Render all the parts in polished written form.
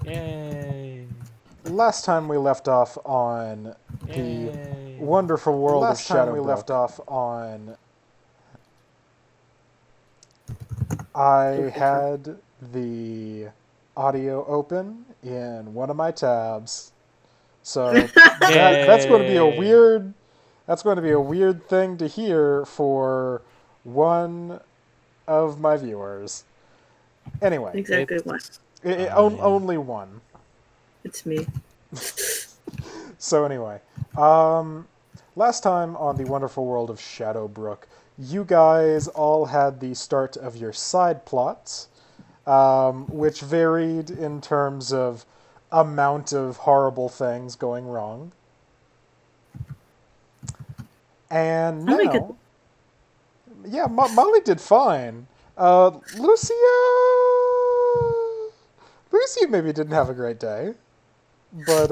Yay! Last time we left off on the Yay! wonderful world of Last time we Shadowbrooke, left off on... I had the audio open in one of my tabs. So that's going to be a Yay! weird thing to hear for one of my viewers. Anyway, Exactly It's what? fine. only one. It's me. So anyway, last time on the wonderful world of Shadowbrooke, you guys all had the start of your side plots, which varied in terms of amount of horrible things going wrong. And Oh my god. now, yeah, Molly did fine. Lucia maybe didn't have a great day, but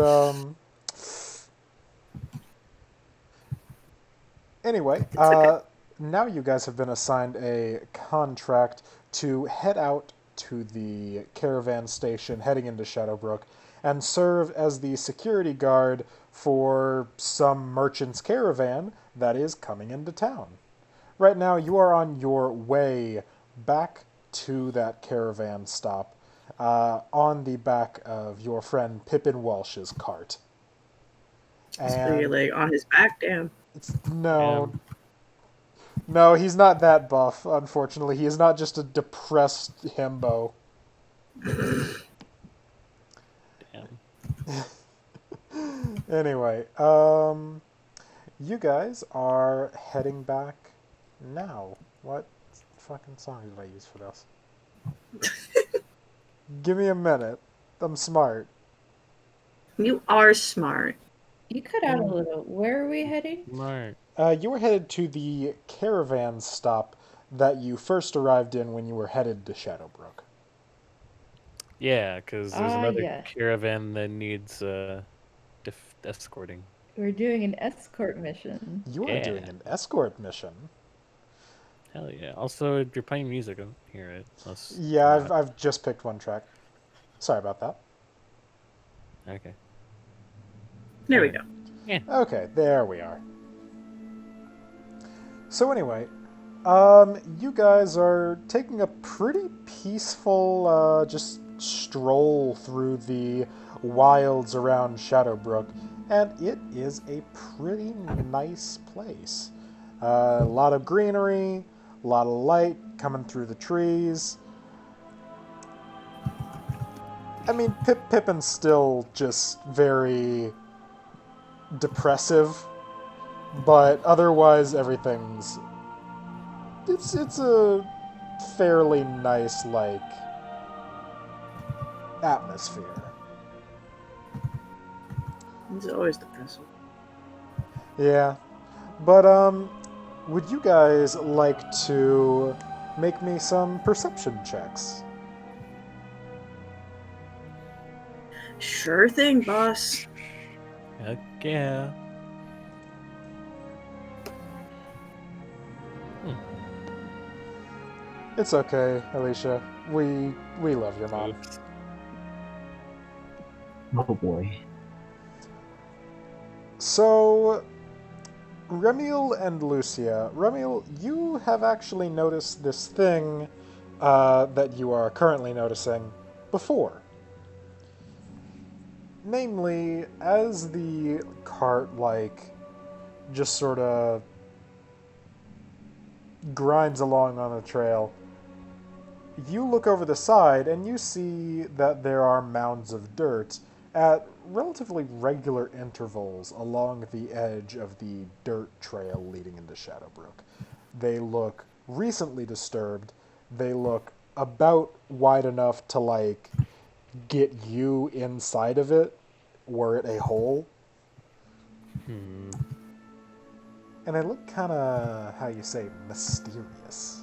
anyway, It's okay. now you guys have been assigned a contract to head out to the caravan station heading into Shadowbrooke and serve as the security guard for some merchant's caravan that is coming into town. Right now, you are on your way back to that caravan stop on the back of your friend Pippin Walsh's cart. So you're And like on his back, damn. no, no, he's not that buff, unfortunately. He is not just a depressed himbo. Damn. Anyway, you guys are heading back now. What fucking song did I use for this? Give me a minute. I'm smart. You are smart. You cut out a little. Where are we heading? Smart. You were headed to the caravan stop that you first arrived in when you were headed to Shadowbrooke. Yeah, because there's another yeah. caravan that needs escorting. We're doing an escort mission. You are Yeah. doing an escort mission. Hell yeah. Also, if you're playing music, I don't hear it. Unless Yeah, not. I've just picked one track. Sorry about that. Okay. There we go. Yeah. Okay, there we are. So anyway, you guys are taking a pretty peaceful, just stroll through the wilds around Shadowbrooke, and it is a pretty nice place. A lot of greenery, a lot of light coming through the trees. I mean, Pippin's still just very depressive, but otherwise everything's it's a fairly nice atmosphere. It's always depressing. Yeah. But would you guys like to make me some perception checks? Sure thing, boss. Heck yeah. It's okay, Alicia. We love your mom. Oops. Oh boy. So, Remiel and Lucia. Remiel, you have actually noticed this thing that you are currently noticing before. Namely, as the cart, just sort of grinds along on the trail, you look over the side and you see that there are mounds of dirt at relatively regular intervals along the edge of the dirt trail leading into Shadowbrooke. They look recently disturbed. They look about wide enough to, get you inside of it, were it a hole. Hmm. And they look kind of, how you say, mysterious.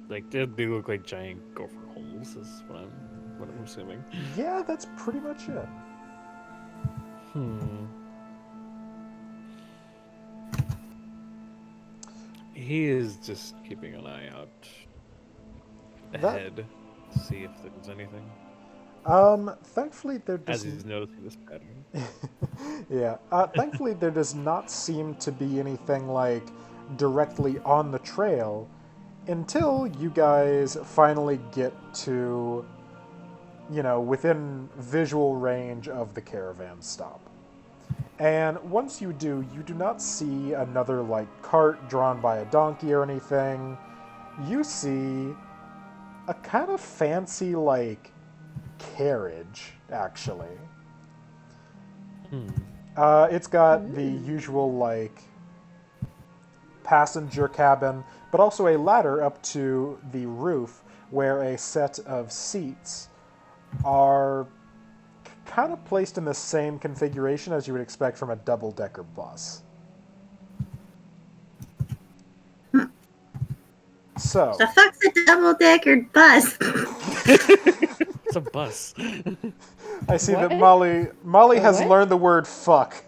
Like they look like giant gopher holes. Is what I'm assuming. Yeah, that's pretty much it. He is just keeping an eye out ahead to see if there's anything. Thankfully there As does. he's noticing this pattern. Yeah. Thankfully there does not seem to be anything like directly on the trail until you guys finally get to, within visual range of the caravan stop. And once you do, you do not see another like cart drawn by a donkey or anything. You see a kind of fancy like carriage, actually. Hmm. It's got the usual like passenger cabin, but also a ladder up to the roof where a set of seats are kind of placed in the same configuration as you would expect from a double-decker bus. So, The fuck's a double-decker bus? It's a bus. I see that What? Molly has What? learned the word fuck.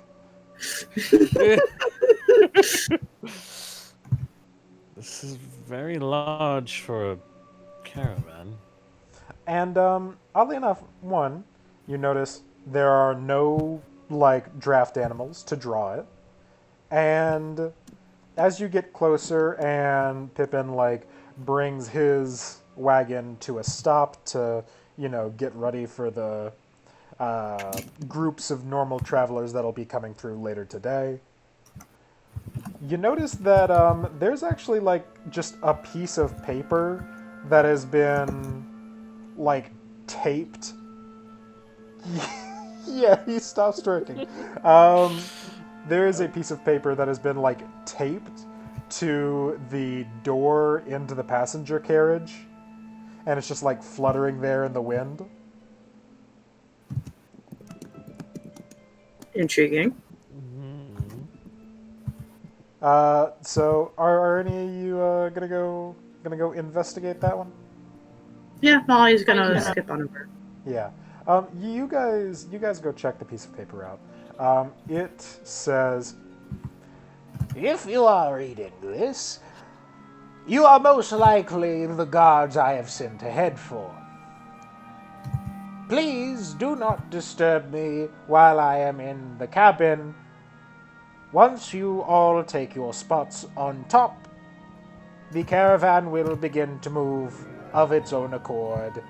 This is very large for a caravan. And oddly enough, one, you notice there are no like draft animals to draw it. And as you get closer and Pippin like brings his wagon to a stop to, get ready for the groups of normal travelers that'll be coming through later today, you notice that there's actually like just a piece of paper that has been like taped. Yeah, he stopped stroking. There is a piece of paper that has been like taped to the door into the passenger carriage, and it's just like fluttering there in the wind. Intriguing. So are any of you gonna go investigate that one? Yeah, Molly's gonna skip on over. Yeah. You guys go check the piece of paper out. It says, "If you are reading this, you are most likely the guards I have sent ahead for. Please do not disturb me while I am in the cabin. Once you all take your spots on top, the caravan will begin to move of its own accord.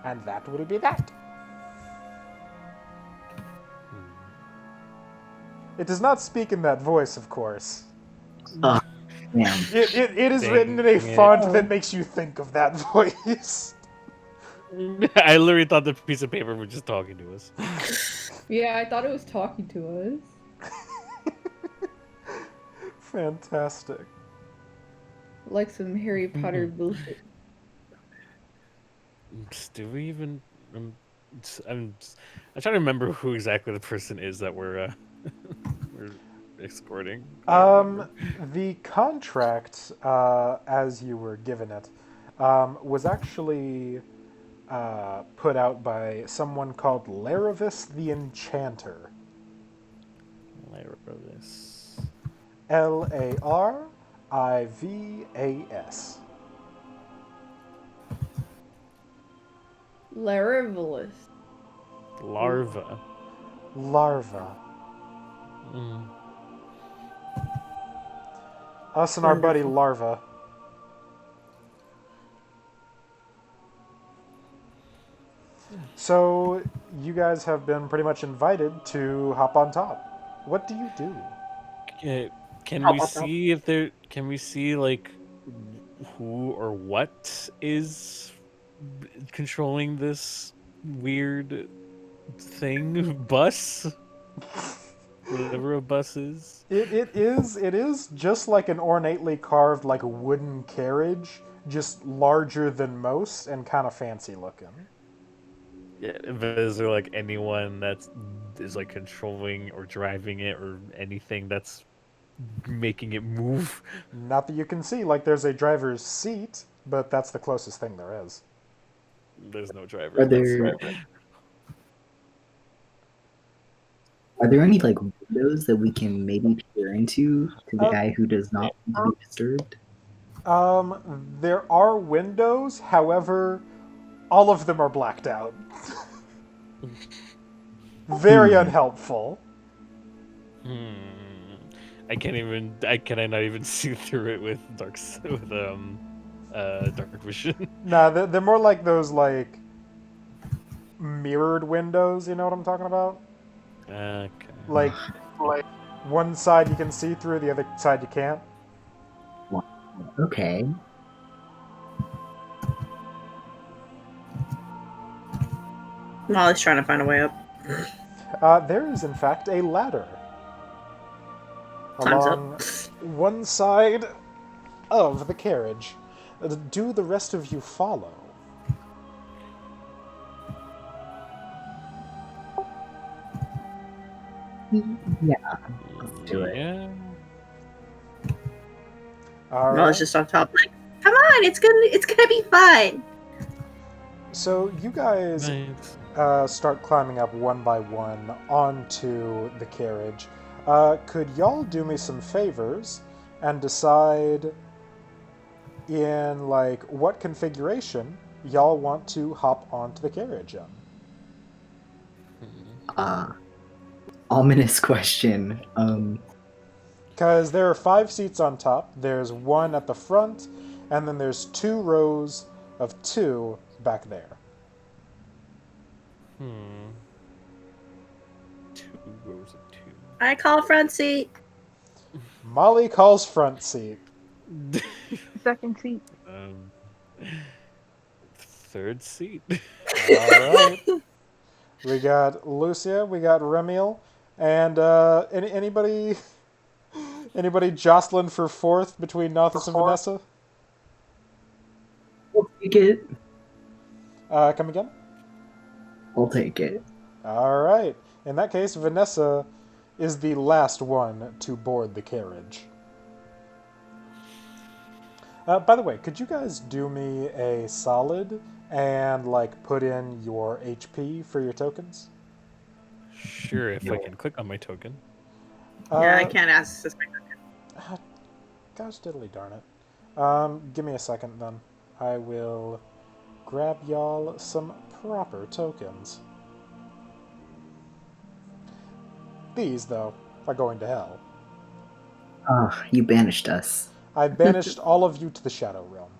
And that will be that." It does not speak in that voice, of course. Damn. It is Dang written in a it. font that makes you think of that voice. I literally thought the piece of paper was just talking to us. Yeah, I thought it was talking to us. Fantastic. Like some Harry Potter bullshit. Do we even? I'm trying to remember who exactly the person is that we're escorting. I don't remember. The contract, as you were given it, was actually put out by someone called Laravis the Enchanter. Laravis. Larivas. Laravelous. Larva. Larva. Mm. Us and our buddy Larva. So, you guys have been pretty much invited to hop on top. What do you do? Can we see if there? Can we see like who or what is controlling this weird thing? Bus? Whatever a bus is. It is just like an ornately carved like wooden carriage, just larger than most and kind of fancy looking. Yeah, but is there like anyone that is like controlling or driving it or anything that's making it move? Not that you can see, like there's a driver's seat, but that's the closest thing there is. There's no driver. Are there any like windows that we can maybe peer into to the guy who does not want to be disturbed? There are windows, however, All of them are blacked out. Very unhelpful. Can I not even see through it with dark vision? Nah, they're more like those like mirrored windows. You know what I'm talking about? Okay. Like one side you can see through, the other side you can't. Okay. Molly's trying to find a way up. There is in fact a ladder Climbs along up. one side of the carriage. Do the rest of you follow? Yeah. Let's do it. Yeah. All Molly's right. just on top, like, come on, it's gonna be fun. So you guys Nice. start climbing up one by one onto the carriage. Could y'all do me some favors and decide in like what configuration y'all want to hop onto the carriage in? Ominous question. Because there are 5 seats on top. There's one at the front, and then there's 2 rows of 2 back there. 2 rows of 2. I call front seat. Molly calls front seat. Second seat. Third seat. Alright. We got Lucia, we got Remiel, and anybody jostling for 4th between Nothus and Vanessa? I'll take it. Come again? I'll take it. Alright. In that case, Vanessa is the last one to board the carriage. By the way, could you guys do me a solid and like put in your HP for your tokens? Sure, if I can click on my token. Yeah, I can't access my token. Gosh diddly darn it. Give me a second then. I will grab y'all some proper tokens. These, though, are going to hell. Ah, you banished us. I banished all of you to the Shadow Realm.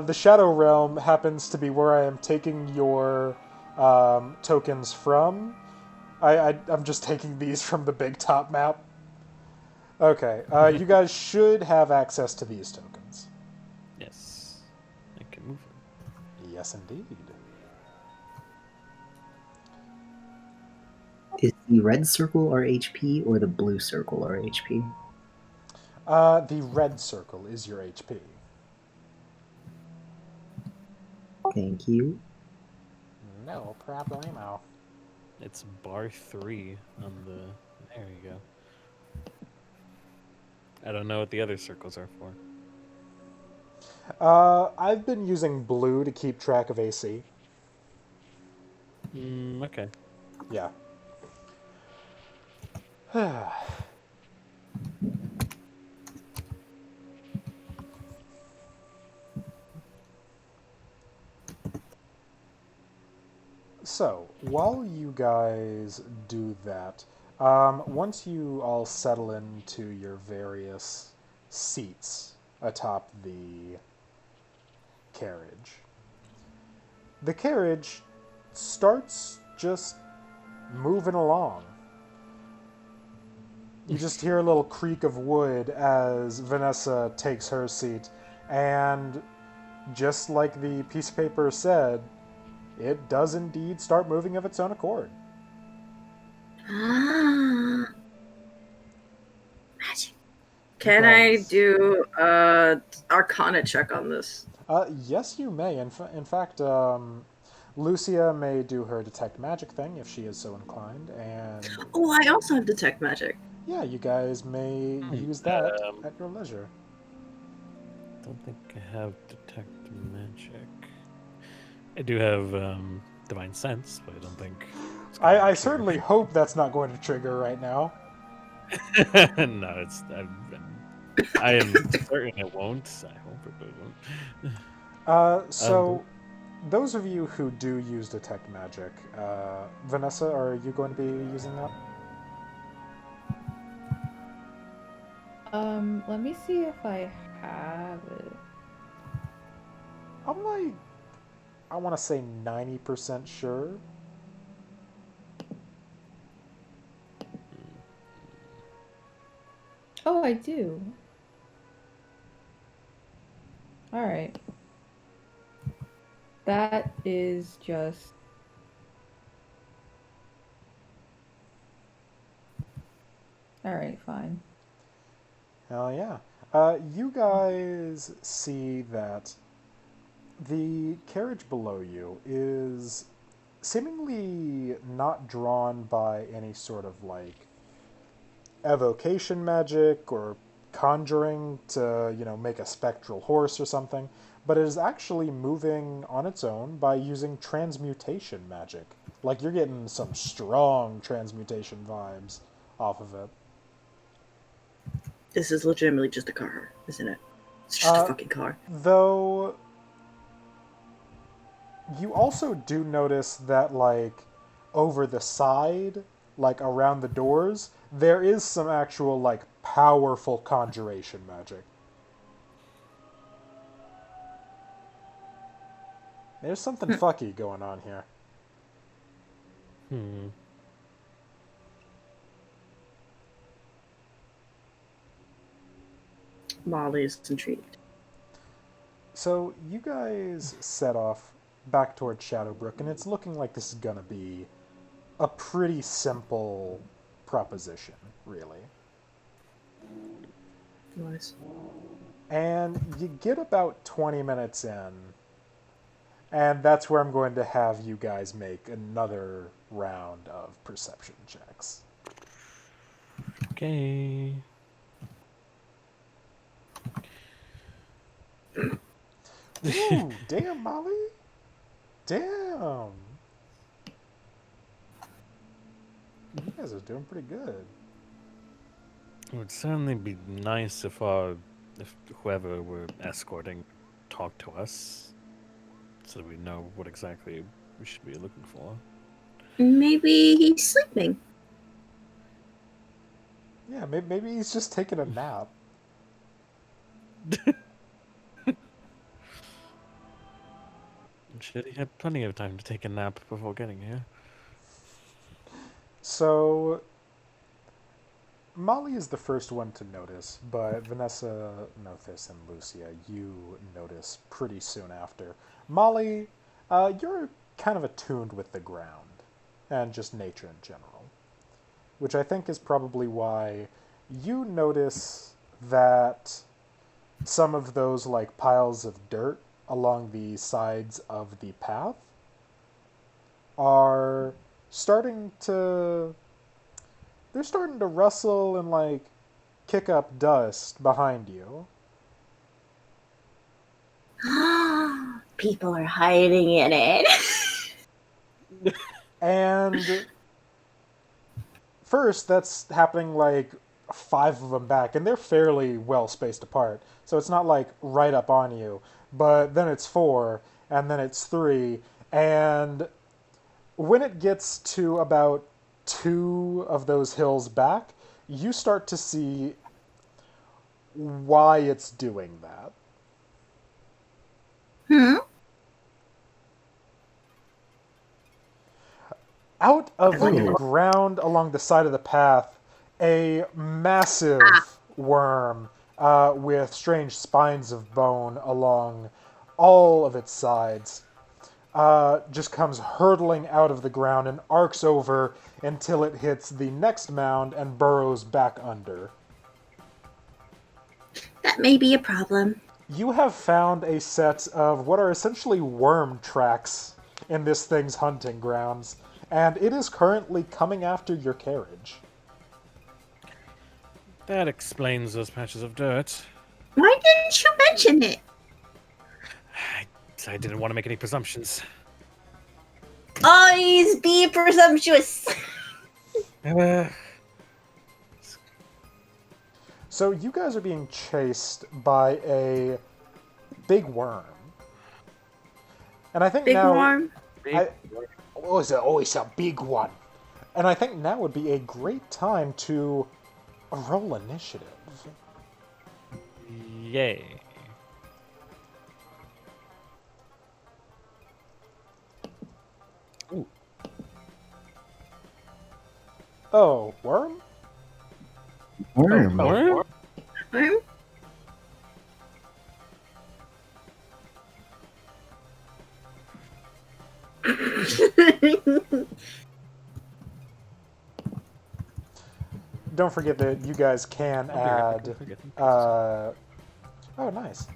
The Shadow Realm happens to be where I am taking your tokens from. I'm just taking these from the big top map. Okay, you guys should have access to these tokens. Yes. I can move them. Yes, indeed. Is the red circle our HP or the blue circle our HP? The red circle is your HP. Thank you. No problemo. It's bar 3 on the... There you go. I don't know what the other circles are for. I've been using blue to keep track of AC. Okay. Yeah. So, while you guys do that, once you all settle into your various seats atop the carriage starts just moving along. You just hear a little creak of wood as Vanessa takes her seat, and just like the piece of paper said, it does indeed start moving of its own accord. Magic. Can I do Arcana check on this? Yes, you may. In fact, Lucia may do her detect magic thing if she is so inclined, and Oh, I also have detect magic. yeah, you guys may use that at your leisure. Don't think I have detect magic. I do have divine sense, but I don't think. I certainly hope that's not going to trigger right now. No, it's. I am certain it won't. I hope it won't. So, those of you who do use detect magic, Vanessa, are you going to be using that? Let me see if I have it. I'm like, I want to say 90% sure. Oh, I do. All right. That is just. All right, fine. Hell yeah. You guys see that the carriage below you is seemingly not drawn by any sort of like evocation magic or conjuring to, make a spectral horse or something, but it is actually moving on its own by using transmutation magic. Like you're getting some strong transmutation vibes off of it. This is legitimately just a car, isn't it? It's just a fucking car. Though you also do notice that like over the side, like around the doors, there is some actual like powerful conjuration magic. There's something fucky going on here. Hmm. Molly is intrigued. So you guys set off back towards Shadowbrooke, and it's looking like this is gonna be a pretty simple proposition, really. Nice. And you get about 20 minutes in, and that's where I'm going to have you guys make another round of perception checks. Okay. Ooh, damn, Molly. Damn. You guys are doing pretty good. It would certainly be nice if whoever we're escorting talked to us, so that we know what exactly we should be looking for. Maybe he's sleeping. Yeah, maybe he's just taking a nap. Shit, he had plenty of time to take a nap before getting here. So, Molly is the first one to notice, but Vanessa, Nothis, and Lucia, you notice pretty soon after. Molly, you're kind of attuned with the ground and just nature in general, which I think is probably why you notice that some of those like piles of dirt along the sides of the path are starting to they're starting to rustle and like kick up dust behind you. People are hiding in it. And first that's happening like five of them back, and they're fairly well spaced apart. So it's not like right up on you. But then it's four, and then it's three, and when it gets to about two of those hills back, you start to see why it's doing that. Hmm? Out of the Oh. ground along the side of the path, a massive worm with strange spines of bone along all of its sides just comes hurtling out of the ground and arcs over until it hits the next mound and burrows back under. That may be a problem. You have found a set of what are essentially worm tracks in this thing's hunting grounds, and it is currently coming after your carriage. That explains those patches of dirt. Why didn't you mention it? I didn't want to make any presumptions. Always be presumptuous. Uh, So you guys are being chased by a big worm. And I think Big now... worm. I- Oh, it's a big one. And I think now would be a great time to roll initiative. Yay. Ooh. Oh, worm? Worm. Worm? Worm? Don't forget that you guys can I'll be right back. add... I'm forgetting. Oh, nice.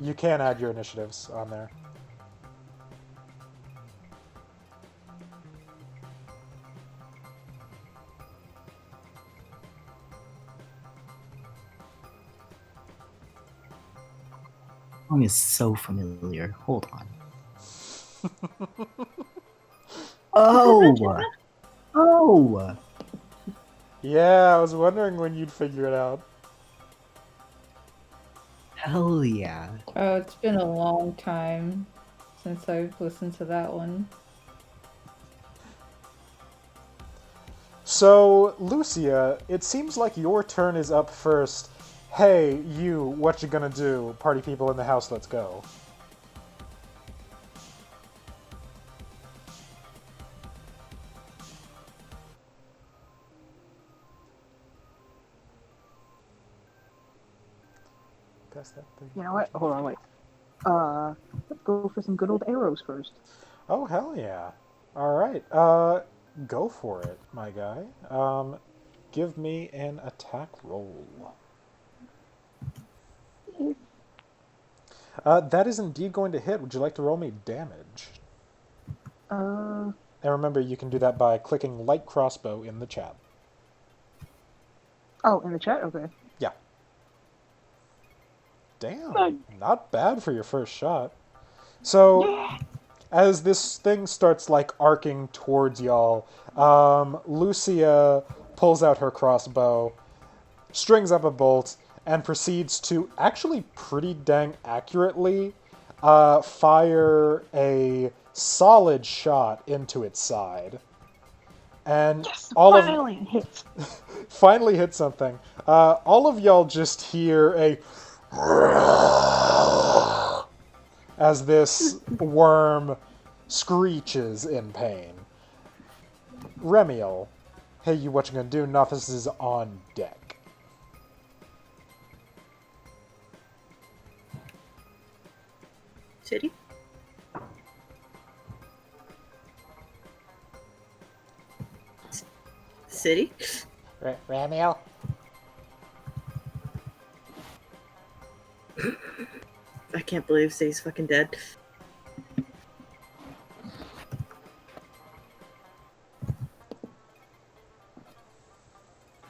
You can add your initiatives on there. Song is so familiar. Hold on. Oh! Oh! Yeah, I was wondering when you'd figure it out. Hell yeah. Oh, it's been a long time since I've listened to that one. So, Lucia, it seems like your turn is up first. Hey, you, what you gonna do? Party people in the house, let's go. Pass that thing. You know what? Hold on, wait. Let's go for some good old arrows first. Oh, hell yeah. Alright, go for it, my guy. Give me an attack roll. That is indeed going to hit. Would you like to roll me damage? Uh, And remember, you can do that by clicking light crossbow in the chat. oh, in the chat? Okay. Yeah. Damn, not bad for your first shot. So, as this thing starts, like, arcing towards y'all, Lucia pulls out her crossbow, strings up a bolt, and proceeds to actually pretty dang accurately fire a solid shot into its side. And Yes, all of finally it hits. finally hit something. All of y'all just hear a as this worm screeches in pain. Remiel, hey, you what you gonna do? Nothing is on deck. City? City? Ramiel? I can't believe City's fucking dead.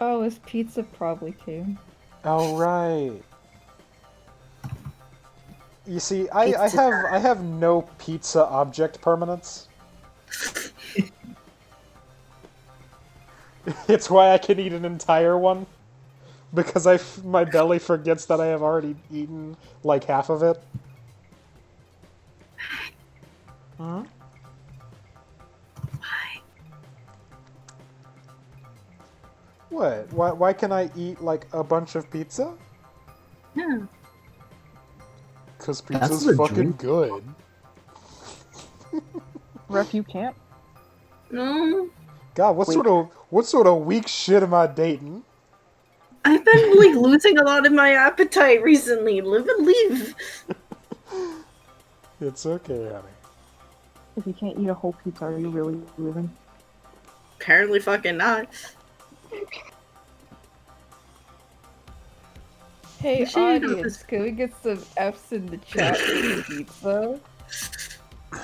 Oh, his pizza probably too. Oh, right. You see, I Pizza have no pizza object permanence. It's why I can eat an entire one. Because my belly forgets that I have already eaten like half of it. Hmm? Why? What? Why can I eat like a bunch of pizza? Yeah. Because That's pizza's the fucking dream. good. Ref, you can't. No. God, what sort of weak shit am I dating? I've been like losing a lot of my appetite recently. Live and leave. It's okay, honey. If you can't eat a whole pizza, are you really living? Apparently fucking not. Hey, Actually, I don't- audience, can we get some F's in the chat for pizza?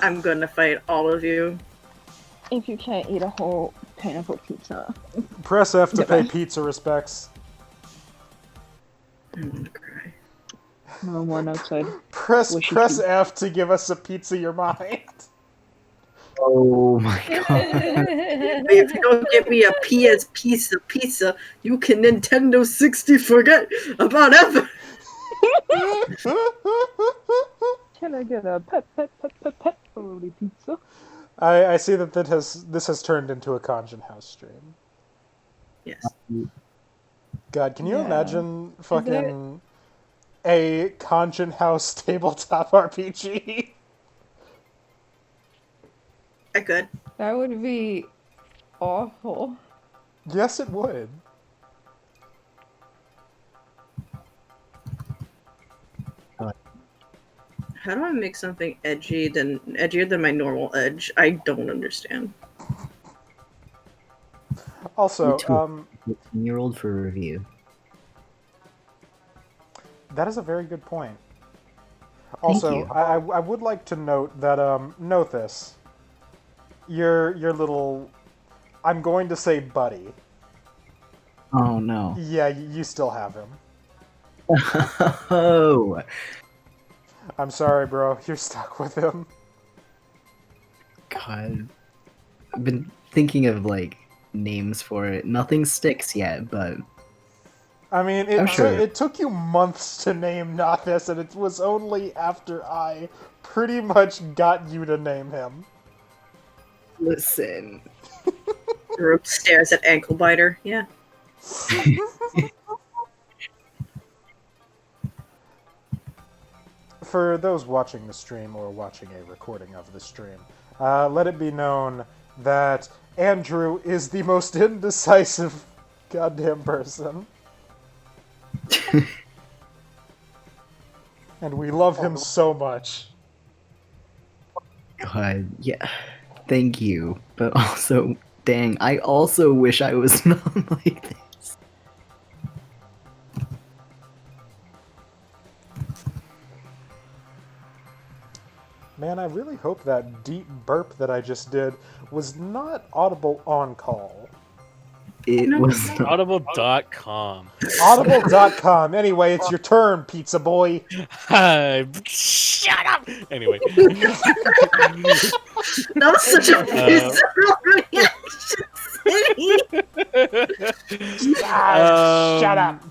I'm gonna fight all of you. If you can't eat a whole pineapple pizza. Press F to pay Okay. pizza respects. I'm gonna cry. No one outside. Press Wishy press pea. F to give us a pizza your mind. Oh my god. If you don't give me a PS pizza, you can Nintendo 60 forget about ever. Can I get a pet pizza. I see that this has turned into a Conjun House stream. Yes. God, can you Yeah. imagine fucking a Conjun House tabletop RPG? I could. That would be awful. Yes, it would. How do I make something edgier than my normal edge? I don't understand. Also, To a 15-year-old for review. that is a very good point. Thank Also, you. I would like to note that note this. Your little, I'm going to say buddy. Oh no. Yeah, you still have him. Oh. I'm sorry, bro. You're stuck with him. God. I've been thinking of like names for it. Nothing sticks yet, but I mean, I'm sure. it took you months to name not this, and it was only after I pretty much got you to name him. Listen. Rope stares at ankle biter. Yeah. For those watching the stream or watching a recording of the stream, let it be known that Andrew is the most indecisive goddamn person. And we love him so much. God, yeah. Thank you. But also, dang, I also wish I was not like this. Man, I really hope that deep burp that I just did was not audible on call. It No. was not. Audible.com. Audible.com. Anyway, it's your turn, pizza boy. Shut up! Anyway. That was such a visceral reaction. Shut up.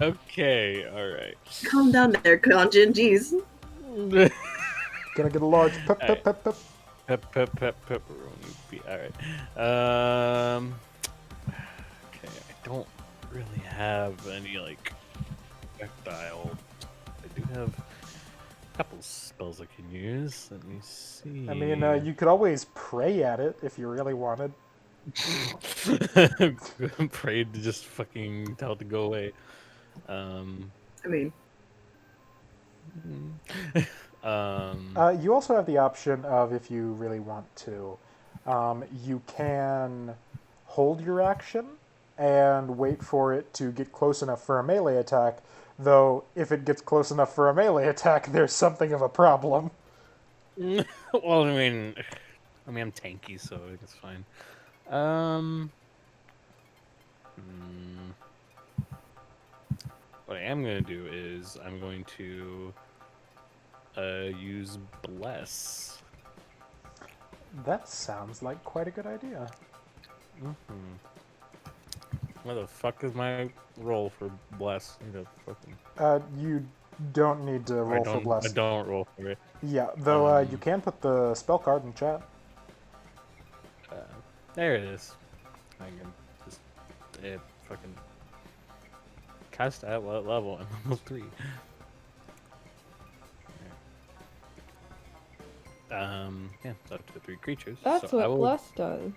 Okay, alright. Calm down there, Conjun. Jeez. Gonna get a large pep. Pepperoni. Alright. Okay, I don't really have any, like, projectile. I do have a couple spells I can use. Let me see. I mean, you could always pray at it if you really wanted. Prayed to just fucking tell it to go away. I mean, You also have the option of, if you really want to, you can hold your action and wait for it to get close enough for a melee attack, though if it gets close enough for a melee attack, there's something of a problem. well, I mean, I'm tanky, so it's fine. What I am going to do is I'm going to use Bless. That sounds like quite a good idea. What the fuck is my roll for Bless? You know, fucking... You don't need to roll for bless. I don't roll for it. Yeah, though you can put the spell card in chat. There it is. I can just fucking cast at what level? I'm level 3. Yeah, it's up to 3 creatures. That's so what Bless does.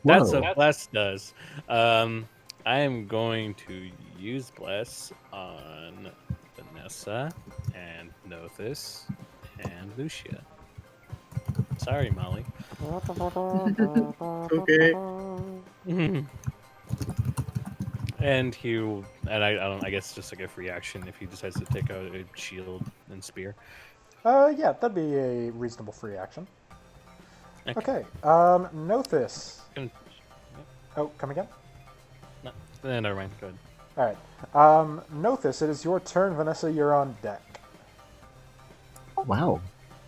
That's Whoa. what Bless does. I am going to use Bless on Vanessa and Nothis and Lucia. Sorry, Molly. okay. And I guess just like a free action if he decides to take out a shield and spear. Yeah, that'd be a reasonable free action. Okay, Nothis. Oh, come again? No, never mind. Go ahead. Alright. Nothis, it is your turn. Vanessa, you're on deck. Wow.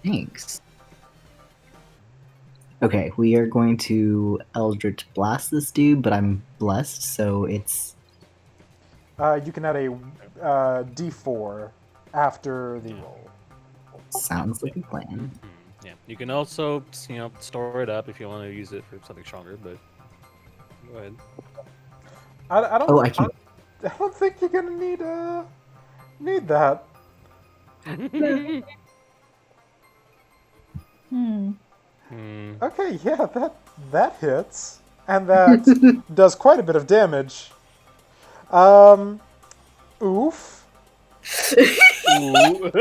Thanks. Okay, we are going to Eldritch Blast this dude, but I'm blessed, so it's... You can add a d4 after the roll. Sounds like a plan. Yeah. You can also, store it up if you want to use it for something stronger. But go ahead. I don't Oh, I can. I don't think you're gonna need that. Hmm. Okay, yeah, that hits, and that does quite a bit of damage. Um, oof. Ooh.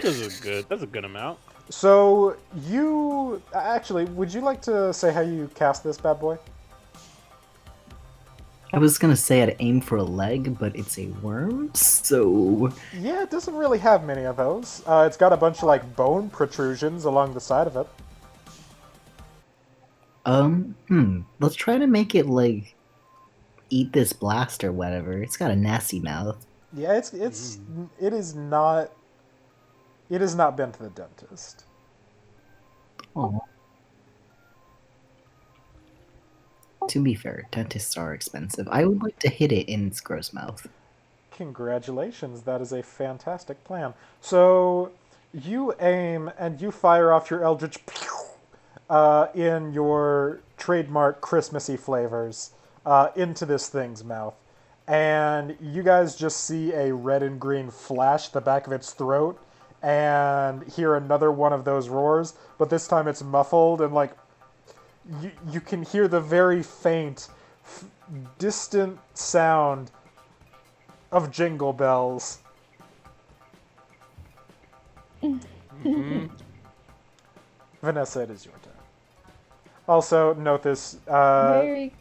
That's a good amount. So you actually, would you like to say how you cast this bad boy? I was gonna say I'd aim for a leg, but it's a worm, so Yeah, it doesn't really have many of those. It's got a bunch of like bone protrusions along the side of it. let's try to make it like eat this blast or whatever. It's got a nasty mouth. Yeah, it is not. It has not been to the dentist. Oh. To be fair, dentists are expensive. I would like to hit it in its gross mouth. Congratulations, that is a fantastic plan. So you aim and you fire off your eldritch in your trademark Christmassy flavors into this thing's mouth. And you guys just see a red and green flash the back of its throat and hear another one of those roars, but this time it's muffled and like you can hear the very faint, distant sound of jingle bells. Vanessa, it is your turn. Also, note this: Very.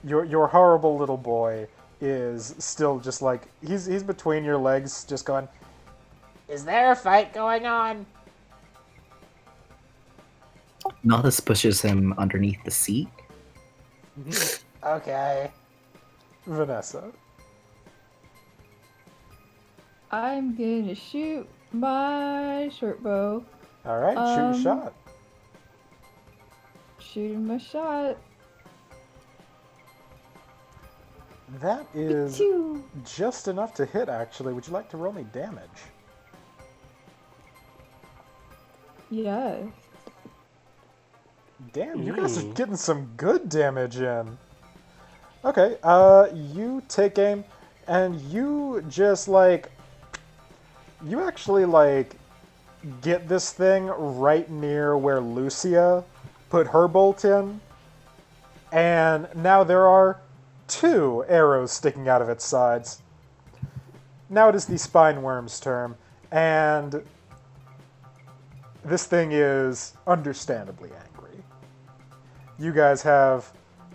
your horrible little boy is still just like he's between your legs, just going. Is there a fight going on? Nothus pushes him underneath the seat. Okay. Vanessa. I'm gonna shoot my short bow. All right, shoot a shot. Shooting my shot. That is Choo. just enough to hit, actually. Would you like to roll me damage? Yes. Damn, you guys are Ooh. getting some good damage in. Okay, you take aim, and you just, like... You actually, like, get this thing right near where Lucia put her bolt in, and now there are 2 arrows sticking out of its sides. Now it is the spine worm's turn, and this thing is understandably angry. You guys have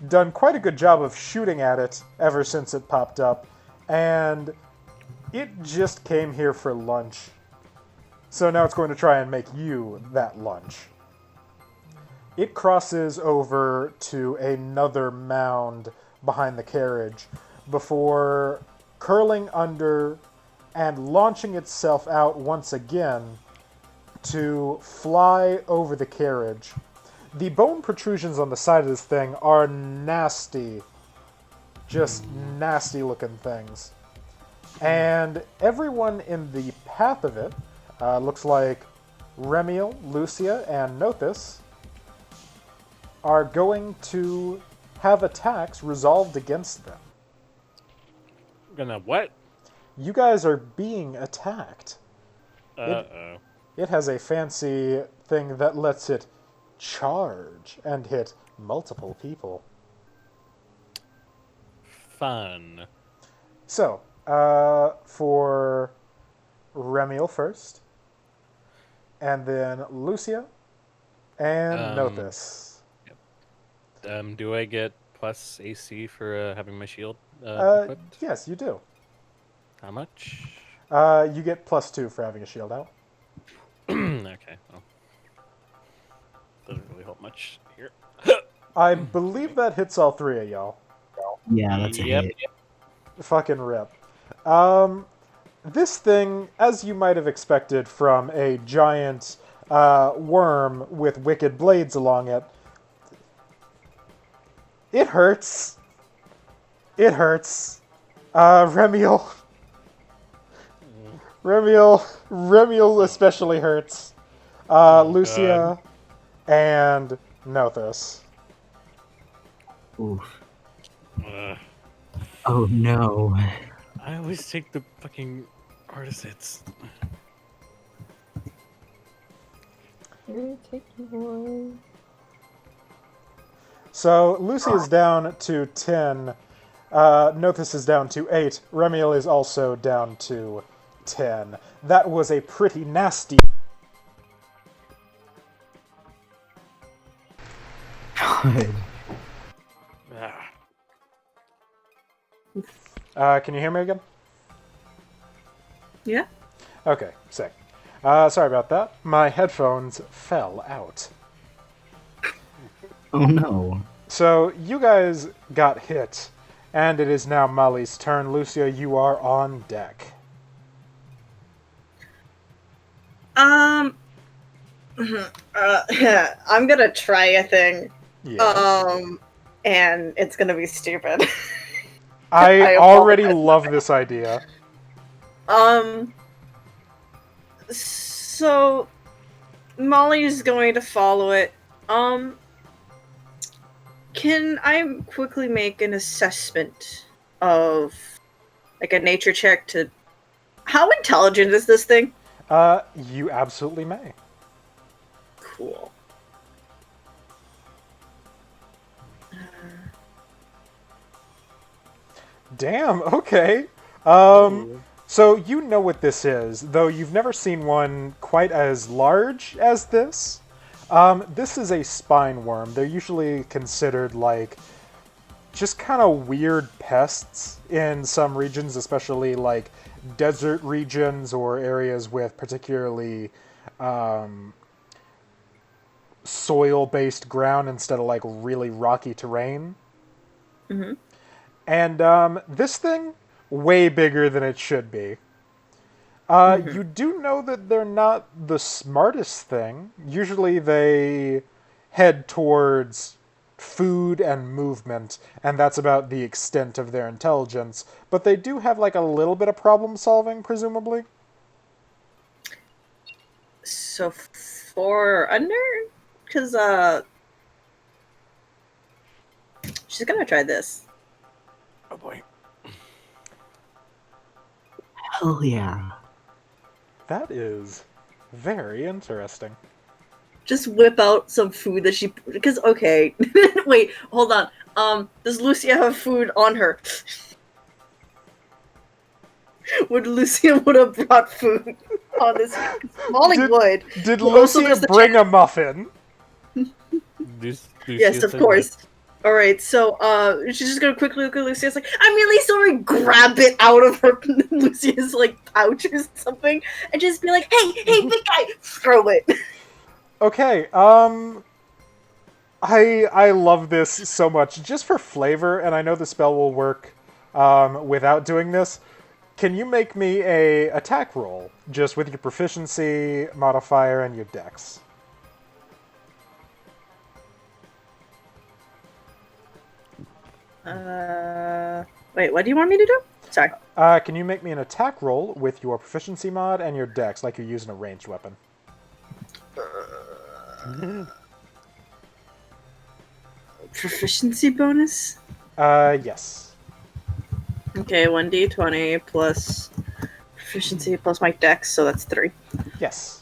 done quite a good job of shooting at it ever since it popped up, and it just came here for lunch. So now it's going to try and make you that lunch. It crosses over to another mound behind the carriage before curling under and launching itself out once again to fly over the carriage. The bone protrusions on the side of this thing are nasty. Just nasty looking things. And everyone in the path of it, looks like Remiel, Lucia, and Nothus, are going to have attacks resolved against them. Gonna what? You guys are being attacked. Uh-oh. It has a fancy thing that lets it charge and hit multiple people. Fun. So, for Remiel first, and then Lucia, and Nothus. Do I get plus AC for having my shield equipped? Yes, you do. How much? You get +2 for having a shield out. Okay. Well, doesn't really help much here. I believe that hits all 3 of y'all. Yeah, that's a Yep. hit. Fucking rip. This thing, as you might have expected from a giant worm with wicked blades along it, it hurts. It hurts. Remiel especially hurts. Oh, Lucia, and Nothus. Oof. Ugh. Oh no. I always take the fucking artist hits. Here, take yours. So Lucy is down to 10. Nothus is down to 8. Remiel is also down to 10. That was a pretty nasty. God. Ah. Can you hear me again? Yeah. Okay, sick. Sorry about that. My headphones fell out. Oh no. So you guys got hit, and it is now Molly's turn. Lucia, you are on deck. I'm gonna try a thing. Yes. And it's gonna be stupid. I I already apologize. love this idea. So Molly's going to follow it. Can I quickly make an assessment of, like, a nature check to... How intelligent is this thing? You absolutely may. Cool. Damn, okay. So you know what this is, though you've never seen one quite as large as this. This is a spine worm. They're usually considered like just kind of weird pests in some regions, especially like desert regions or areas with particularly soil-based ground instead of like really rocky terrain. Mm-hmm. And this thing, way bigger than it should be. You do know that they're not the smartest thing. Usually they head towards food and movement, and that's about the extent of their intelligence. But they do have like a little bit of problem solving, presumably. So 4 under? Because, she's gonna try this. Oh boy. Hell yeah. That is very interesting. Just whip out some food that she... Because, okay. Wait, hold on. Does Lucia have food on her? Would Lucia would have brought food on this? Molly would. Did Well, also Lucia there's the bring a muffin? Yes, of course. Alright, so, she's just gonna quickly look at Lucia. It's like, I'm really sorry, grab it out of her, Lucia's, like, pouch or something, and just be like, hey, big guy, throw it. Okay, I love this so much. Just for flavor, and I know the spell will work without doing this, can you make me a attack roll, just with your proficiency modifier and your dex? Wait, what do you want me to do? Sorry. Can you make me an attack roll with your proficiency mod and your dex, like you're using a ranged weapon? Proficiency bonus? Yes. Okay, 1d20 plus proficiency plus my dex, so that's 3. Yes.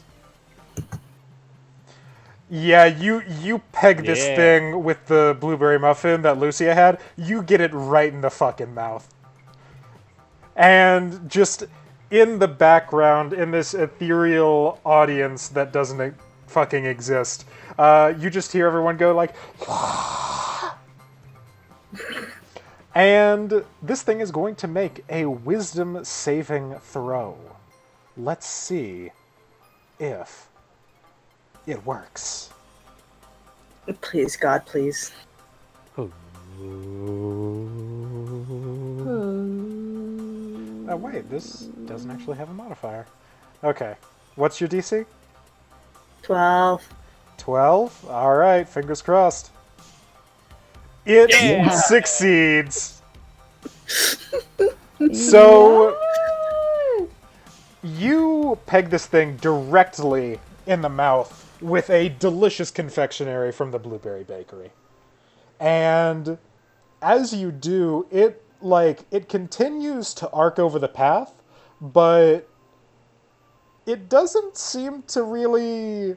Yeah, you peg this thing with the blueberry muffin that Lucia had. You get it right in the fucking mouth. And just in the background, in this ethereal audience that doesn't fucking exist, you just hear everyone go like... And this thing is going to make a wisdom saving throw. Let's see if it works. Please, God, please. Oh wait, this doesn't actually have a modifier. Okay, what's your DC? 12. 12? Alright, fingers crossed. It succeeds! So, you peg this thing directly in the mouth with a delicious confectionery from the Blueberry Bakery. And as you do, it continues to arc over the path, but it doesn't seem to really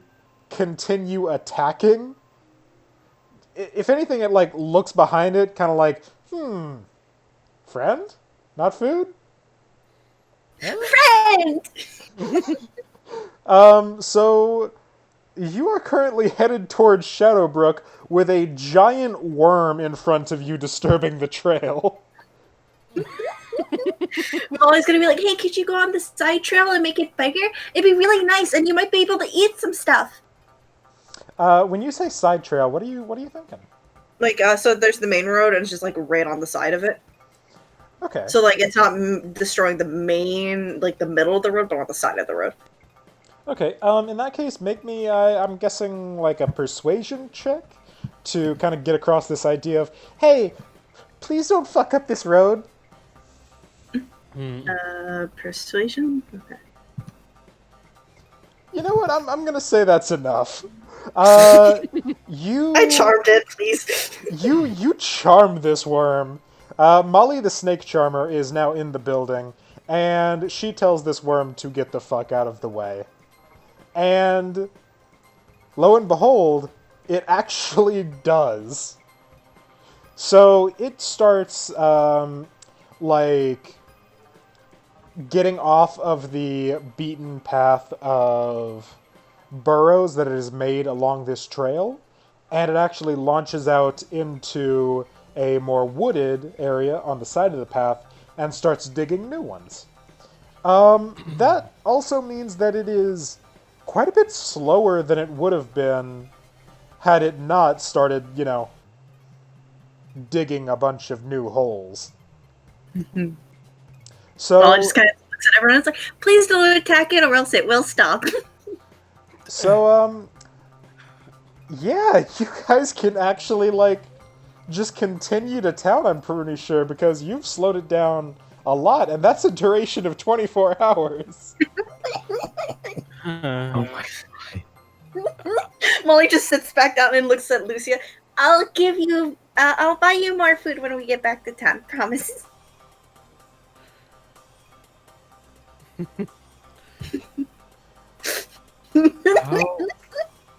continue attacking. If anything, it looks behind it, kind of like, friend? Not food? Friend! So you are currently headed towards Shadowbrooke with a giant worm in front of you disturbing the trail. Molly's gonna be like, hey, could you go on the side trail and make it bigger? It'd be really nice, and you might be able to eat some stuff. When you say side trail, what are you thinking? So there's the main road, and it's just right on the side of it. Okay. So it's not destroying the main, the middle of the road, but on the side of the road. Okay. In that case, make me, I'm guessing, a persuasion check to kind of get across this idea of, hey, please don't fuck up this road. Persuasion? Okay. You know what? I'm gonna say that's enough. You. I charmed it, please. You charm this worm. Molly the snake charmer is now in the building, and she tells this worm to get the fuck out of the way. And lo and behold, it actually does. So it starts getting off of the beaten path of burrows that it has made along this trail, and it actually launches out into a more wooded area on the side of the path and starts digging new ones. That also means that it is quite a bit slower than it would have been had it not started, digging a bunch of new holes. So Molly just kind of looks at everyone and is like, please don't attack it or else it will stop. So, yeah, you guys can actually, just continue to town, I'm pretty sure, because you've slowed it down a lot, and that's a duration of 24 hours. Oh my. Molly just sits back down and looks at Lucia. I'll buy you more food when we get back to town, promise.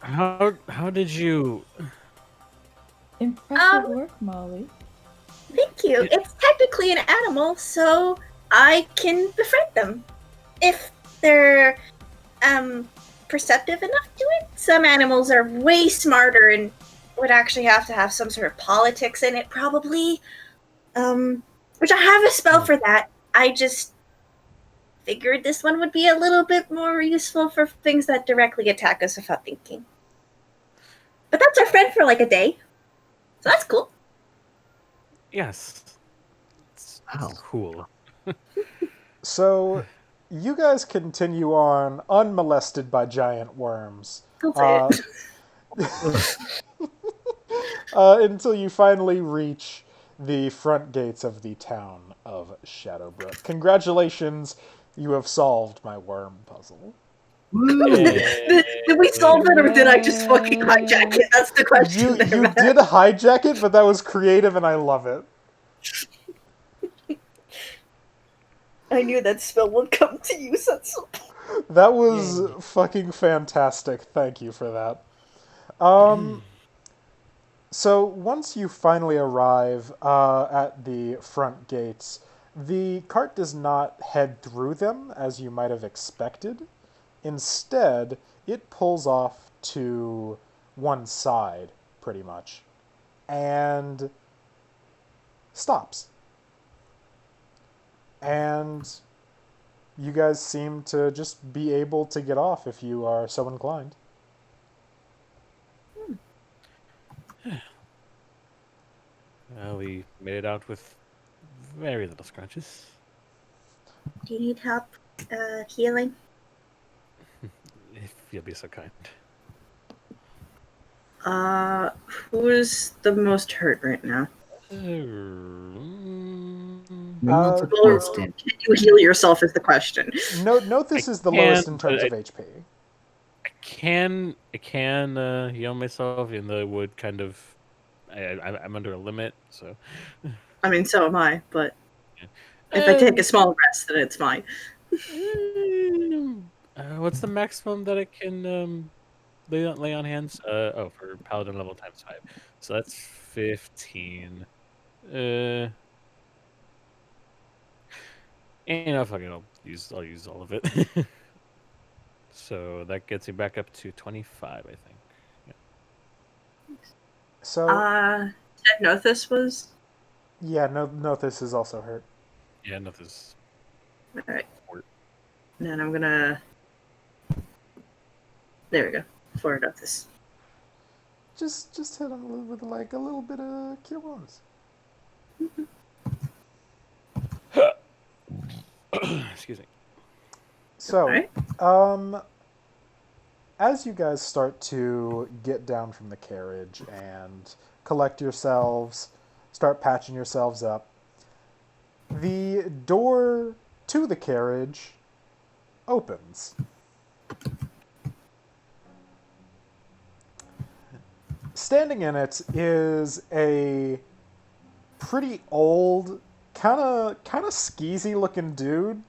How did you? Impressive work, Molly. Thank you. It's technically an animal, so I can befriend them. If they're perceptive enough to it. Some animals are way smarter and would actually have to have some sort of politics in it, probably. Which I have a spell for that. I just figured this one would be a little bit more useful for things that directly attack us without thinking. But that's our friend for a day. So that's cool. Yes. It's cool. So, you guys continue on unmolested by giant worms. Don't say it. Until you finally reach the front gates of the town of Shadowbrooke. Congratulations, you have solved my worm puzzle. Did we solve it or did I just fucking hijack it? That's the question. You did hijack it, but that was creative and I love it. I knew that spell would come to use at some point. That was fucking fantastic. Thank you for that. So once you finally arrive at the front gates, the cart does not head through them as you might have expected. Instead, it pulls off to one side, pretty much, and stops. And you guys seem to just be able to get off if you are so inclined. Well, we made it out with very little scratches. Do you need help healing? If you'll be so kind. Who's the most hurt right now? Not a Or constant. can you heal yourself is the question. Note this is the lowest in terms of HP. I I can heal myself, even though it would kind of. I'm under a limit, so. I mean, so am I, but Yeah. if I take a small rest, then it's fine. What's the maximum that it can lay on hands? For paladin level ×5, so that's 15. Uh, fucking, I'll use all of it. So that gets you back up to 25, I think. Yeah. So Ted Nothus was. yeah, Nothus is also hurt. Yeah, nothing's. Alright. And then I'm gonna. There we go. For Nothus. Just hit him with like a little bit of cure wounds. Excuse me. So, Alright. as you guys start to get down from the carriage and collect yourselves, start patching yourselves up, the door to the carriage opens. Standing in it is a pretty old, kind of skeezy looking dude.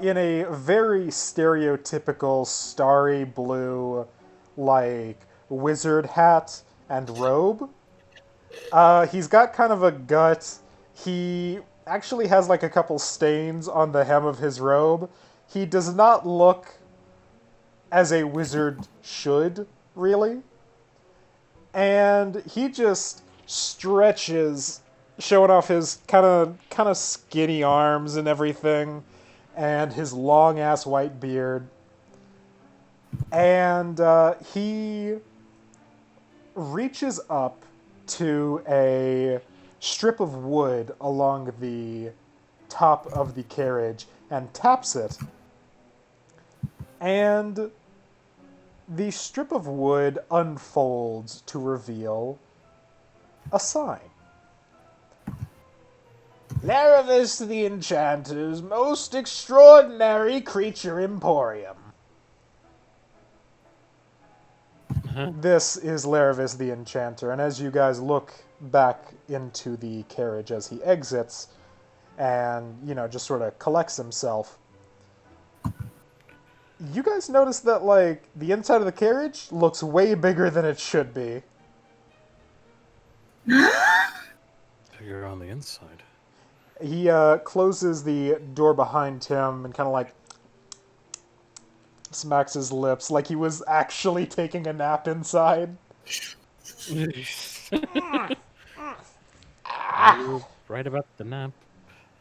In a very stereotypical starry blue, like, wizard hat and robe. He's got kind of a gut. He actually has, like, a couple stains on the hem of his robe. He does not look as a wizard should, really. And he just stretches, showing off his kind of skinny arms and everything, and his long ass white beard. And he reaches up to a strip of wood along the top of the carriage and taps it. And the strip of wood unfolds to reveal a sign. Laravis the Enchanter's most extraordinary creature emporium. This is Laravis the Enchanter, and as you guys look back into the carriage as he exits, and, just sort of collects himself, you guys notice that, like, the inside of the carriage looks way bigger than it should be. You're on the inside. He closes the door behind him and kind of, like, smacks his lips like he was actually taking a nap inside. Right about the nap.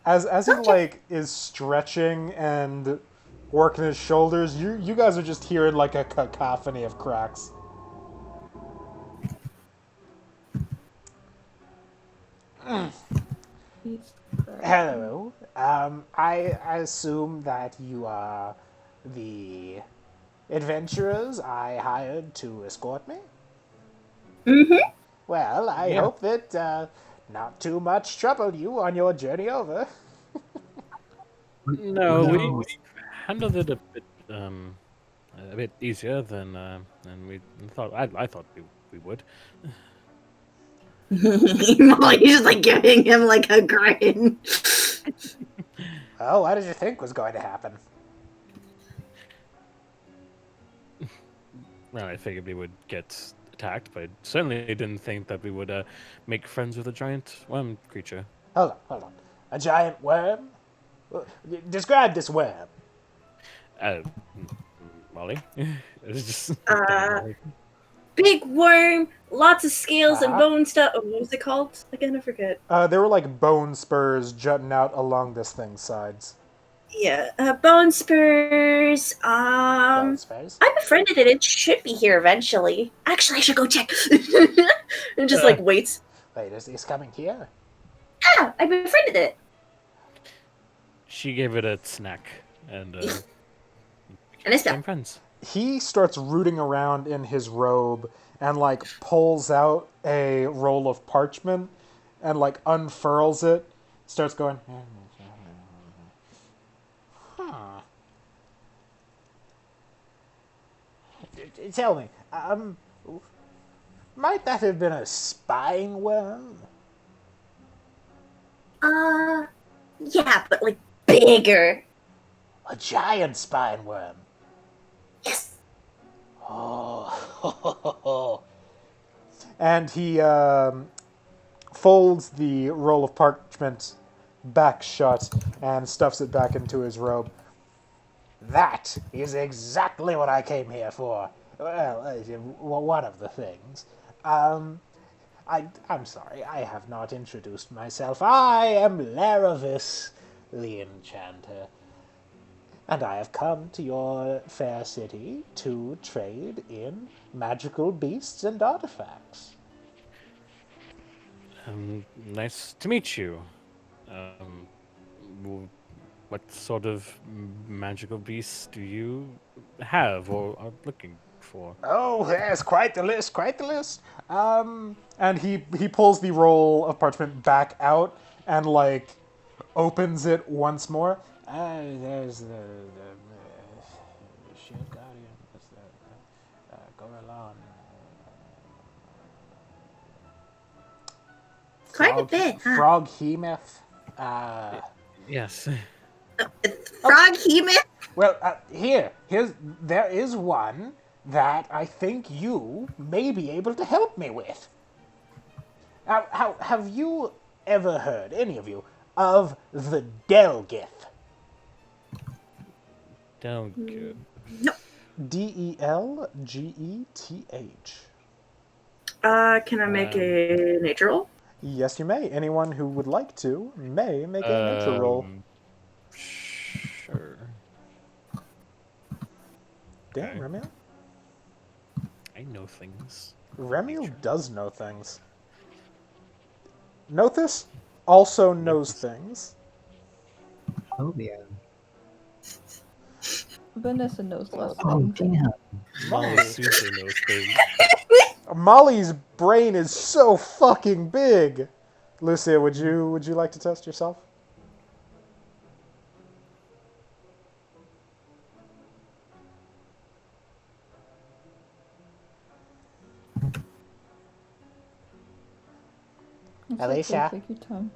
As he, like, is stretching and working his shoulders, you guys are just hearing, like, a cacophony of cracks. Hello. I assume that you are the adventurers I hired to escort me? Mm-hmm. Well, I hope that not too much troubled you on your journey over. No, we handled it a bit easier than we thought. I thought we would. Molly's just like giving him like a grin. Oh, what did you think was going to happen? Well, I figured we would get attacked, but certainly didn't think that we would make friends with a giant worm creature. Hold on. A giant worm? Describe this worm. Molly, it's just Big worm, lots of scales and bone stuff. Oh, what was it called? Again, I forget. There were like bone spurs jutting out along this thing's sides. Yeah, bone spurs. Bone spurs? I befriended it. It should be here eventually. Actually, I should go check. And just like waits. Wait, is this coming here? Yeah, I befriended it. She gave it a snack, and And it's became done. friends. He starts rooting around in his robe and like pulls out a roll of parchment and like unfurls it. Starts going. Huh. tell me, might that have been a spine worm? Yeah, but like bigger. A giant spine worm. Yes. Oh. And he folds the roll of parchment back shut and stuffs it back into his robe. That is exactly what I came here for. Well, one of the things. I'm sorry, I have not introduced myself. I am Laravis, the Enchanter. And I have come to your fair city to trade in magical beasts and artifacts. Nice to meet you. What sort of magical beasts do you have or are looking for? Oh, there's quite the list, quite the list. And he pulls the roll of parchment back out and like opens it once more. There's the Shield Guardian. What's that? Gorillon. Quite a bit, huh? Frog Hemoth. Yes. Frog Hemoth? Well, there is one that I think you may be able to help me with. How have you ever heard, any of you, of the Delgith? Delgith. No. Delgeth. Can I make a nature roll? Yes, you may. Anyone who would like to may make a nature roll. Sure. Damn, Okay. Remiel. I know things. Remiel does know things. Nothis also knows things. Oh yeah. Vanessa knows less Oh things. damn. Molly super knows things. Molly's brain is so fucking big. Lucia, would you like to test yourself? It's Alicia? Okay, take your time.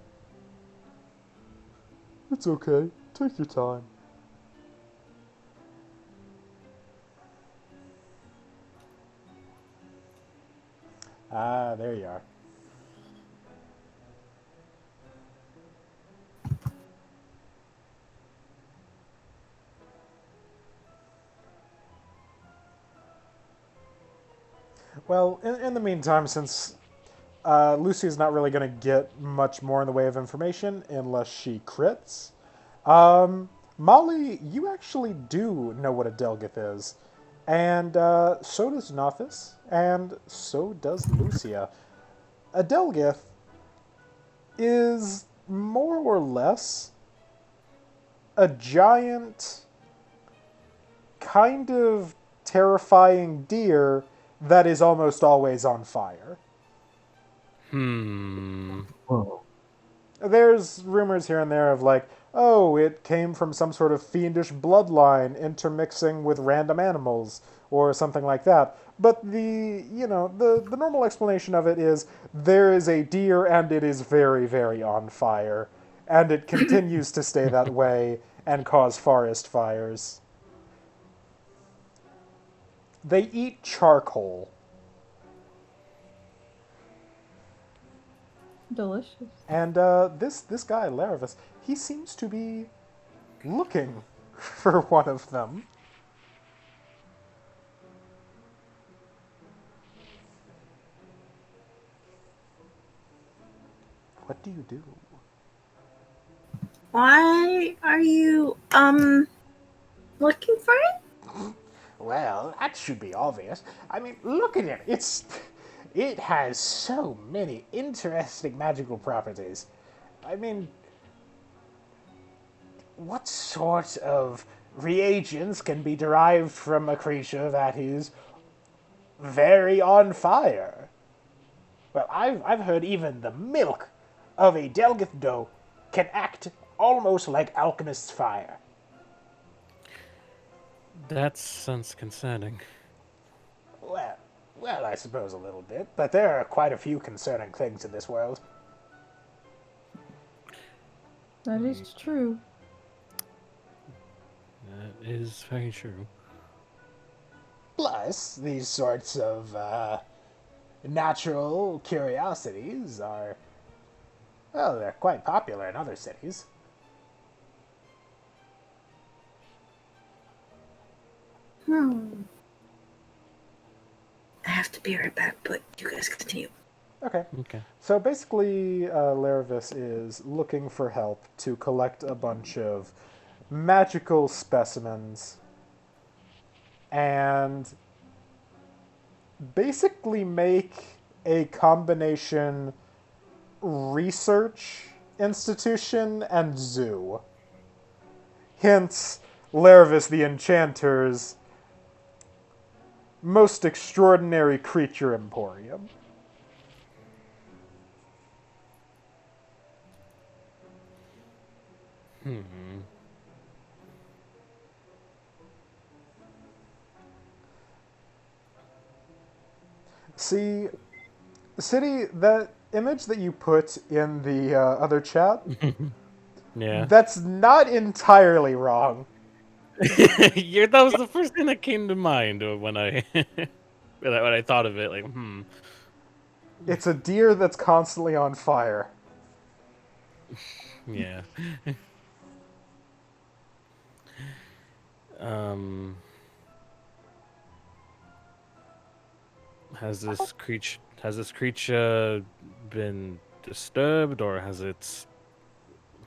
It's okay. Take your time. Ah, there you are. Well, in the meantime, since Lucy's not really going to get much more in the way of information unless she crits, Molly, you actually do know what a Delgith is. And so does Nothis, and so does Lucia. A Delgith is more or less a giant, kind of terrifying deer that is almost always on fire. Whoa. There's rumors here and there of like, oh, it came from some sort of fiendish bloodline intermixing with random animals or something like that. But the normal explanation of it is there is a deer and it is very, very on fire. And it continues to stay that way and cause forest fires. They eat charcoal. Delicious. And this guy, Laravis, he seems to be looking for one of them. What do you do? Why are you looking for it? Well, that should be obvious. I mean, look at it. It has so many interesting magical properties. I mean, what sort of reagents can be derived from a creature that is very on fire? Well, I've heard even the milk of a Delgith doe can act almost like alchemist's fire. That sounds concerning. Well, I suppose a little bit, but there are quite a few concerning things in this world. That is true. That is very true. Plus, these sorts of natural curiosities are, well, they're quite popular in other cities. I have to be right back, but you guys continue. Okay. Okay. So basically, Laravis is looking for help to collect a bunch of magical specimens and basically make a combination research institution and zoo. Hence, Laravis the Enchanter's most extraordinary creature emporium. See, City, that image that you put in the other chat, Yeah. that's not entirely wrong. That was the first thing that came to mind when I when I thought of it. Like, It's a deer that's constantly on fire. yeah. um, has this creature been disturbed, or has it?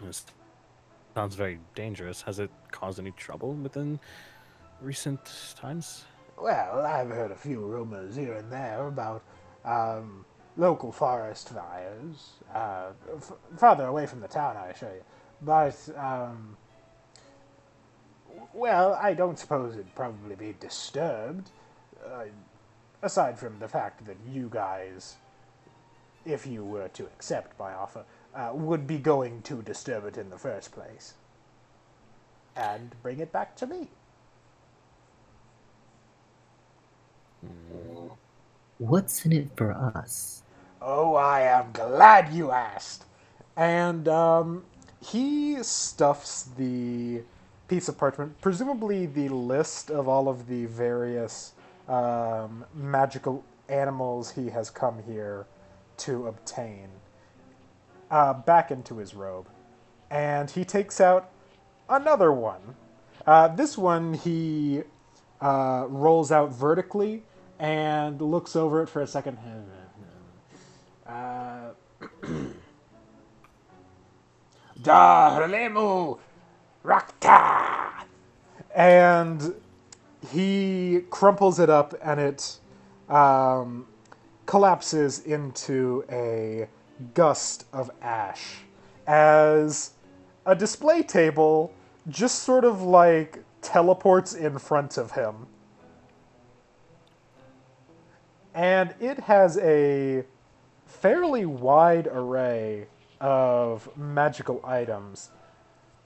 This sounds very dangerous. Has it caused any trouble within recent times? Well, I've heard a few rumors here and there about local forest fires, farther away from the town, I assure you. But, well, I don't suppose it'd probably be disturbed, aside from the fact that you guys, if you were to accept my offer, would be going to disturb it in the first place. And bring it back to me. What's in it for us? Oh, I am glad you asked. And he stuffs the piece of parchment, presumably the list of all of the various magical animals he has come here to obtain, back into his robe. And he takes out another one. This one he rolls out vertically and looks over it for a second. Darlemu Rakta! And he crumples it up and it collapses into a gust of ash as a display table just sort of like teleports in front of him. And it has a fairly wide array of magical items.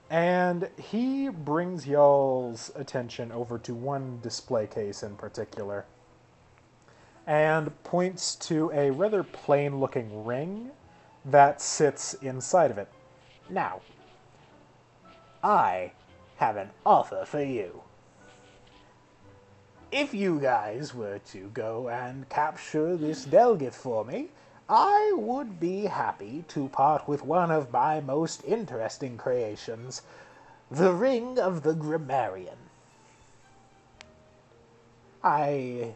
And he brings y'all's attention over to one display case in particular and points to a rather plain looking ring that sits inside of it. Now, I have an offer for you. If you guys were to go and capture this Delgith for me, I would be happy to part with one of my most interesting creations, the Ring of the Grammarian. I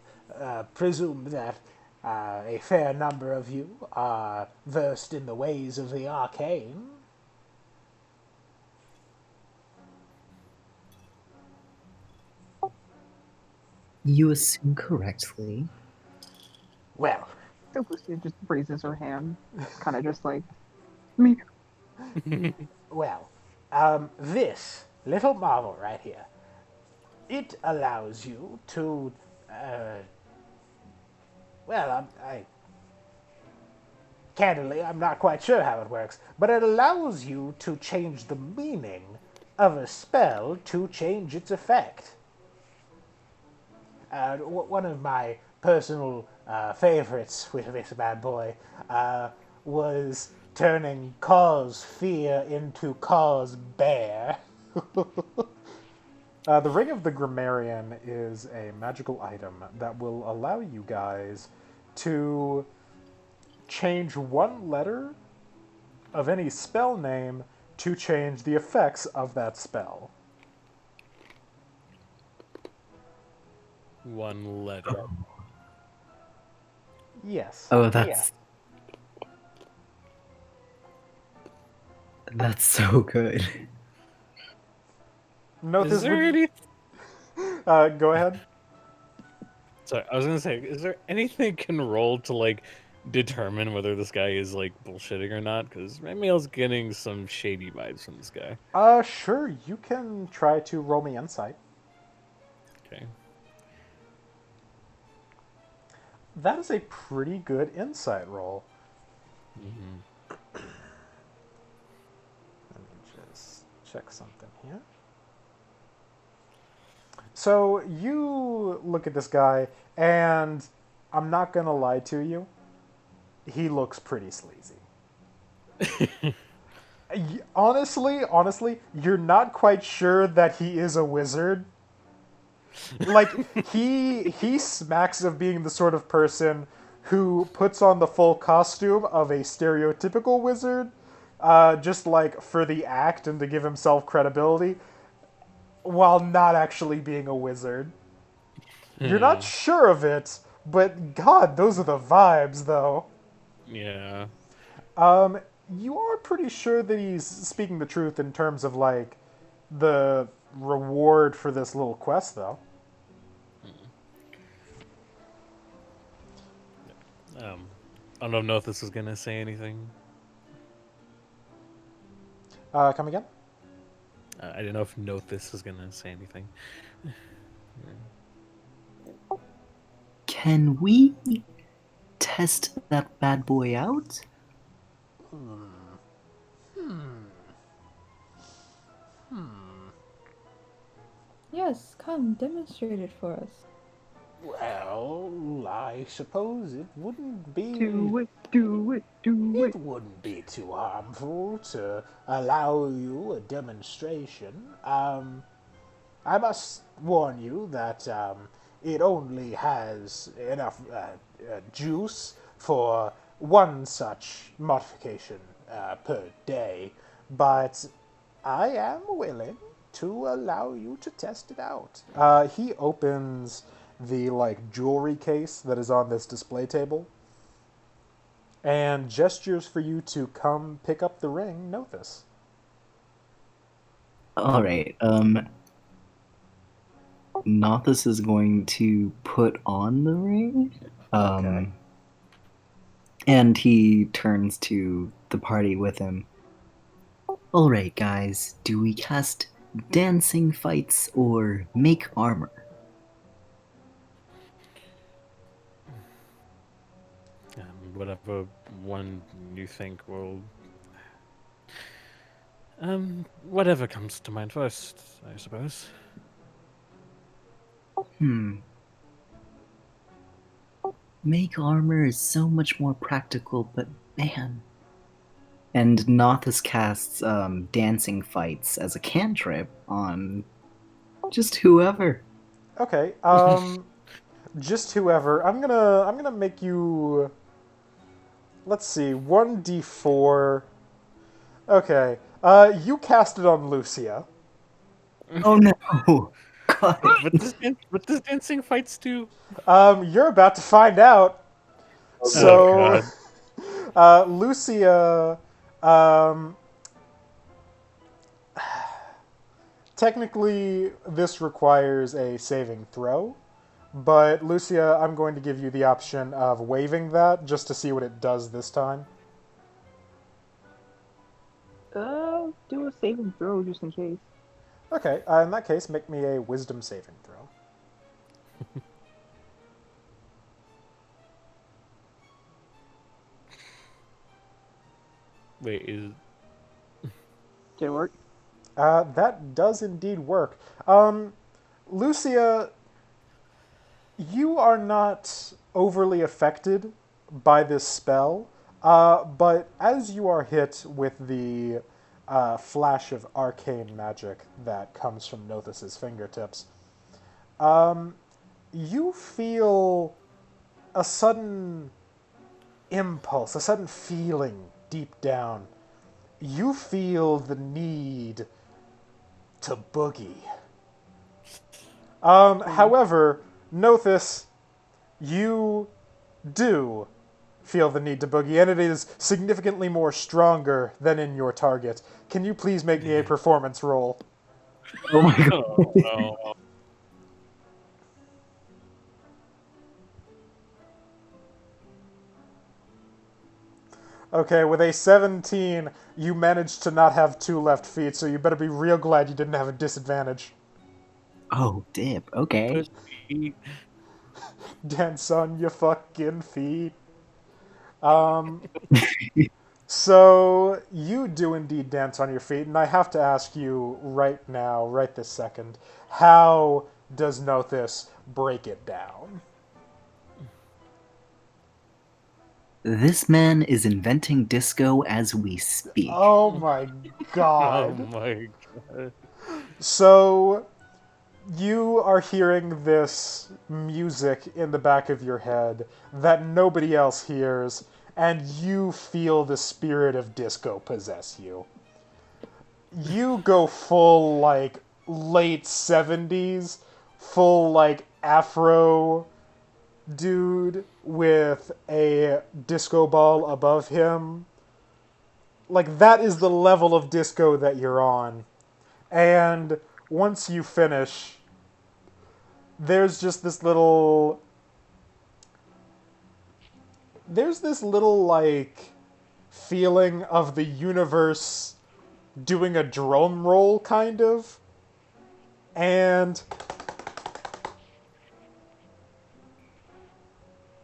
presume that a fair number of you are versed in the ways of the arcane. You assume correctly. Well, So Lucia just raises her hand, kind of just like me. well, this little marvel right here, it allows you to, candidly, I'm not quite sure how it works, but it allows you to change the meaning of a spell to change its effect. One of my personal favorites with this bad boy was turning Cause Fear into Cause Bear. The Ring of the Grammarian is a magical item that will allow you guys to change one letter of any spell name to change the effects of that spell. One letter. Yes. Oh, that's so good. Note Is this there would. any? Go ahead. Sorry, I was gonna say, is there anything you can roll to like determine whether this guy is like bullshitting or not? Because Mail's getting some shady vibes from this guy. Sure. You can try to roll me insight. Okay. That is a pretty good insight roll. Mm-hmm. Let me just check something here. So you look at this guy, and I'm not gonna lie to you, he looks pretty sleazy. Honestly, you're not quite sure that he is a wizard. Like he smacks of being the sort of person who puts on the full costume of a stereotypical wizard, just like for the act and to give himself credibility, while not actually being a wizard. You're not sure of it, but God, those are the vibes, though. Yeah. You are pretty sure that he's speaking the truth in terms of like the reward for this little quest, though. I don't know if this is gonna say anything. Come again? I didn't know if Nothis was gonna say anything. Can we test that bad boy out? Yes, come, demonstrate it for us. Well, I suppose it wouldn't be. Do it, do it, do It it. wouldn't be too harmful to allow you a demonstration. I must warn you that it only has enough juice for one such modification per day, but I am willing to allow you to test it out. He opens the like jewelry case that is on this display table and gestures for you to come pick up the ring. Nothis. All right. Nothis is going to put on the ring. Okay. And he turns to the party with him. All right, guys. Do we cast dancing fights or make armor? Whatever one you think will. Whatever comes to mind first, I suppose. Make armor is so much more practical, but man. And Nothis casts dancing fights as a cantrip on just whoever. Okay. Just whoever. I'm gonna make you. Let's see. 1d4. Okay. You cast it on Lucia. Oh no! God. What does dancing fights do? You're about to find out. So, Lucia, technically, this requires a saving throw, but Lucia, I'm going to give you the option of waiving that just to see what it does this time. Do a saving throw just in case. Okay, in that case, make me a wisdom saving throw. Wait, is Did it work? That does indeed work. Lucia, You are not overly affected by this spell, but as you are hit with the flash of arcane magic that comes from Nothus's fingertips, you feel a sudden impulse, a sudden feeling deep down. You feel the need to boogie. However, Nothus, you do feel the need to boogie, and it is significantly more stronger than in your target. Can you please make me a performance roll? Oh my god. Oh, no. Okay, with a 17, you managed to not have 2 left feet, so you better be real glad you didn't have a disadvantage. Oh, dip. Okay. Pussy. Dance on your fucking feet. So you do indeed dance on your feet, and I have to ask you right now, right this second, how does Nothus break it down? This man is inventing disco as we speak. Oh my Oh god. my god. So you are hearing this music in the back of your head that nobody else hears, and you feel the spirit of disco possess you. You go full, like, late 70s, full, like, afro dude with a disco ball above him. Like, that is the level of disco that you're on. And once you finish, there's just this little. There's this little, like, feeling of the universe doing a drum roll, kind of. And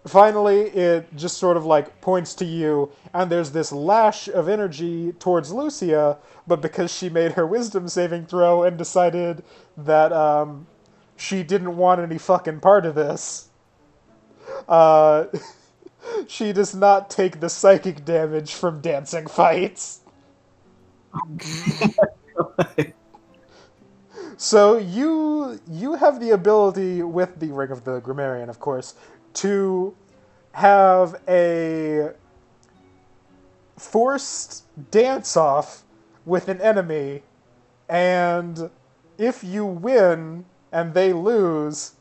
finally, it just sort of like points to you, and there's this lash of energy towards Lucia, but because she made her wisdom saving throw and decided that she didn't want any fucking part of this, uh, she does not take the psychic damage from dancing fights. So you have the ability with the Ring of the Grammarian, of course, to have a forced dance off with an enemy, and if you win and they lose,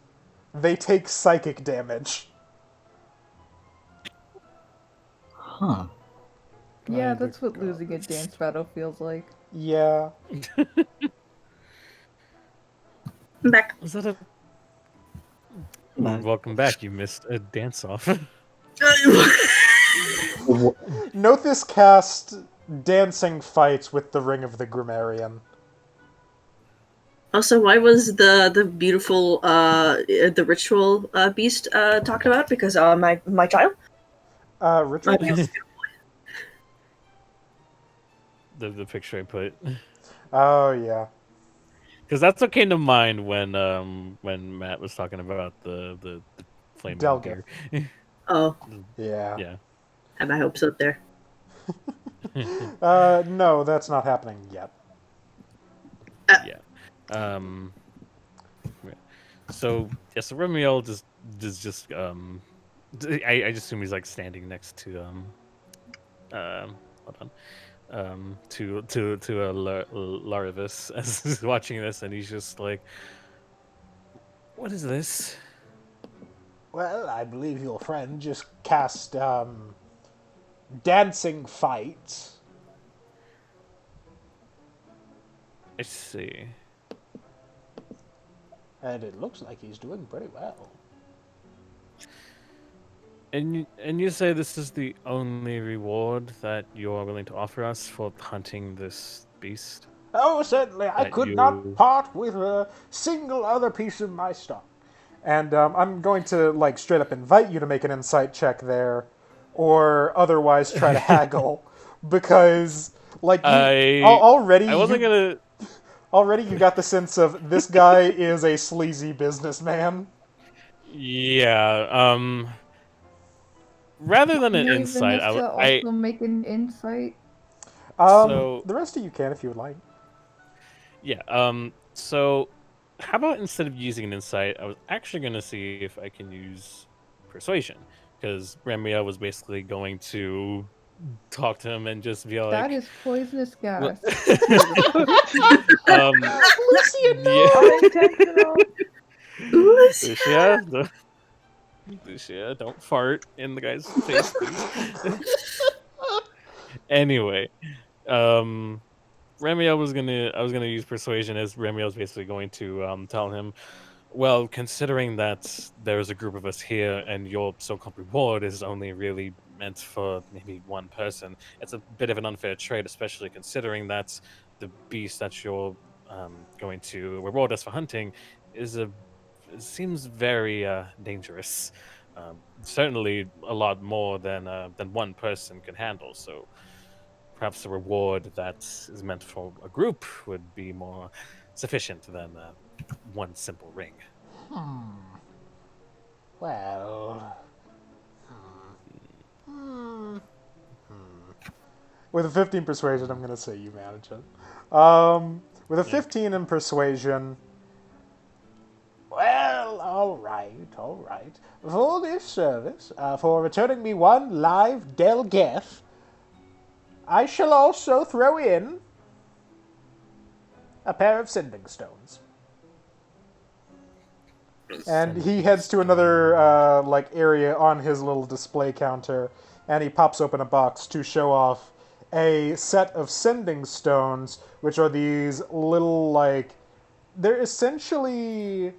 they take psychic damage. Huh. Yeah, By the that's what losing a gods. dance battle feels like. Yeah. I'm back. Was that a... But- Welcome back. You missed a dance off. Nothus cast dancing fights with the Ring of the Grammarian. Also, why was the beautiful the ritual beast talked about? Because my child. Ritual Beast? the picture I put. Oh, yeah. Because that's what came to mind when Matt was talking about the flaming Delga. deer. Oh, Yeah. Yeah. have my hopes up there. No, that's not happening yet. Yeah. Yeah. So yeah, so Remiel just I just assume he's like standing next to hold on. To a Laravis as he's watching this, and he's just like, "What is this?" Well, I believe your friend just cast dancing fights. I see. And it looks like he's doing pretty well. And you say this is the only reward that you are willing to offer us for hunting this beast? Oh, certainly. I That could not you- part with a single other piece of my stock. And I'm going to, like, straight up invite you to make an insight check there, or otherwise try to haggle, because, like, already I wasn't gonna. already you got the sense of this guy is a sleazy businessman. Yeah. Rather than an Maybe insight, Vanessa I also make an insight. so The rest of you can if you would like. yeah. So how about instead of using an insight, I was actually gonna see if I can use persuasion because Remia was basically going to talk to him and just be That like, is poisonous "Well," gas. Lucian, yeah, no! Unintentional. Lucia, Lucia, don't fart in the guy's face, please. Anyway, um, I was gonna use persuasion as Remy was basically going to tell him, well, considering that there's a group of us here and your so-called reward is only really meant for maybe one person, it's a bit of an unfair trade, especially considering that the beast that you're going to reward us for hunting is a it seems very dangerous. Certainly a lot more than one person can handle. So perhaps a reward that is meant for a group would be more sufficient than one simple ring. Well. With a 15 persuasion, I'm going to say you manage it. With a Yeah. 15 in persuasion. Well, all right, all right. For this service, for returning me one live Delgeth, I shall also throw in a pair of sending stones. And he heads to another area on his little display counter, and he pops open a box to show off a set of sending stones, which are these little they're essentially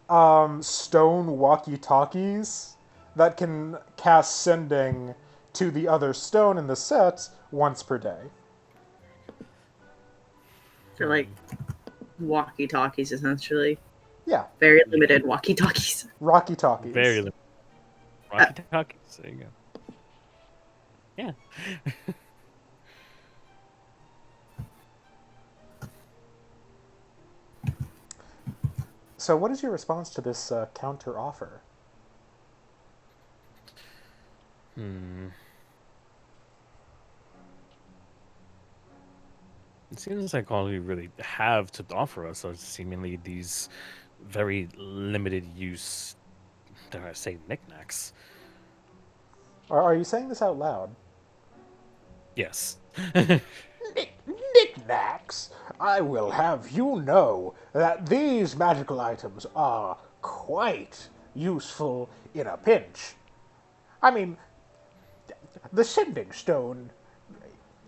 stone walkie-talkies that can cast sending to the other stone in the set once per day. They're like walkie-talkies, essentially. Yeah, Very limited walkie-talkies. Rocky-talkies. Very limited. Rocky talkies. There you go. Yeah. So what is your response to this counter offer? It seems like all we really have to offer us are seemingly these very limited use, dare I say, knickknacks. Are you saying this out loud? Yes. Knickknacks! I will have you know that these magical items are quite useful in a pinch. I mean, the sending stone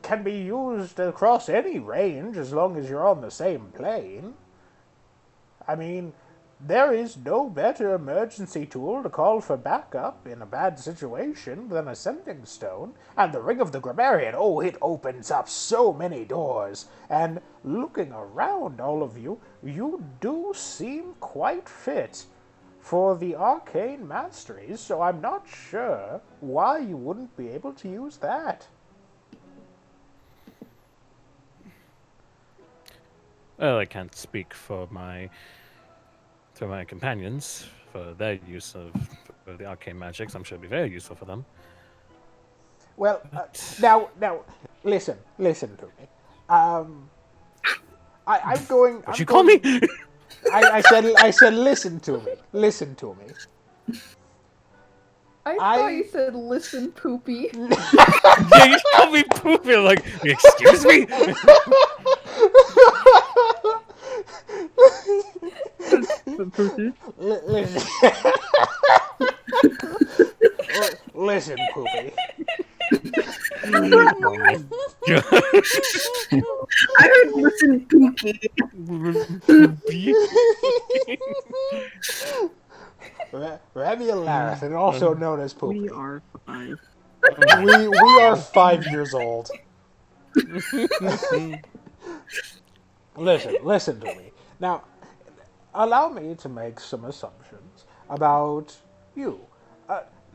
can be used across any range as long as you're on the same plane. I mean, there is no better emergency tool to call for backup in a bad situation than a sending stone. And the Ring of the Grammarian, oh, it opens up so many doors. And looking around, all of you, you do seem quite fit for the arcane masteries, so I'm not sure why you wouldn't be able to use that. Well, I can't speak for my companions for their use of for the arcane magics. I'm sure it'd be very useful for them. Well, now, listen to me. I'm going. What you call me? I said, listen to me. I thought you said listen, poopy. Yeah, you call me poopy. Like, excuse me. Listen, listen, Poopy. Oh my gosh. I heard listen, Pookie. Poopy. Remy and Larathan, also known as Poopy. We are 5. We are 5 years old. Listen to me. Now, allow me to make some assumptions about you.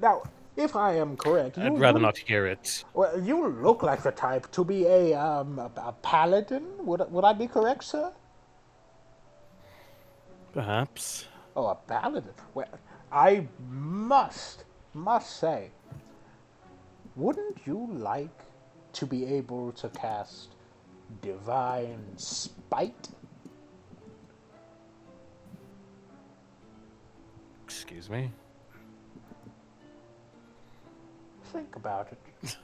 Now, if I am correct, I'd rather not hear it. Well, you look like the type to be a paladin. Would I be correct, sir? Perhaps. Oh, a paladin. Well, I must say, wouldn't you like to be able to cast Divine Spite? Excuse me? Think about it.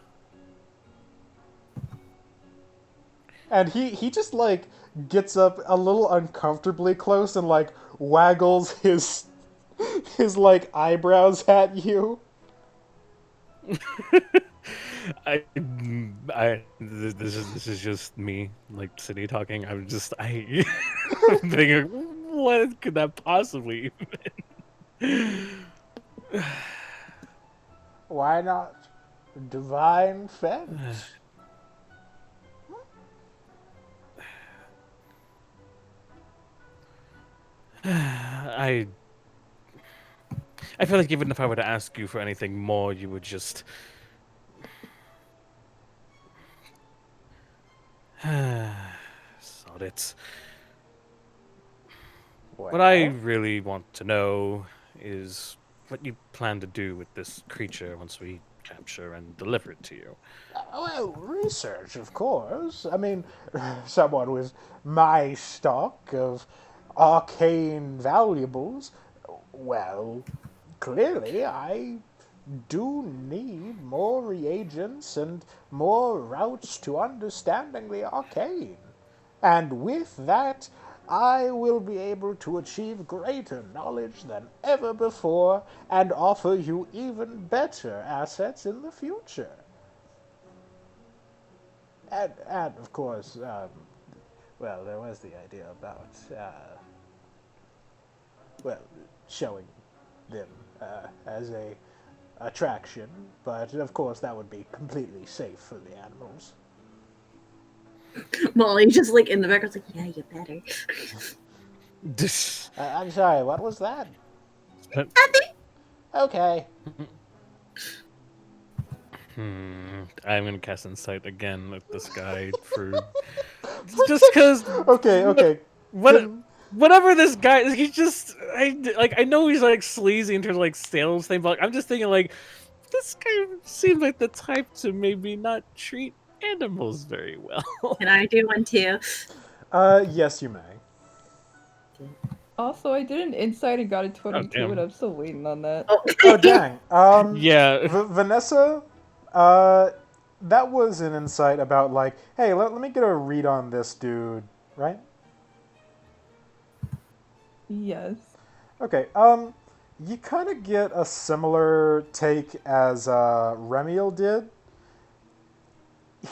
And he just like gets up a little uncomfortably close and like waggles his like eyebrows at you. This is just me, like city talking. I'm thinking, what could that possibly even? Why not Divine Fence? I I feel like even if I were to ask you for anything more, you would just. Sod it. What I Well, really want to know is what you plan to do with this creature once we capture and deliver it to you. well, research, of course. I mean, someone with my stock of arcane valuables, well, clearly I do need more reagents and more routes to understanding the arcane. And with that, I will be able to achieve greater knowledge than ever before and offer you even better assets in the future. And of course, well, there was the idea about, well, showing them as a attraction, but of course that would be completely safe for the animals. Molly's just like in the background, like, yeah, you better. I'm sorry, what was that? But- Okay. I'm gonna cast insight again at this guy for just because Okay. what Can, whatever this guy he's just I know he's like sleazy in terms of like sales thing, but like, I'm just thinking like this guy seems like the type to maybe not treat animals very well. Can I do one too? yes, you may. Also, I did an insight and got a Oh 22, and damn! I'm still waiting on that. Oh, Oh, dang. Yeah, Vanessa, uh, that was an insight about, like, hey, let me get a read on this dude, right? Yes. Okay, you kind of get a similar take as Remiel did.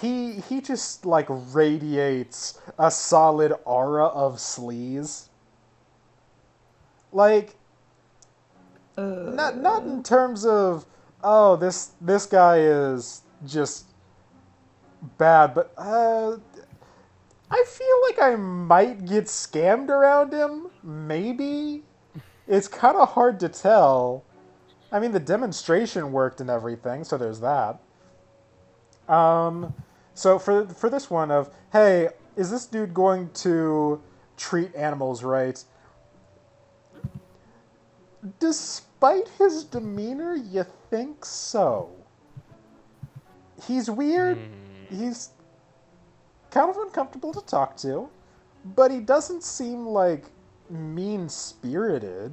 He just like radiates a solid aura of sleaze. Like not in terms of oh this guy is just bad, but I feel like I might get scammed around him. Maybe it's kind of hard to tell. I mean, the demonstration worked and everything, so there's that. Um, so for this one of hey, is this dude going to treat animals right? Despite his demeanor, you think so. He's weird. He's kind of uncomfortable to talk to, but he doesn't seem like mean spirited.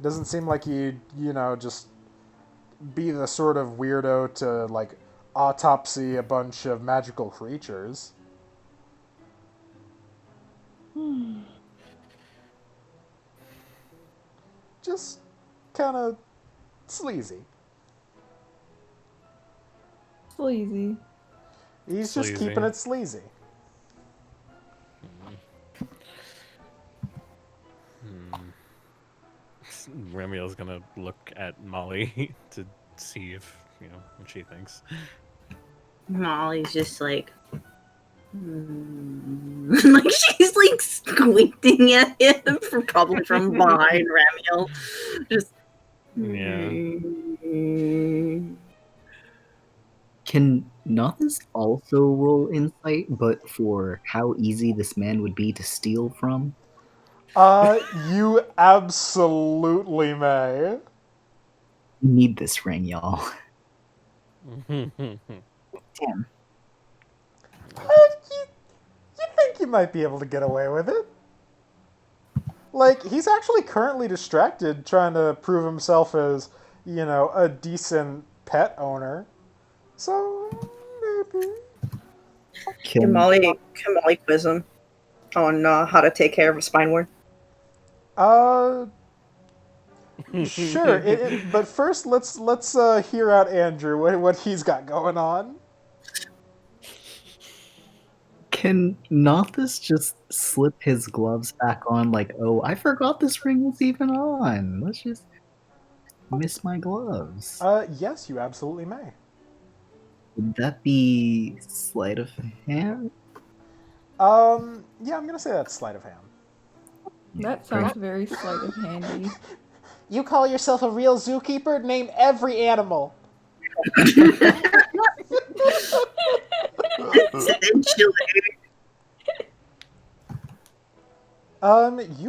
Doesn't seem like he'd, just be the sort of weirdo to like autopsy a bunch of magical creatures. Just kind of sleazy. Sleazy. He's just Sleazy. keeping it sleazy. Remiel's gonna look at Molly to see if what she thinks. Molly's just like, like she's like squinting at him from probably from behind Ramiel. Just Yeah. Can Nothus also roll insight, but for how easy this man would be to steal from? You absolutely may. We need this ring, y'all. Damn. You think you might be able to get away with it? Like, he's actually currently distracted trying to prove himself as, a decent pet owner. So, maybe. Can Molly quiz him on how to take care of a spine wound? Sure. But first, let's hear out Andrew. What he's got going on. Can Nothus just slip his gloves back on like, oh, I forgot this ring was even on. Let's just miss my gloves. Yes, you absolutely may. Would that be sleight of hand? Yeah, I'm gonna say that's sleight of hand. That sounds very sleight of handy. You call yourself a real zookeeper? Name every animal. You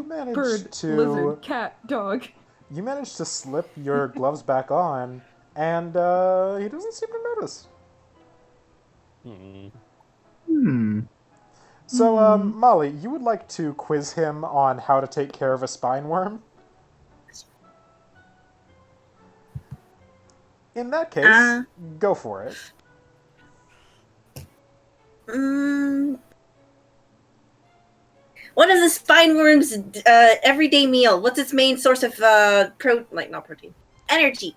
managed Bird, to lizard, cat, dog. you managed to slip your gloves back on, and he doesn't seem to notice. So, Molly, you would like to quiz him on how to take care of a spine worm? In that case, go for it. What is a spine worm's everyday meal? What's its main source of not protein, energy?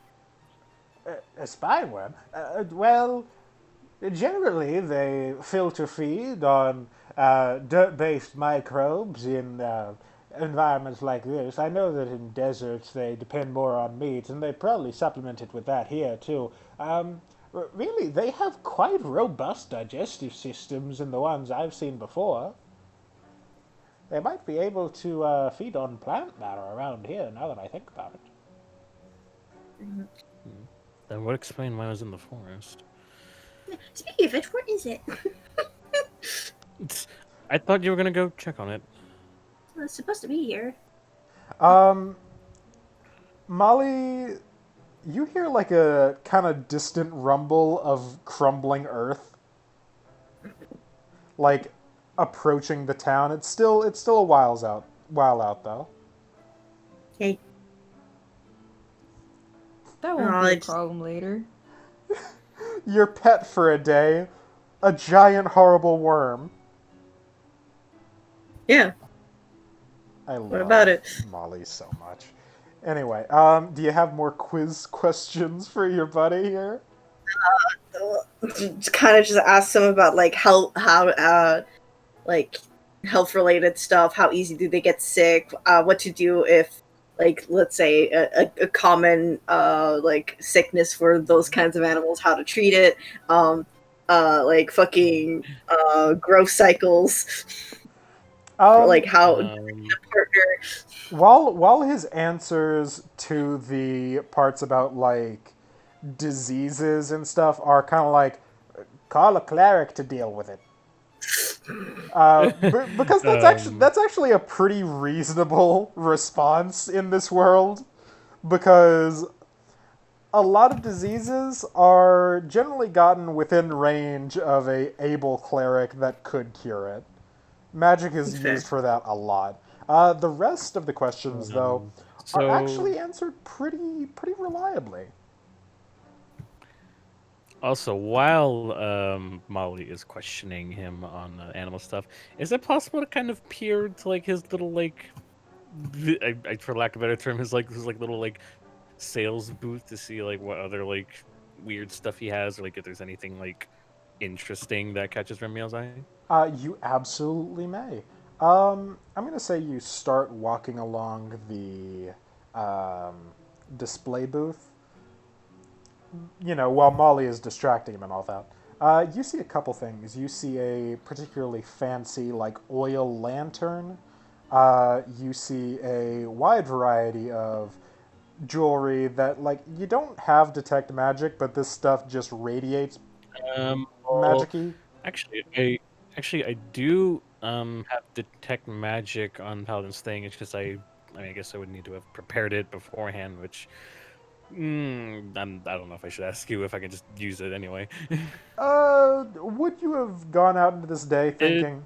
A spine worm? Well, generally they filter feed on dirt-based microbes in environments like this. I know that in deserts they depend more on meat, and they probably supplement it with that here too. Really, they have quite robust digestive systems in the ones I've seen before. They might be able to feed on plant matter around here, now that I think about it. That would explain why I was in the forest. Speaking of which, where is it? I thought you were gonna go check on it. It's supposed to be here. Molly, you hear like a kind of distant rumble of crumbling earth, like approaching the town. It's still a while out though. Okay. That won't be a problem later. Your pet for a day, a giant horrible worm. Yeah. I love What about it? Molly so much. Anyway, do you have more quiz questions for your buddy here? Kind of just ask them about like how like health related stuff. How easy do they get sick? What to do if like let's say a common like sickness for those kinds of animals? How to treat it? Like fucking growth cycles. Like how a partner. While his answers to the parts about like diseases and stuff are kind of like, call a cleric to deal with it. Because that's actually a pretty reasonable response in this world, because a lot of diseases are generally gotten within range of a able cleric that could cure it. Magic is used for that a lot. The rest of the questions, though, are actually answered pretty reliably. Also, while Molly is questioning him on animal stuff, is it possible to kind of peer to like his little like, for lack of a better term, his little like sales booth to see like what other like weird stuff he has, or like if there's anything like interesting that catches Remiel's eye? You absolutely may. I'm gonna say you start walking along the display booth. While Molly is distracting him and all that. You see a couple things. You see a particularly fancy, like, oil lantern. You see a wide variety of jewelry that, like, you don't have detect magic, but this stuff just radiates magic-y. Actually, I do. have detect magic on Paladin's thing. It's just I guess I would need to have prepared it beforehand, which I don't know if I should ask you if I can just use it anyway. Would you have gone out into this day It, thinking,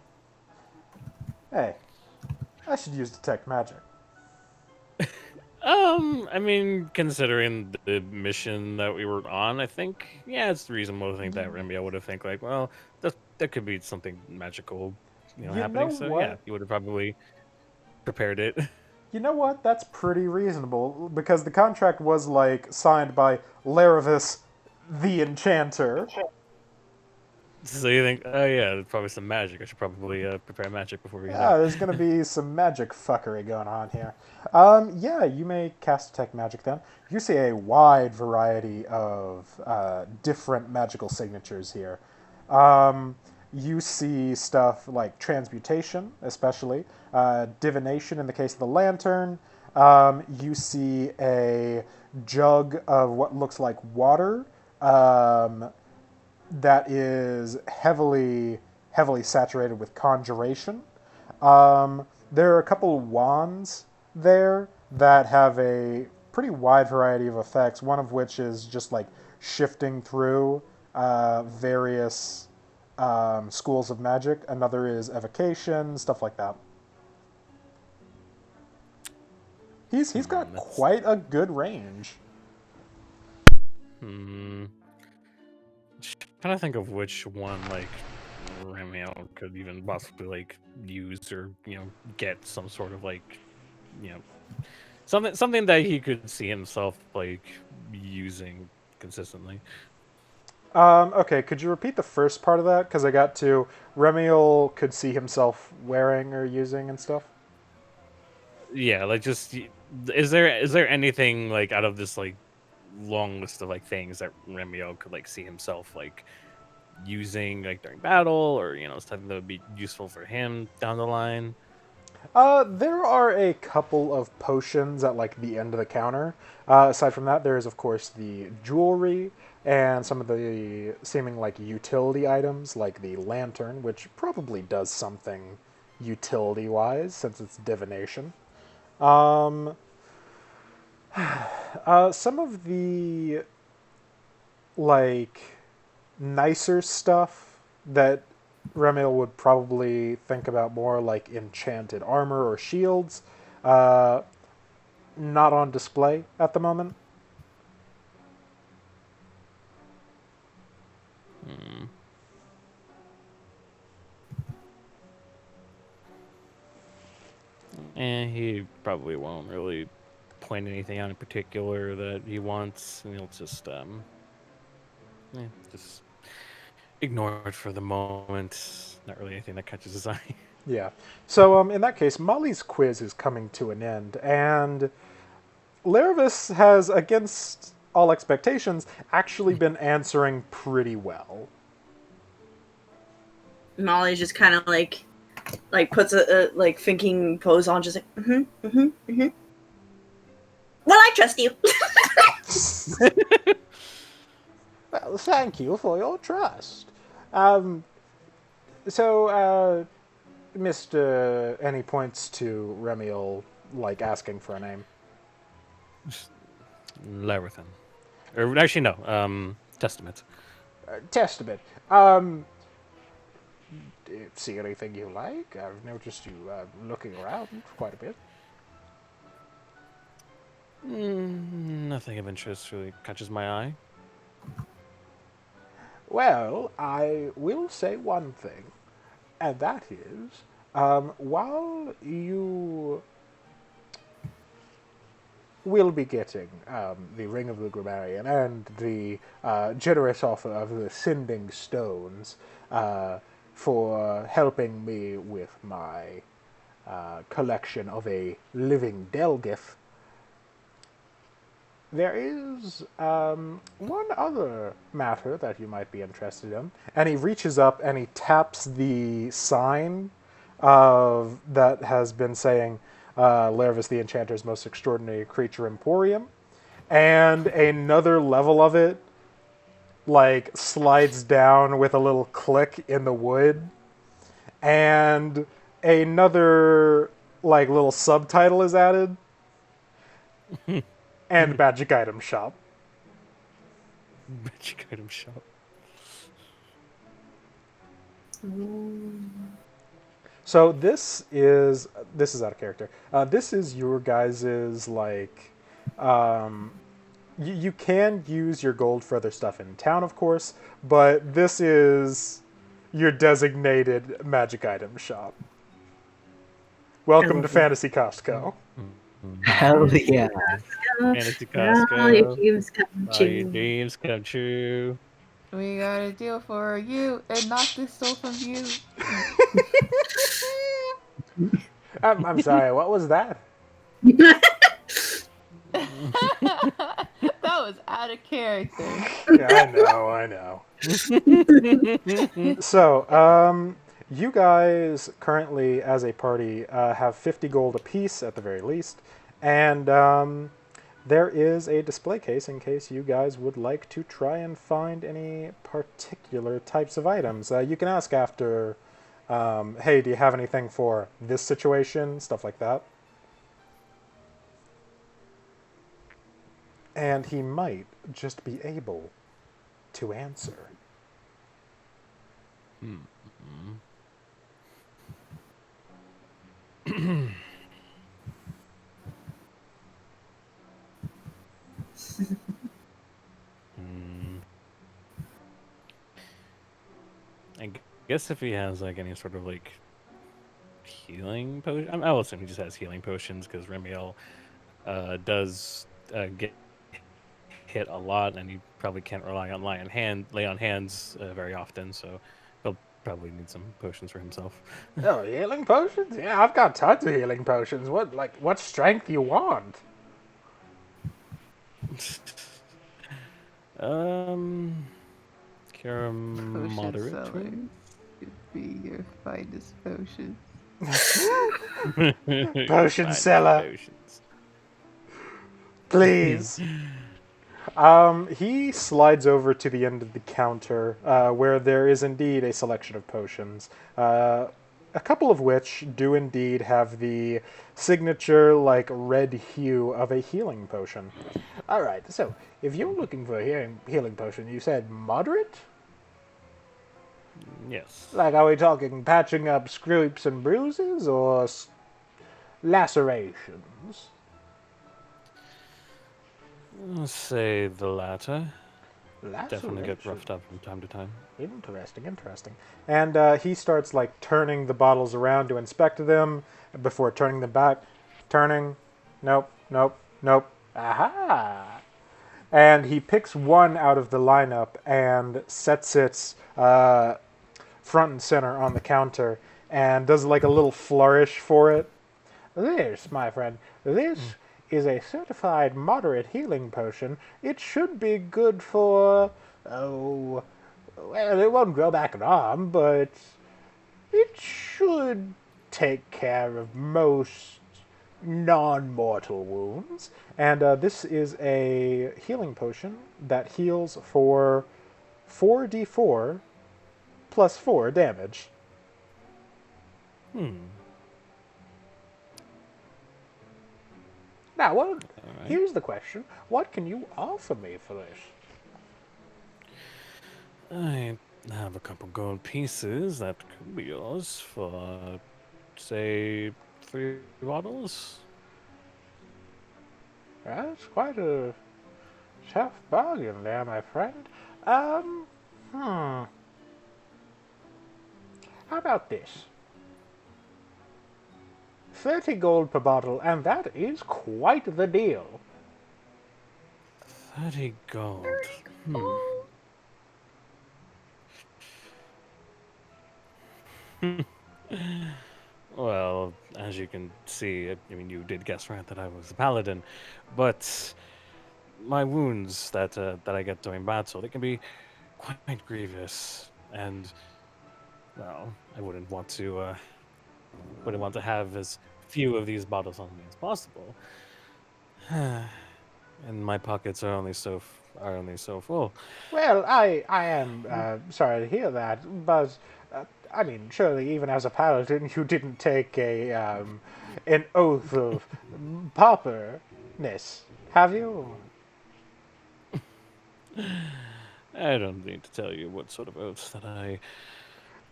hey, I should use detect magic? I mean, considering the mission that we were on, I think, yeah, it's reasonable to think that Remia would have think like, well, that could be something magical, You know happening. So yeah, what? you would have probably prepared it. You know what? That's pretty reasonable because the contract was like signed by Laravis, the Enchanter. So you think, oh yeah, probably some magic. I should probably prepare magic before we head Yeah, out. there's gonna be some magic fuckery going on here. Yeah, you may cast detect magic then. You see a wide variety of different magical signatures here. You see stuff like transmutation, especially divination in the case of the lantern. You see a jug of what looks like water. That is heavily saturated with conjuration. There are a couple wands there that have a pretty wide variety of effects. One of which is just like shifting through various schools of magic. Another is evocation, stuff like that. He's got That's quite a good range. hmm. Trying to think of which one like Ramiel could even possibly like use or get some sort of like you know something that he could see himself like using consistently. Okay, could you repeat the first part of that? Because I got to Remiel could see himself wearing or using and stuff. Yeah, like just is there anything like out of this like long list of like things that Remiel could like see himself like using like during battle or something that would be useful for him down the line? There are a couple of potions at like the end of the counter. Aside from that, there is of course the jewelry and some of the seeming like utility items, like the lantern, which probably does something utility-wise since it's divination. Um, some of the like nicer stuff that Remiel would probably think about more, like enchanted armor or shields, uh, not on display at the moment. Hmm. And he probably won't really point anything out in particular that he wants, and he'll just ignore it for the moment. Not really anything that catches his eye. Yeah. So, in that case, Molly's quiz is coming to an end, and Laravis has, against all expectations, actually been answering pretty well. Molly's just kind of like puts a like thinking pose on, just like Well, I trust you. Well, thank you for your trust. Um, so, Mr. Any points to Remiel, like asking for a name. Larathan. Or actually, no. Testament. Testament. Do you see anything you like? I've noticed you looking around quite a bit. Nothing of interest really catches my eye. Well, I will say one thing, and that is, while you will be getting the Ring of the Grammarian and the generous offer of the Sending Stones for helping me with my collection of a living Delgith, there is one other matter that you might be interested in. And he reaches up and he taps the sign that has been saying Laravis the Enchanter's most extraordinary creature emporium. And another level of it like slides down with a little click in the wood. and another like little subtitle is added, and magic item shop. Magic item shop. So this is out of character. This is your guys's like. You can use your gold for other stuff in town, of course, but this is your designated magic item shop. Welcome to Fantasy Costco. Hell yeah. Fantasy All your Costco. dreams come All your true. dreams come true. We got a deal for you and not this soul from you. I'm sorry, what was that? That was out of character. I know. So, you guys currently, as a party, have 50 gold apiece at the very least, and there is a display case in case you guys would like to try and find any particular types of items. You can ask after, hey, do you have anything for this situation? Stuff like that. And he might just be able to answer. I guess if he has like any sort of like healing potion, I will assume he just has healing potions because Remiel does get hit a lot, and he probably can't rely on lay on hands very often. So he'll probably need some potions for himself. Oh, healing potions? Yeah, I've got tons of healing potions. What strength you want? Cure Potion moderate. seller wound? could be your finest potion. Potion Finest seller. potions. Please. He slides over to the end of the counter, where there is indeed a selection of potions. A couple of which do indeed have the signature, like, red hue of a healing potion. Alright, so, if you're looking for a healing potion, you said moderate? Yes. Like, are we talking patching up scrapes and bruises, or lacerations? Let's say the latter. Definitely get Lacerations? roughed up from time to time. Interesting. And he starts like turning the bottles around to inspect them before turning them back. Turning. Nope. Aha! And he picks one out of the lineup and sets it front and center on the counter and does like a little flourish for it. This, my friend, this is a certified moderate healing potion. It should be good for, oh, well, it won't grow back an arm, but it should take care of most non-mortal wounds. And this is a healing potion that heals for 4d4 plus 4 damage. Now, here's the question. What can you offer me for this? I have a couple gold pieces that could be yours for, say, 3 bottles. That's quite a tough bargain there, my friend. How about this? 30 gold per bottle, and that is quite the deal. 30 gold. Well, as you can see, I mean, you did guess right that I was a paladin, but my wounds that I get during battle, they can be quite grievous, and well, I wouldn't want to have as few of these bottles on me as possible. And my pockets are only so full. Well, I am sorry to hear that, but I mean, surely even as a paladin, you didn't take an oath of pauperness, have you? I don't need to tell you what sort of oaths that I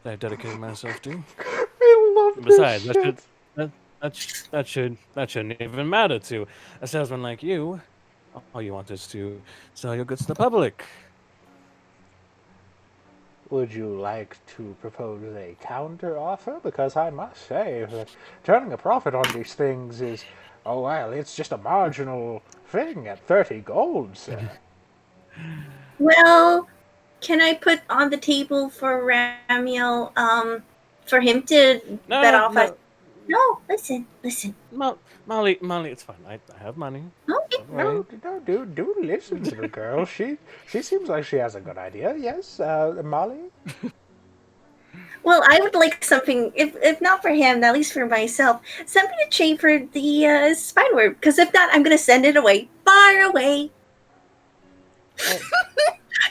dedicated myself to. I love this Besides, shit. that shouldn't even matter to a salesman like you. All you want is to sell your goods to the public. Would you like to propose a counter offer? Because I must say that turning a profit on these things is, oh well, it's just a marginal thing at 30 gold, sir. Well, can I put on the table for Ramiel, for him to bet No, off us? no, No, listen. Molly, it's fine. I have money. Okay. Don't worry. No, do listen to the girl. She seems like she has a good idea. Yes, Molly. Well, I would like something, if not for him, at least for myself, something to trade for the spine word. Because if not, I'm going to send it away, far away.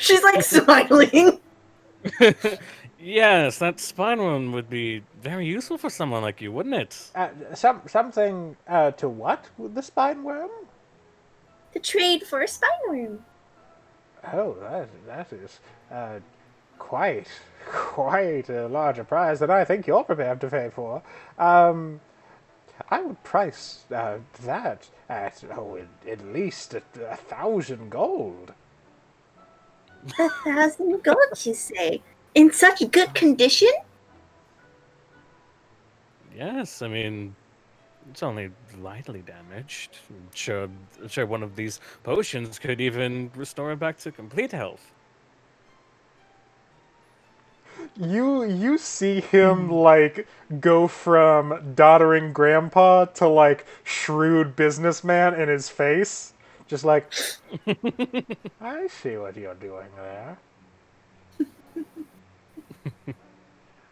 She's like smiling. Yes, that spine one would be very useful for someone like you, wouldn't it? Something to what with the spine worm? To trade for a spine worm. Oh, that is quite a larger prize than I think you're prepared to pay for. I would price that at at least 1,000 gold. 1,000 gold, you say? In such good condition? Yes, I mean, it's only lightly damaged. Sure, one of these potions could even restore it back to complete health. You see him like go from doddering grandpa to like shrewd businessman in his face, just like I see what you're doing there.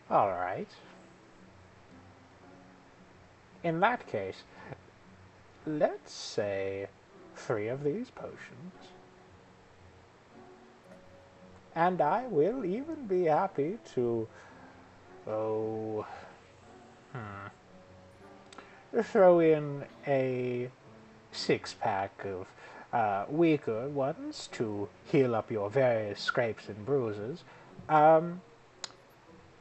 All right. In that case, let's say 3 of these potions. And I will even be happy to, oh, throw in a 6-pack of weaker ones to heal up your various scrapes and bruises,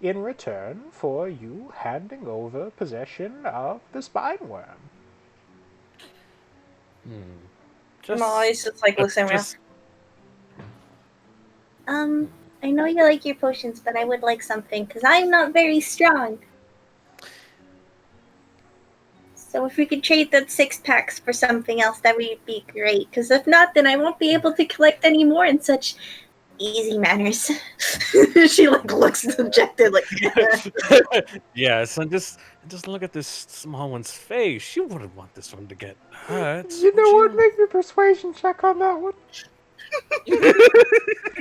in return for you handing over possession of the spine worm. Molly's just like looking around. Just, I know you like your potions, but I would like something, because I'm not very strong. So if we could trade that 6-packs for something else, that would be great. Because if not, then I won't be able to collect any more in such easy manners. She like looks dejected, like yes, and just look at this small one's face. She wouldn't want this one to get hurt. You know what? Make me persuasion check on that one.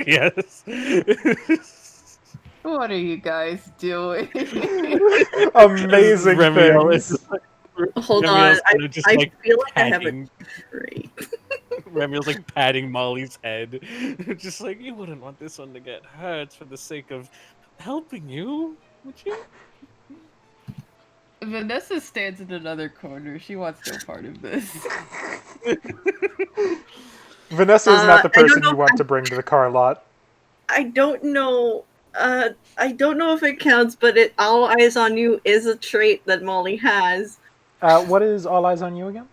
Yes. What are you guys doing? Amazing Remiel things. is hold Remiel's on. kinda just, I like, feel like I have a patting- trait. Remiel's like patting Molly's head, just like you wouldn't want this one to get hurt for the sake of helping you, would you? Vanessa stands in another corner. She wants no part of this. Vanessa is not the I don't person know you want to bring to the car lot. I don't know. I don't know if it counts, but all eyes on you is a trait that Molly has. What is all eyes on you again?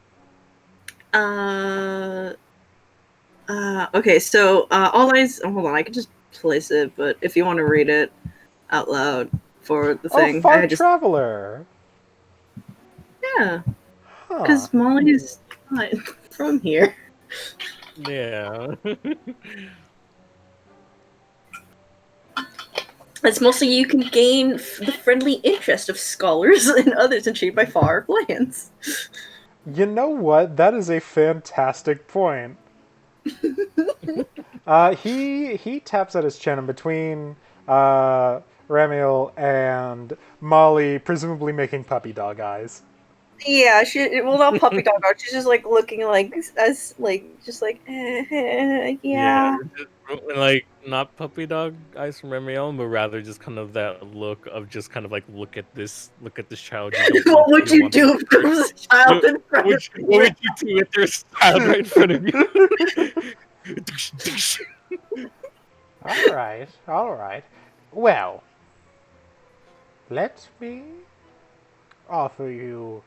Okay, so all eyes. Oh, hold on, I can just place it, but if you want to read it out loud for the thing, Oh, far I just traveler. yeah, Huh. because Molly's not from here. Yeah. It's mostly you can gain the friendly interest of scholars and others achieved by far lands. You know what? That is a fantastic point. He taps at his chin in between Ramiel and Molly, presumably making puppy dog eyes. Yeah, well, not puppy dog out. She's just like looking like as like just like yeah. Like not puppy dog eyes from Remiel, but rather just kind of that look of just kind of like look at this child you don't What want. would you do if there was a child in front of you? What would you do if there's a child right in front of you? All right. Well, let me offer you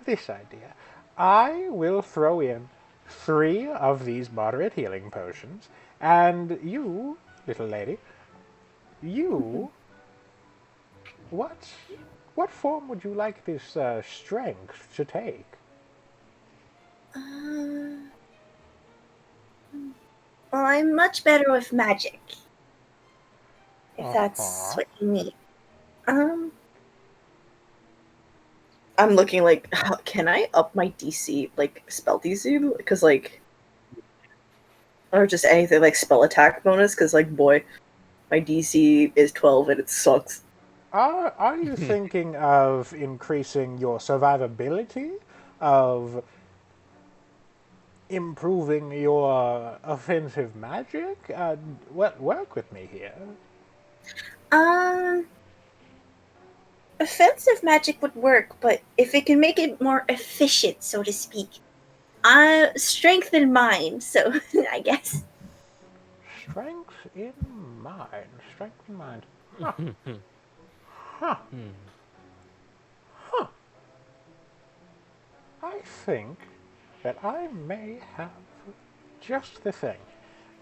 this idea. I will throw in 3 of these moderate healing potions, and you, little lady, you, what, what form would you like this strength to take? Well, I'm much better with magic. If that's Uh-huh. what you need. I'm looking like, can I up my DC, like spell DC? Because like, or just anything like spell attack bonus? Because like, boy, my DC is 12 and it sucks. Are you thinking of increasing your survivability? Of improving your offensive magic? Work with me here. Offensive magic would work, but if it can make it more efficient, so to speak. Strength in mind, so I guess. Strength in mind. Strength in mind. Huh. Huh. Huh. I think that I may have just the thing.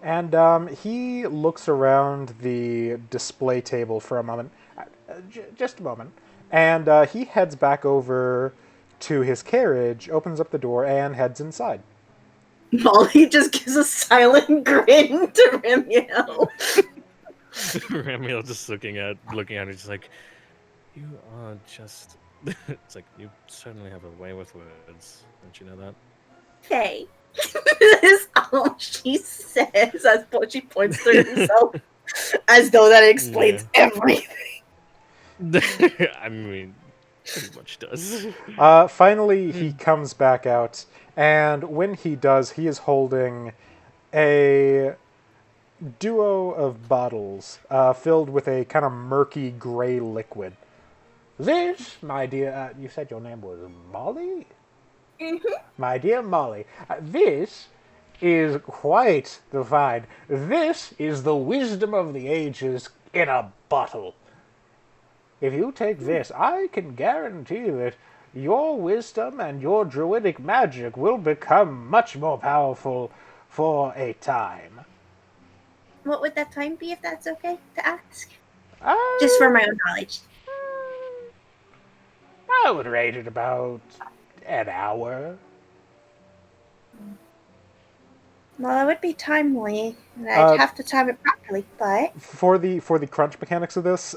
And he looks around the display table for a moment. Just a moment. And he heads back over to his carriage, opens up the door, and heads inside. Molly just gives a silent grin to Ramiel. Ramiel just looking at her, just like, you are just. It's like you certainly have a way with words. Don't you know that? Hey. That is all she says as she points to herself. As though that explains everything. I mean, pretty much does. Finally, he comes back out, and when he does, he is holding a duo of bottles filled with a kind of murky gray liquid. This, my dear, you said your name was Molly? Mm-hmm. My dear Molly, this is quite the find. This is the wisdom of the ages in a bottle. If you take this, I can guarantee that your wisdom and your druidic magic will become much more powerful for a time. What would that time be, if that's okay to ask? Uh, Just for my own knowledge. I would rate it about an hour. Well, it would be timely, and I'd have to time it properly, but... For the crunch mechanics of this,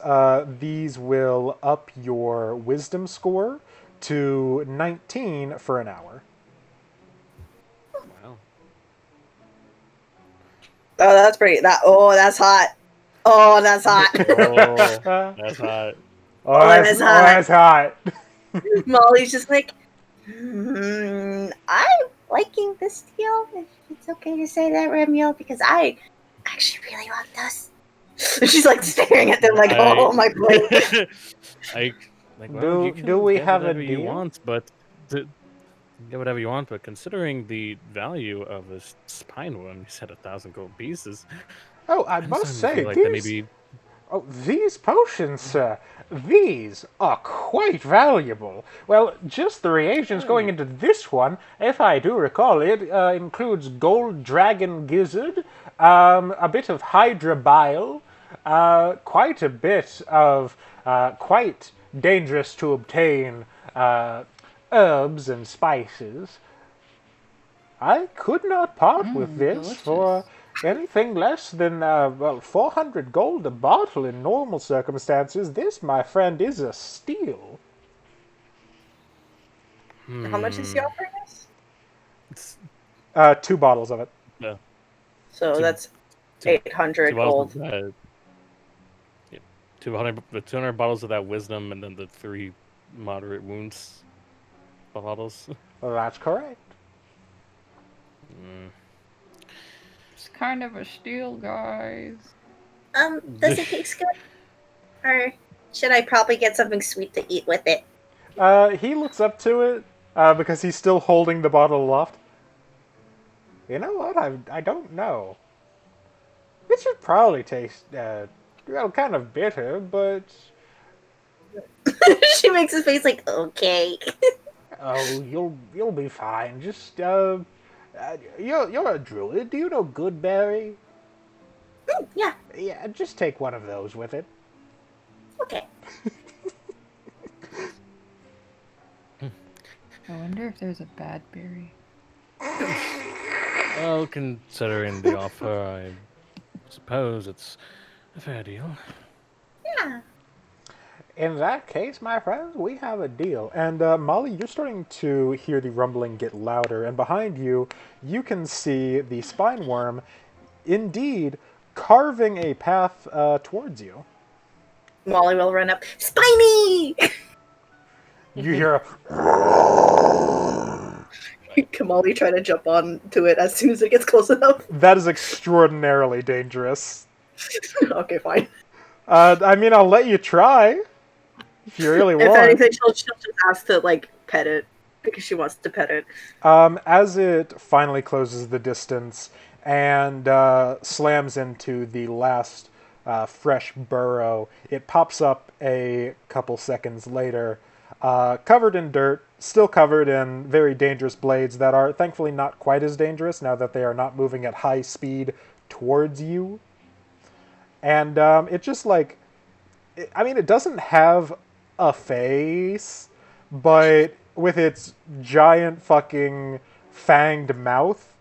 these will up your wisdom score to 19 for an hour. Wow. Oh, that's pretty... that's hot. Oh, that's hot. Oh, that's hot. That's hot. Molly's just like, I'm liking this deal. If it's okay to say that, Ramiel, because I actually really want this. She's like staring at them like, oh my god. Well, you can do we get have a whatever you deal? want, but get whatever you want, but considering the value of a spine one, you said 1,000 gold pieces. Oh, I I'm must starting to say, feel like that maybe. Oh, these potions, sir, these are quite valuable. Well, just the reagents going into this one, if I do recall, it includes gold dragon gizzard, a bit of hydra bile, quite a bit of quite dangerous to obtain herbs and spices. I could not part with this delicious. for anything less than 400 gold a bottle in normal circumstances. This, my friend, is a steal. How much is he offering us? It's, 2 bottles of it. yeah. So Two- that's two- 800 two bottles gold. of that. Yeah, 200 bottles of that wisdom, and then the 3 moderate wounds. bottles. Well, that's correct. Mm. It's kind of a steal, guys. Does it taste good? Or should I probably get something sweet to eat with it? He looks up to it because he's still holding the bottle aloft. You know what? I don't know. It should probably taste, kind of bitter, but She makes his face like, okay. oh, you'll be fine. Just you're a druid. Do you know Goodberry? Yeah, Yeah, just take one of those with it. okay. I wonder if there's a bad berry. Well, considering the offer, I suppose it's a fair deal. Yeah. In that case, my friends, we have a deal. And Molly, you're starting to hear the rumbling get louder, and behind you, you can see the spine worm, indeed, carving a path towards you. Molly will run up. Spiny! You hear Kamali trying to jump onto it as soon as it gets close enough. that is extraordinarily dangerous. Okay, fine. I mean, I'll let you try if you really If want. anything, she'll just ask to, like, pet it. Because she wants to pet it. As it finally closes the distance and slams into the last fresh burrow, it pops up a couple seconds later, covered in dirt, still covered in very dangerous blades that are thankfully not quite as dangerous now that they are not moving at high speed towards you. And it just like, it doesn't have a face, but with its giant fucking fanged mouth,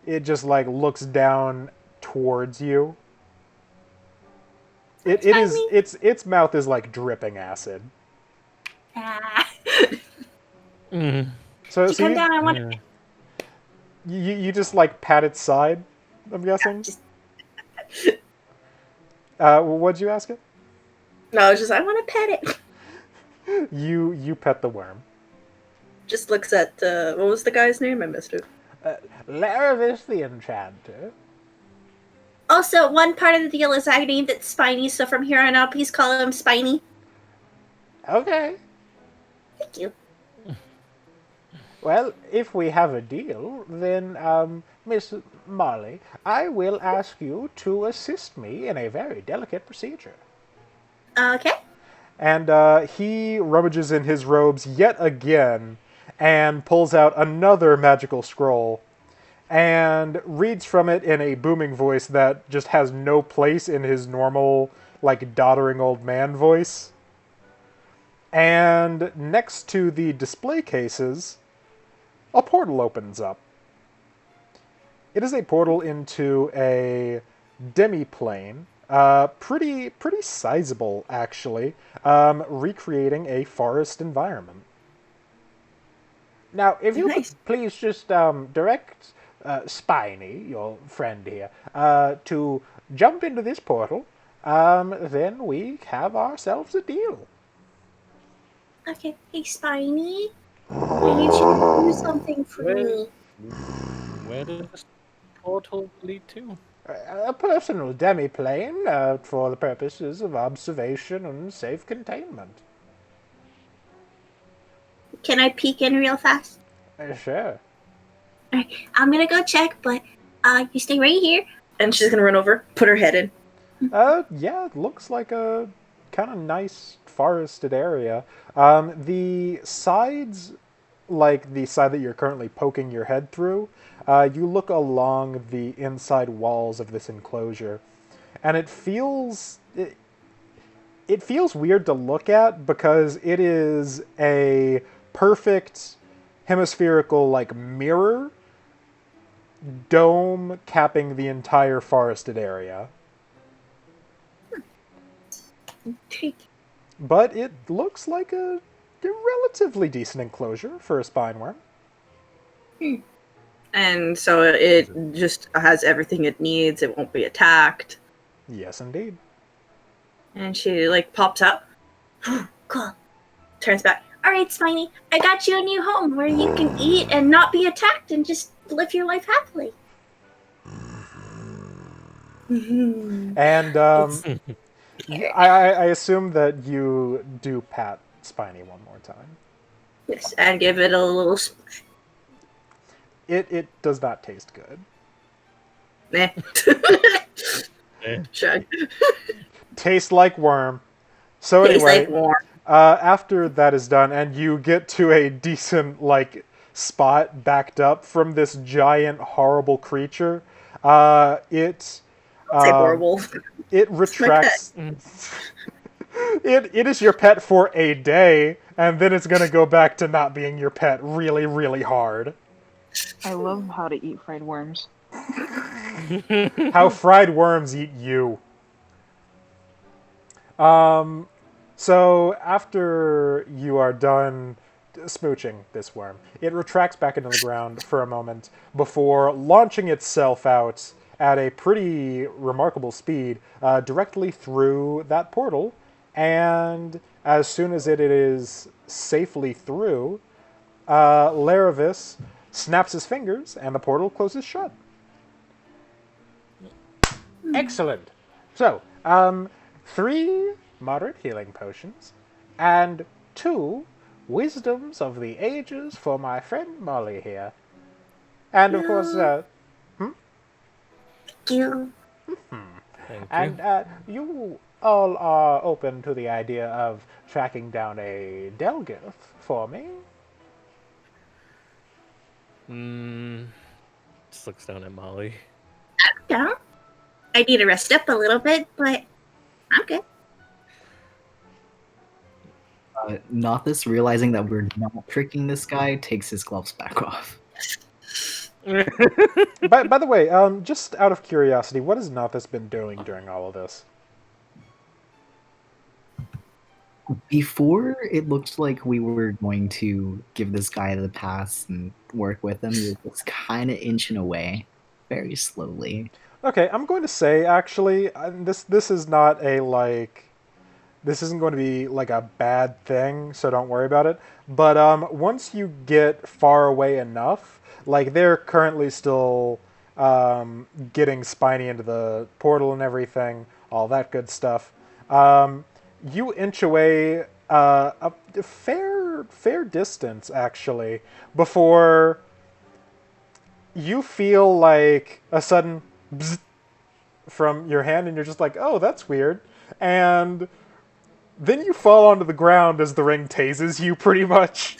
it just like looks down towards you. Its mouth is like dripping acid. Mm. So Come you, down, I want to you just like pat its side, I'm guessing. just- What'd you ask it? No, it's just, I want to pet it. You pet the worm. Just looks at, what was the guy's name? I missed it. Laravis the Enchanter. Also, one part of the deal is I named it Spiny, so from here on out, please call him Spiny. Okay. Thank you. Well, if we have a deal, then, Miss Molly, I will ask you to assist me in a very delicate procedure. Okay. And he rummages in his robes yet again and pulls out another magical scroll and reads from it in a booming voice that just has no place in his normal, like, doddering old man voice. And next to the display cases, a portal opens up. It is a portal into a demi-plane, pretty sizable actually, recreating a forest environment. Now, if you Nice. could please just direct Spiny, your friend here, to jump into this portal, then we have ourselves a deal. Okay. Hey, Spiny. I need you to do something for me. Where does this portal lead to? A personal demi-plane for the purposes of observation and safe containment. Can I peek in real fast? Sure. Alright, I'm gonna go check, but you stay right here. And she's gonna run over, put her head in. Yeah, it looks like a kind of nice forested area. The sides, like the side that you're currently poking your head through, you look along the inside walls of this enclosure, and it feels weird to look at because it is a perfect hemispherical like mirror dome capping the entire forested area. But it looks like a relatively decent enclosure for a spine worm. And so it just has everything it needs. It won't be attacked. Yes, indeed. And she like pops out. Cool. Turns back. All right, Spiny, I got you a new home where you can eat and not be attacked and just live your life happily. And I assume that you do pat Spiny one more time. Yes, and give it a little smooch. It does not taste good. Meh. Eh. Shrug. Tastes like worm. So Tastes anyway, like warm. after that is done, and you get to a decent spot backed up from this giant horrible creature, it Say horrible. it my retracts. It is your pet for a day, and then it's gonna go back to not being your pet really, really hard. I love how to eat fried worms. How fried worms eat you. So after you are done smooching this worm, it retracts back into the ground for a moment before launching itself out at a pretty remarkable speed directly through that portal. And as soon as it is safely through, Laravis snaps his fingers and the portal closes shut. Excellent. So, 3 moderate healing potions and 2 wisdoms of the ages for my friend Molly here. And of course, Thank you. Thank you. and you all are open to the idea of tracking down a Delgith for me. Just looks down at Molly. Yeah. I need to rest up a little bit, but I'm good. Nothus, realizing that we're not tricking this guy, takes his gloves back off. By the way, just out of curiosity, what has Nothus been doing during all of this? Before, it looked like we were going to give this guy the pass and work with him. He was kind of inching away, very slowly. Okay, I'm going to say actually, this is not a this isn't going to be like a bad thing, so don't worry about it. But once you get far away enough, like they're currently still getting Spiny into the portal and everything, all that good stuff. You inch away a fair distance actually before you feel like a sudden bzz from your hand, and you're just like, "Oh, that's weird," and then you fall onto the ground as the ring tases you, pretty much.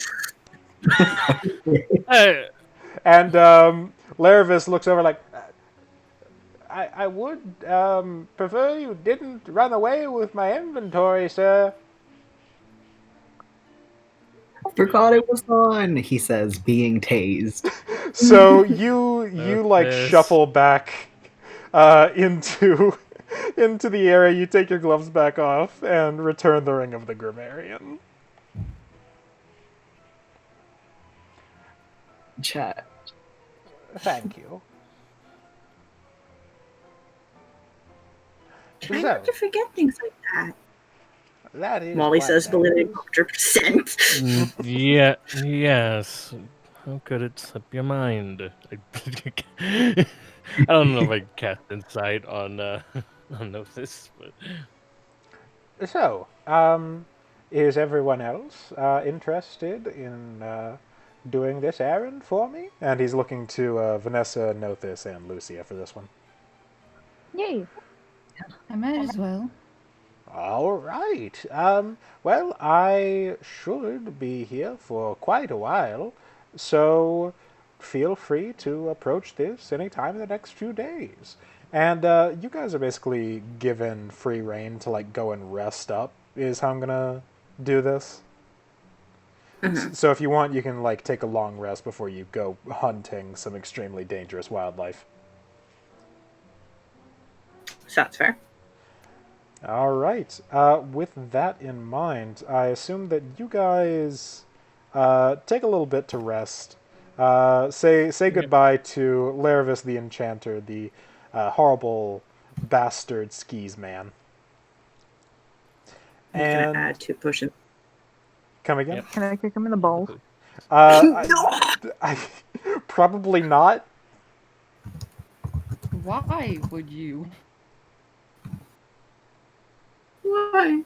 Hey, And Laravis looks over like, I would prefer you didn't run away with my inventory, sir. Forgot it was on, he says, being tased. So you like Yes. shuffle back into into the area. You take your gloves back off and return the ring of the grammarian. Chat. Thank you. Try So, not to forget things like that. that is Molly quite says, believing nice. 100%. yeah, yes. How could it slip your mind? I don't know if I cast insight on on Gnosis, but So, is everyone else interested in doing this errand for me? And he's looking to Vanessa, Nothis, and Lucia for this one. Yay! I might as well. All right. Well, I should be here for quite a while, so feel free to approach this anytime in the next few days. And you guys are basically given free reign to go and rest up. Is how I'm gonna do this. So if you want, you can take a long rest before you go hunting some extremely dangerous wildlife. Sounds fair. All right. With that in mind, I assume that you guys take a little bit to rest. Say goodbye to Laravis the Enchanter, the horrible bastard skis man. I'm gonna And add 2 potions. Come again? Yep. Can I kick him in the balls? I probably not. Why would you? Why?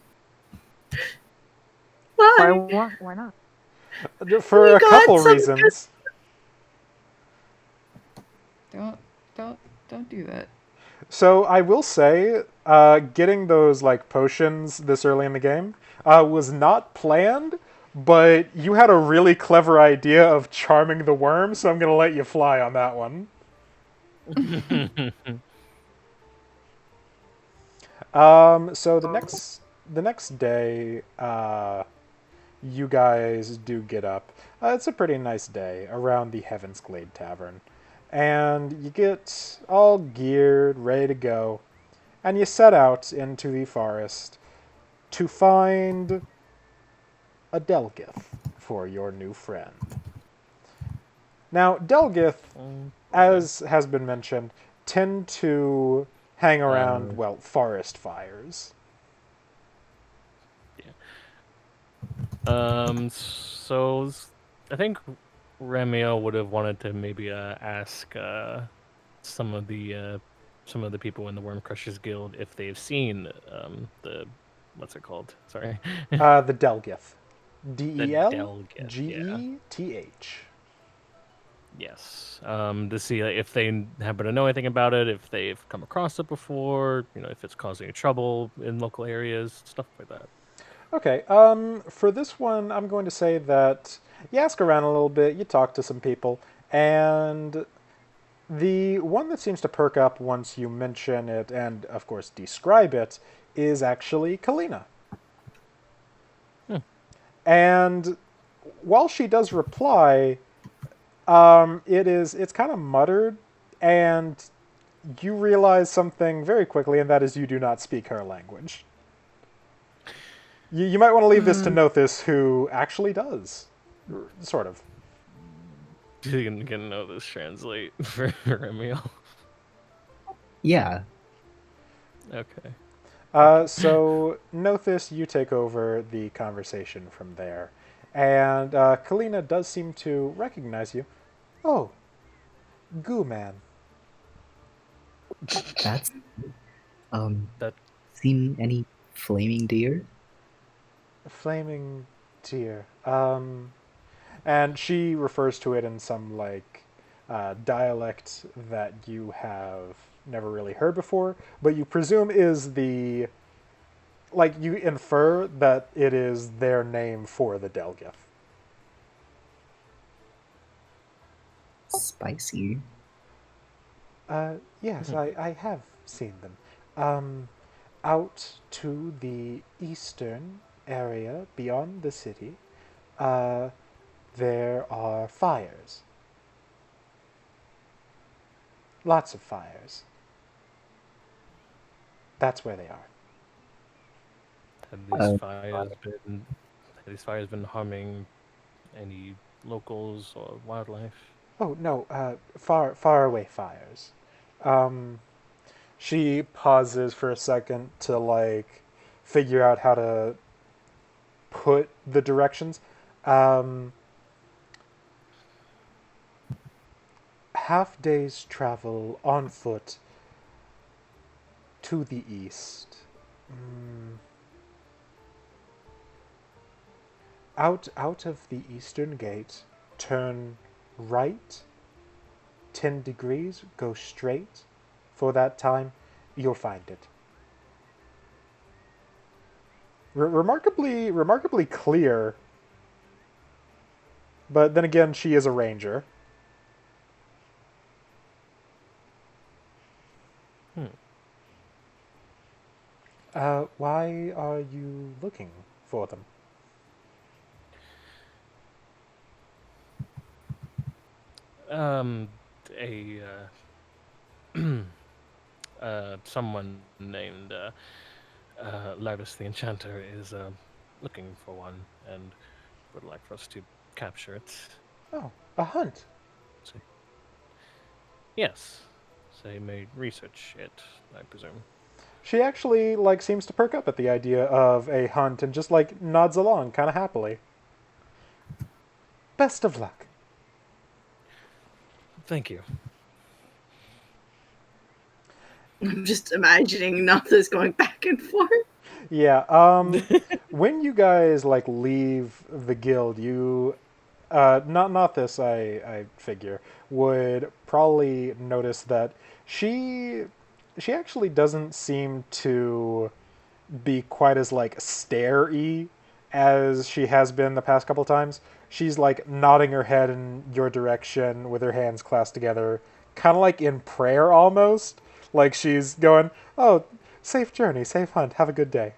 Why? Why? Why not? For We a got couple some reasons. Don't don't do that. So I will say, getting those like potions this early in the game was not planned, but you had a really clever idea of charming the worm, so I'm gonna let you fly on that one. So the next day, you guys do get up. It's a pretty nice day around the Heaven's Glade Tavern, and you get all geared, ready to go, and you set out into the forest to find a Delgith for your new friend. Now, Delgith, as has been mentioned, tend to hang around, well, forest fires. So I think Remio would have wanted to maybe ask some of the people in the Worm Crushers Guild if they've seen the what's it called? Sorry, The Delgith. the Delgeth. Yeah. Delgeth. Yes. To see like, if they happen to know anything about it, if they've come across it before, if it's causing trouble in local areas, stuff like that. Okay, for this one, I'm going to say that you ask around a little bit, you talk to some people, and the one that seems to perk up once you mention it and, of course, describe it is actually Kalina. And while she does reply, it's kind of muttered, and you realize something very quickly, and that is you do not speak her language. You might want to leave this to Nothis, who actually does. Sort of. You can know this translate for Remio. Yeah. Okay. So, Nothis, you take over the conversation from there. And Kalina does seem to recognize you. Oh, Goo Man. That's That seen any flaming deer? Flaming Deer. And she refers to it in some, like, dialect that you have never really heard before, but you presume is the. Like, you infer that it is their name for the Delgith. Spicy. Yes, I have seen them. Out to the eastern area beyond the city, uh, there are fires. Lots of fires. That's where they are. have Uh, these fires been harming any locals or wildlife? Oh, no, far, far away fires. Um, she pauses for a second to, like, figure out how to put the directions. Um, half day's travel on foot to the east. Mm. Out of the eastern gate, turn right 10 degrees, go straight. For that time, you'll find it. Remarkably clear. But then again, she is a ranger. Why are you looking for them? Um, a someone named Larvis the Enchanter is looking for one and would like for us to capture it. Oh, a hunt. So, yes, so you may research it, I presume. She actually, like, seems to perk up at the idea of a hunt and just, like, nods along kind of happily. Best of luck. Thank you. I'm just imagining Natha's going back and forth. Yeah. When you guys like leave the guild, you not this I figure would probably notice that she she actually doesn't seem to be quite as like stare-y as she has been the past couple times. She's like nodding her head in your direction with her hands clasped together, kind of like in prayer almost. Like she's going, "Oh, safe journey, safe hunt, have a good day."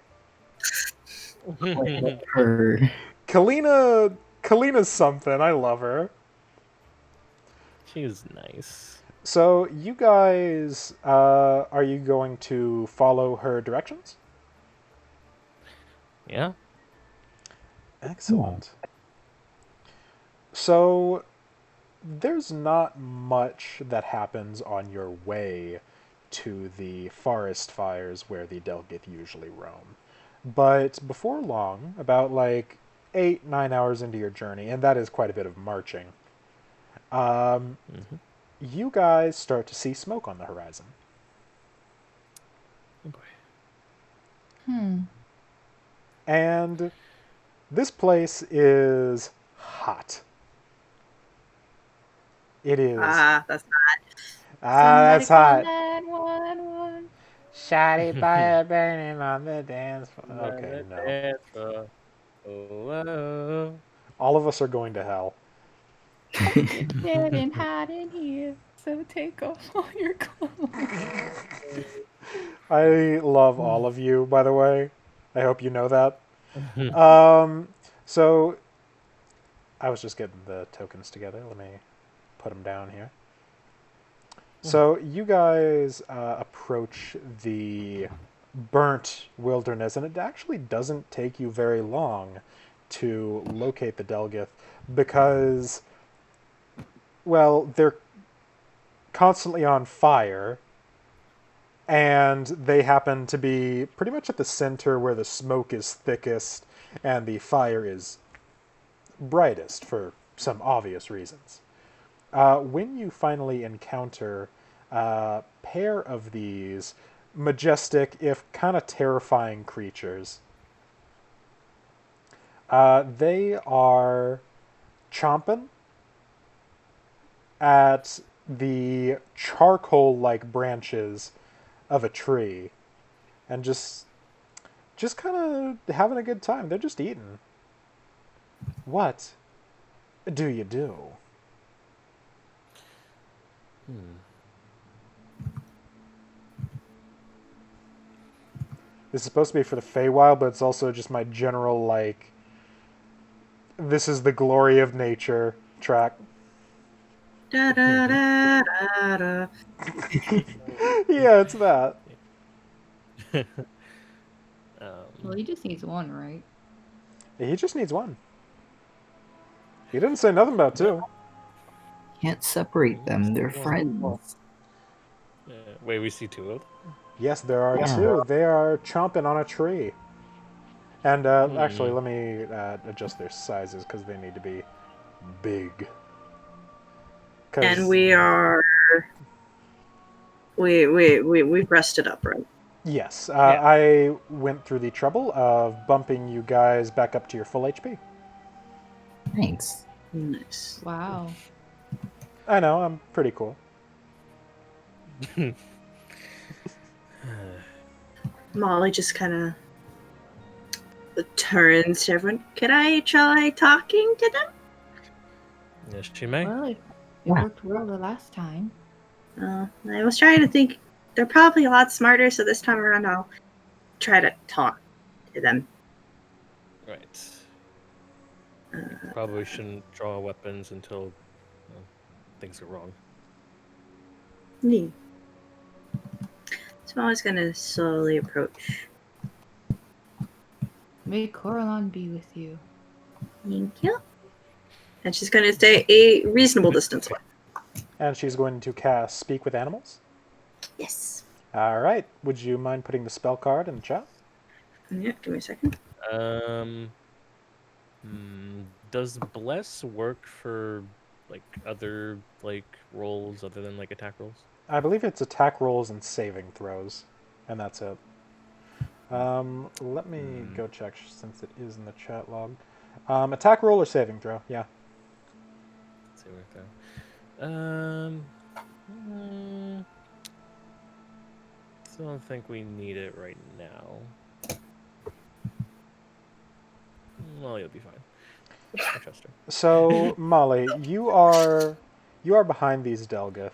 Her. Kalina's something. I love her. She's nice. So you guys, are you going to follow her directions? Yeah. Excellent. So there's not much that happens on your way to the forest fires where the Delgith usually roam. But before long, about like 8, 9 hours into your journey, and that is quite a bit of marching, Mm-hmm. you guys start to see smoke on the horizon. Oh boy. And this place is hot. It is. That's That's hot. 911. Shotty fire burning on the dance floor. Okay, no. Oh, oh. All of us are going to hell. It's getting hot in here, so take off all your clothes. I love all of you, by the way. I hope you know that. So I was just getting the tokens together. Let me put them down here. So you guys approach the burnt wilderness, and it actually doesn't take you very long to locate the Delgith because, well, they're constantly on fire, and they happen to be pretty much at the center where the smoke is thickest and the fire is brightest for some obvious reasons. When you finally encounter a pair of these majestic, if kind of terrifying creatures, they are chomping at the charcoal-like branches of a tree and just kind of having a good time. They're just eating. What do you do? This is supposed to be for the Feywild, but it's also just my general, like, this is the glory of nature track. Da, da, da, da, da. Yeah, it's that. Well, he just needs one, right? He just needs one. He didn't say nothing about two. Can't separate them. They're friends. Wait, we see two of them? Yes, there are Yeah. two. They are chomping on a tree. And actually, let me adjust their sizes because they need to be big. And we are. We've rested up, right? Yes, Yeah. I went through the trouble of bumping you guys back up to your full HP. Thanks. Nice. Wow. I know, I'm pretty cool. Molly just kind of turns to everyone. Can I try talking to them? Yes, she may. Well, it Yeah. worked well the last time. I was trying to think. They're probably a lot smarter, so this time around I'll try to talk to them. Right. Probably shouldn't draw weapons until things go wrong. Yeah. So I was gonna slowly approach. May Coraline be with you. Thank you. And she's gonna stay a reasonable distance away. And she's going to cast Speak with Animals. Yes. All right. Would you mind putting the spell card in the chat? Yeah, give me a second. does bless work for like other like rolls other than like attack rolls? I believe it's attack rolls and saving throws, and that's it. Let me go check since it is in the chat log. Attack roll or saving throw? Yeah. Let's see what that. Still don't think we need it right now. Well, you'll be fine. I trust her. So Molly, you are behind these Delgith.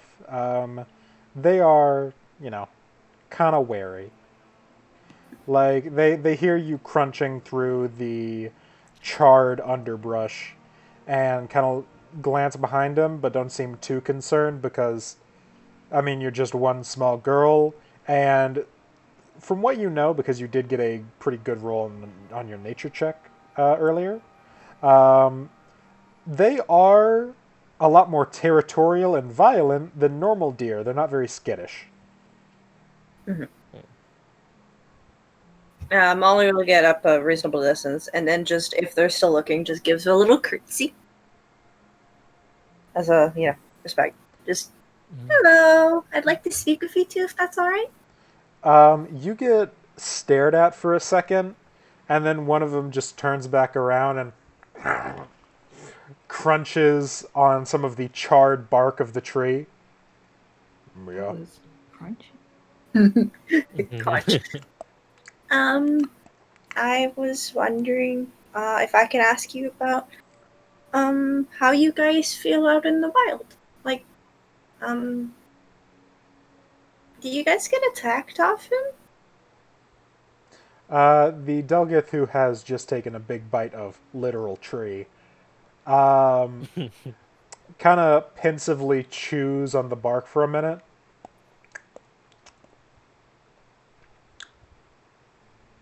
They are, kind of wary. Like they hear you crunching through the charred underbrush, and kind of glance behind them, but don't seem too concerned because, I mean, you're just one small girl, and from what you know, because you did get a pretty good roll on your nature check earlier, um, they are a lot more territorial and violent than normal deer. They're not very skittish. Molly will get up a reasonable distance, and then just, if they're still looking, just gives a little curtsy. As a, respect. Just, hello, I'd like to speak with you too, if that's alright. You get stared at for a second, and then one of them just turns back around and crunches on some of the charred bark of the tree. Yeah. It was crunchy. Clutch. I was wondering if I could ask you about how you guys feel out in the wild. Like, do you guys get attacked often? The Delgith who has just taken a big bite of literal tree, kind of pensively chews on the bark for a minute.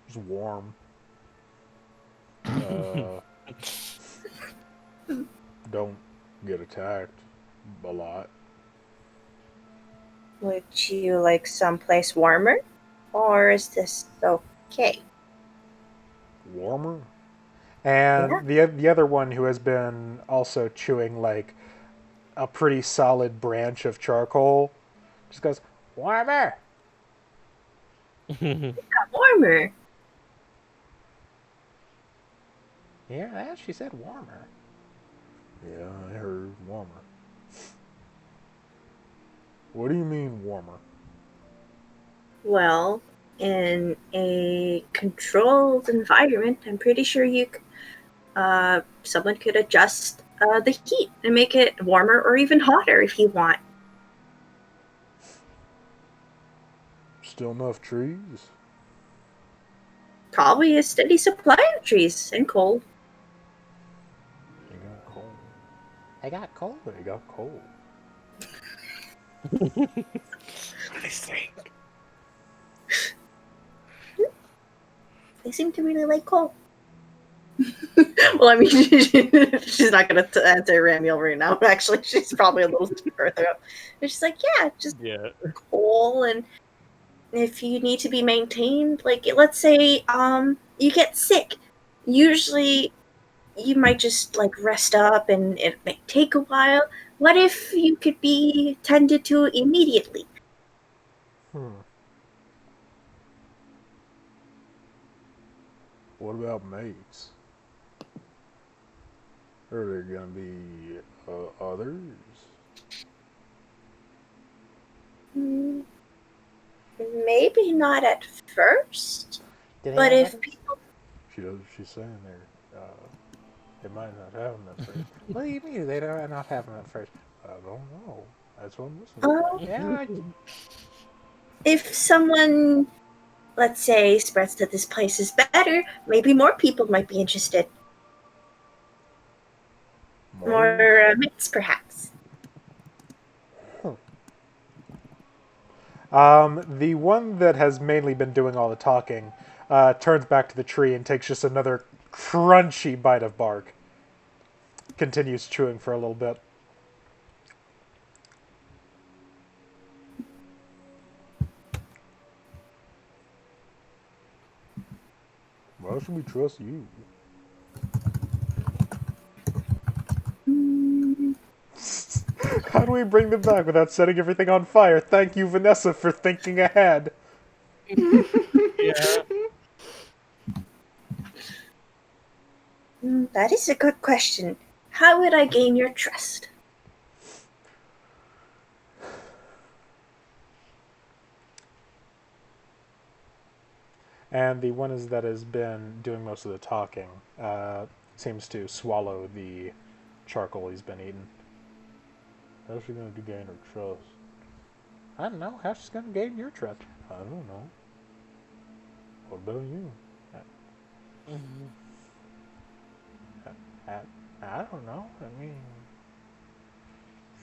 It's warm. Don't get attacked a lot. Would you like someplace warmer? Or is this okay? Warmer? And the other one who has been also chewing like a pretty solid branch of charcoal just goes, warmer! Yeah, warmer. You hear that? She said warmer. Yeah, I heard warmer. What do you mean warmer? Well, in a controlled environment, I'm pretty sure someone could adjust the heat and make it warmer or even hotter if you want. Still enough trees? Probably a steady supply of trees and coal. You got coal. I got coal. I got coal. I think. They seem to really like coal. Well, I mean, she's not going to answer Ramiel right now. Actually, she's probably a little further up. And she's like, yeah, just coal, and if you need to be maintained, like, let's say you get sick. Usually, you might just, like, rest up, and it may take a while. What if you could be tended to immediately? What about mates? Are there gonna be others? Maybe not at first, but if people... She's saying they might not have them at first. What do you mean they don't not have them at first? I don't know. That's what I'm listening to. Yeah. If someone, let's say, spreads that this place is better, maybe more people might be interested. More mates, perhaps. The one that has mainly been doing all the talking turns back to the tree and takes just another crunchy bite of bark. Continues chewing for a little bit. Why should we trust you? How do we bring them back without setting everything on fire? Thank you, Vanessa, for thinking ahead. Yeah. That is a good question. How would I gain your trust? And the one that has been doing most of the talking seems to swallow the charcoal he's been eating. How's she going to gain her trust? I don't know. How's she going to gain your trust? I don't know. What about you? I don't know. I mean,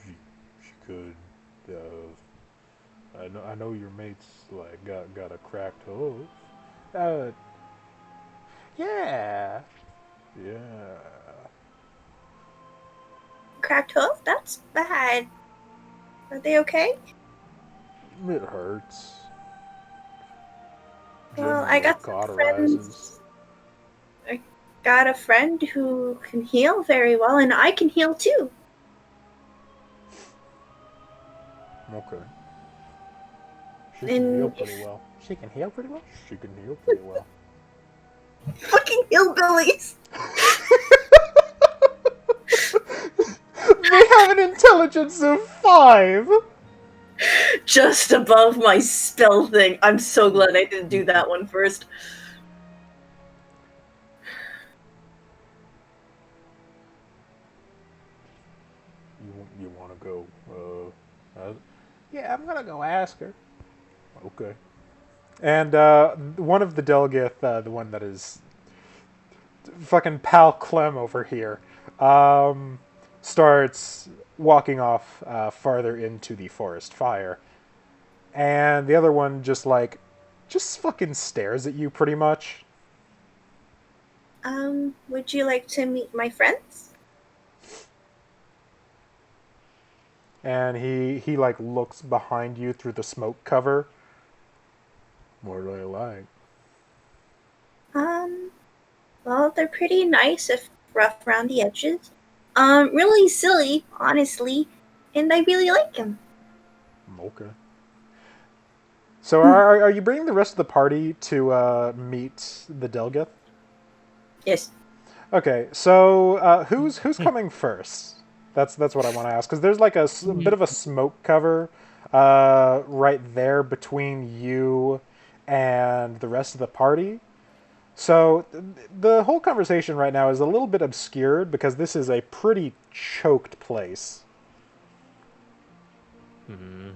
she could. I know your mate's like got a cracked hoof. Yeah, yeah. Cracked hoof? That's bad. Are they okay? It hurts. Well, I Generally got some cauterizes. friends. I got a friend who can heal very well, and I can heal too. Okay. She can heal pretty well. She can heal pretty well? She can heal pretty well. Fucking hillbillies! They have an intelligence of 5! Just above my spell thing. I'm so glad I didn't do that one first. You want to go, yeah, I'm gonna go ask her. Okay. And one of the Delgith, the one that is fucking Pal Clem over here, starts walking off farther into the forest fire. And the other one just fucking stares at you pretty much. Would you like to meet my friends? And he like looks behind you through the smoke cover. What do they like? Well, they're pretty nice if rough around the edges. Really silly, honestly, and I really like them. Okay. So are you bringing the rest of the party to meet the Delgith? Yes. Okay, so who's coming first? That's what I want to ask, because there's like a bit of a smoke cover right there between you and the rest of the party. So the whole conversation right now is a little bit obscured because this is a pretty choked place. And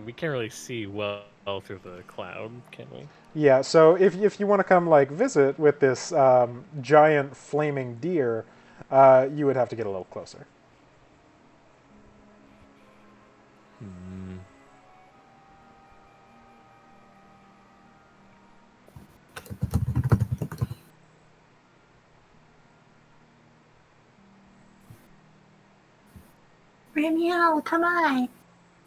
we can't really see well through the cloud, can we? Yeah, so if you want to come like visit with this giant flaming deer, you would have to get a little closer. Ramiel, come on.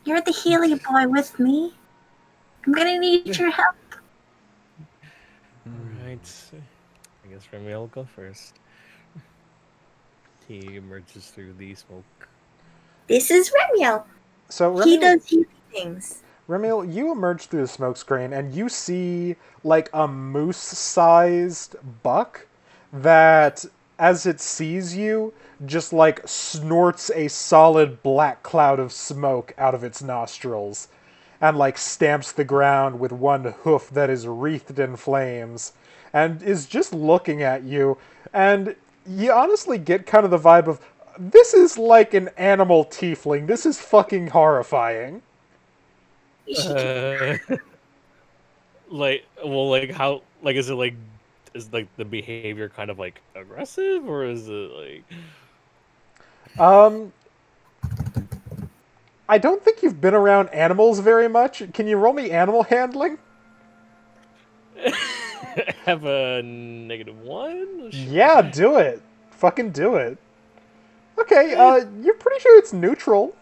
You're the Healy boy with me. I'm gonna need your help. Alright. I guess Remy will go first. He emerges through the smoke. This is Ramiel. So He does healy things. Remiel, you emerge through the smoke screen and you see like a moose-sized buck that, as it sees you, just like snorts a solid black cloud of smoke out of its nostrils and like stamps the ground with one hoof that is wreathed in flames and is just looking at you. And you honestly get kind of the vibe of, this is like an animal tiefling. This is fucking horrifying. Like how, like, is it like, is like the behavior kind of like aggressive, or is it like? I don't think you've been around animals very much. Can you roll me animal handling? Have a -1? Yeah, do it. Fucking do it. Okay, you're pretty sure it's neutral.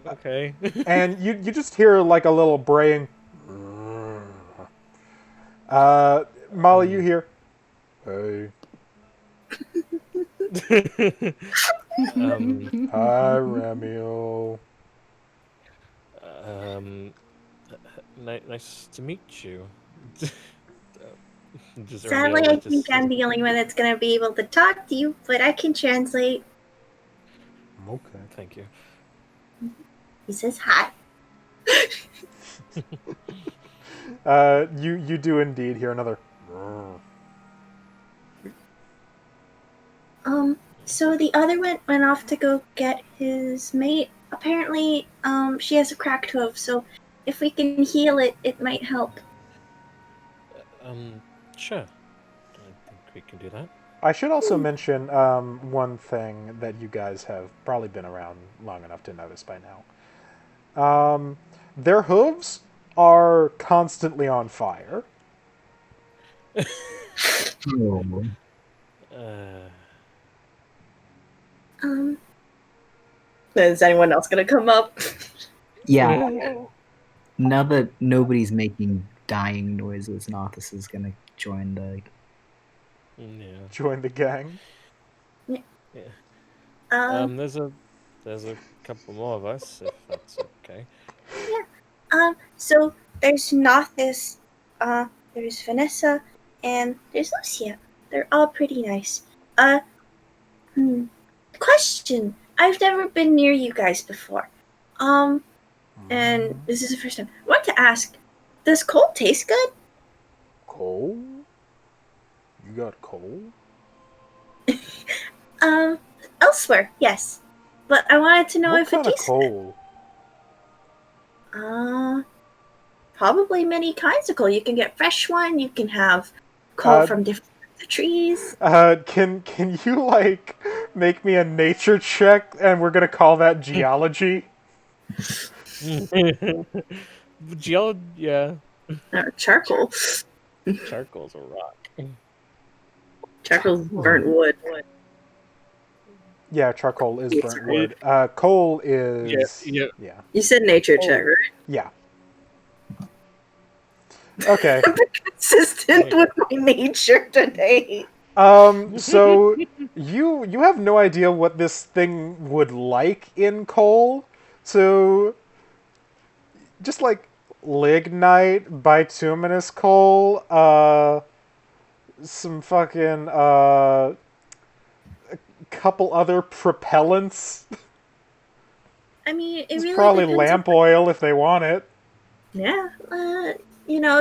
Okay. And you just hear like a little braying. Molly, you hear. Hey. Hi, Ramiel. Um, nice to meet you. Just Sadly, Ramiel I would think just I'm the only one that's gonna be able to talk to you, but I can translate. Okay. thank you. He says hi. You do indeed hear another. So the other one went off to go get his mate. Apparently, she has a cracked hoof, so if we can heal it, it might help. Sure. I think we can do that. I should also mention one thing that you guys have probably been around long enough to notice by now. Their hooves are constantly on fire. Oh. Uh, Is anyone else gonna come up? Yeah. Now that nobody's making dying noises, Nothus is gonna join the. yeah. Join the gang. Yeah. Um, There's a couple more of us, if that's okay. so there's Nothis, there's Vanessa, and there's Lucia. They're all pretty nice. Uh, question. I've never been near you guys before. And this is the first time. I want to ask, does coal taste good? Coal? You got coal? Elsewhere, yes. But I wanted to know What if it kind of tastes coal? probably many kinds of coal. You can get fresh one, you can have coal from different kinds of trees. Can you like make me a nature check, and we're gonna call that geology? Yeah. Or charcoal. Charcoal's a rock. Charcoal's burnt wood. Yeah, charcoal is burnt Right. wood. Coal is Yeah. yeah. You said nature check, right? Yeah. Okay. I'm consistent with my nature today. So you have no idea what this thing would like in coal. So just like lignite, bituminous coal, some fucking couple other propellants. I mean, it It's really probably depends lamp oil if they want it. Yeah,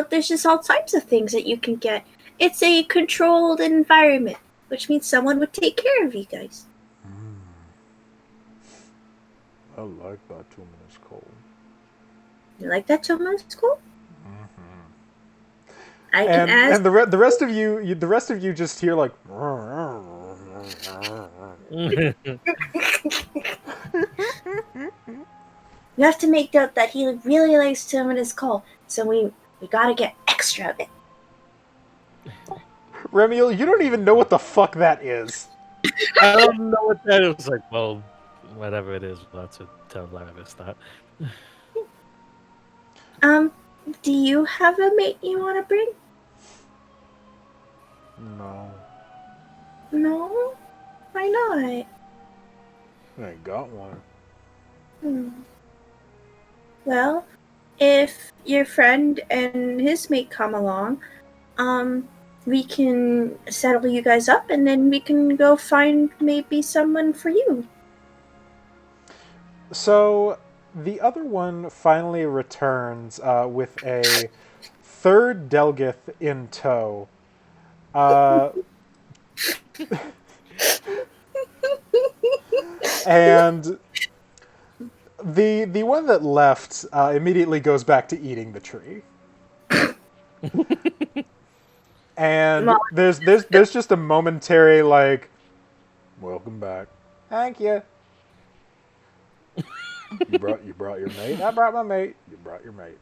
there's just all types of things that you can get. It's a controlled environment, which means someone would take care of you guys. I like bituminous coal. You like that so much, cool? I can And ask. the rest of you just hear like. You have to make note that he really likes Terminus coal, so we gotta get extra of it. Remiel, you don't even know what the fuck that is. I don't know what that is. Like, well, whatever it is, we'll have to tell Laravis that. Do you have a mate you want to bring? No, No? Why not? I ain't got one. Well, if your friend and his mate come along, we can settle you guys up and then we can go find maybe someone for you. So the other one finally returns with a third Delgith in tow. And the one that left immediately goes back to eating the tree. And there's just a momentary like, welcome back. Thank you. You brought your mate. I brought my mate. You brought your mate.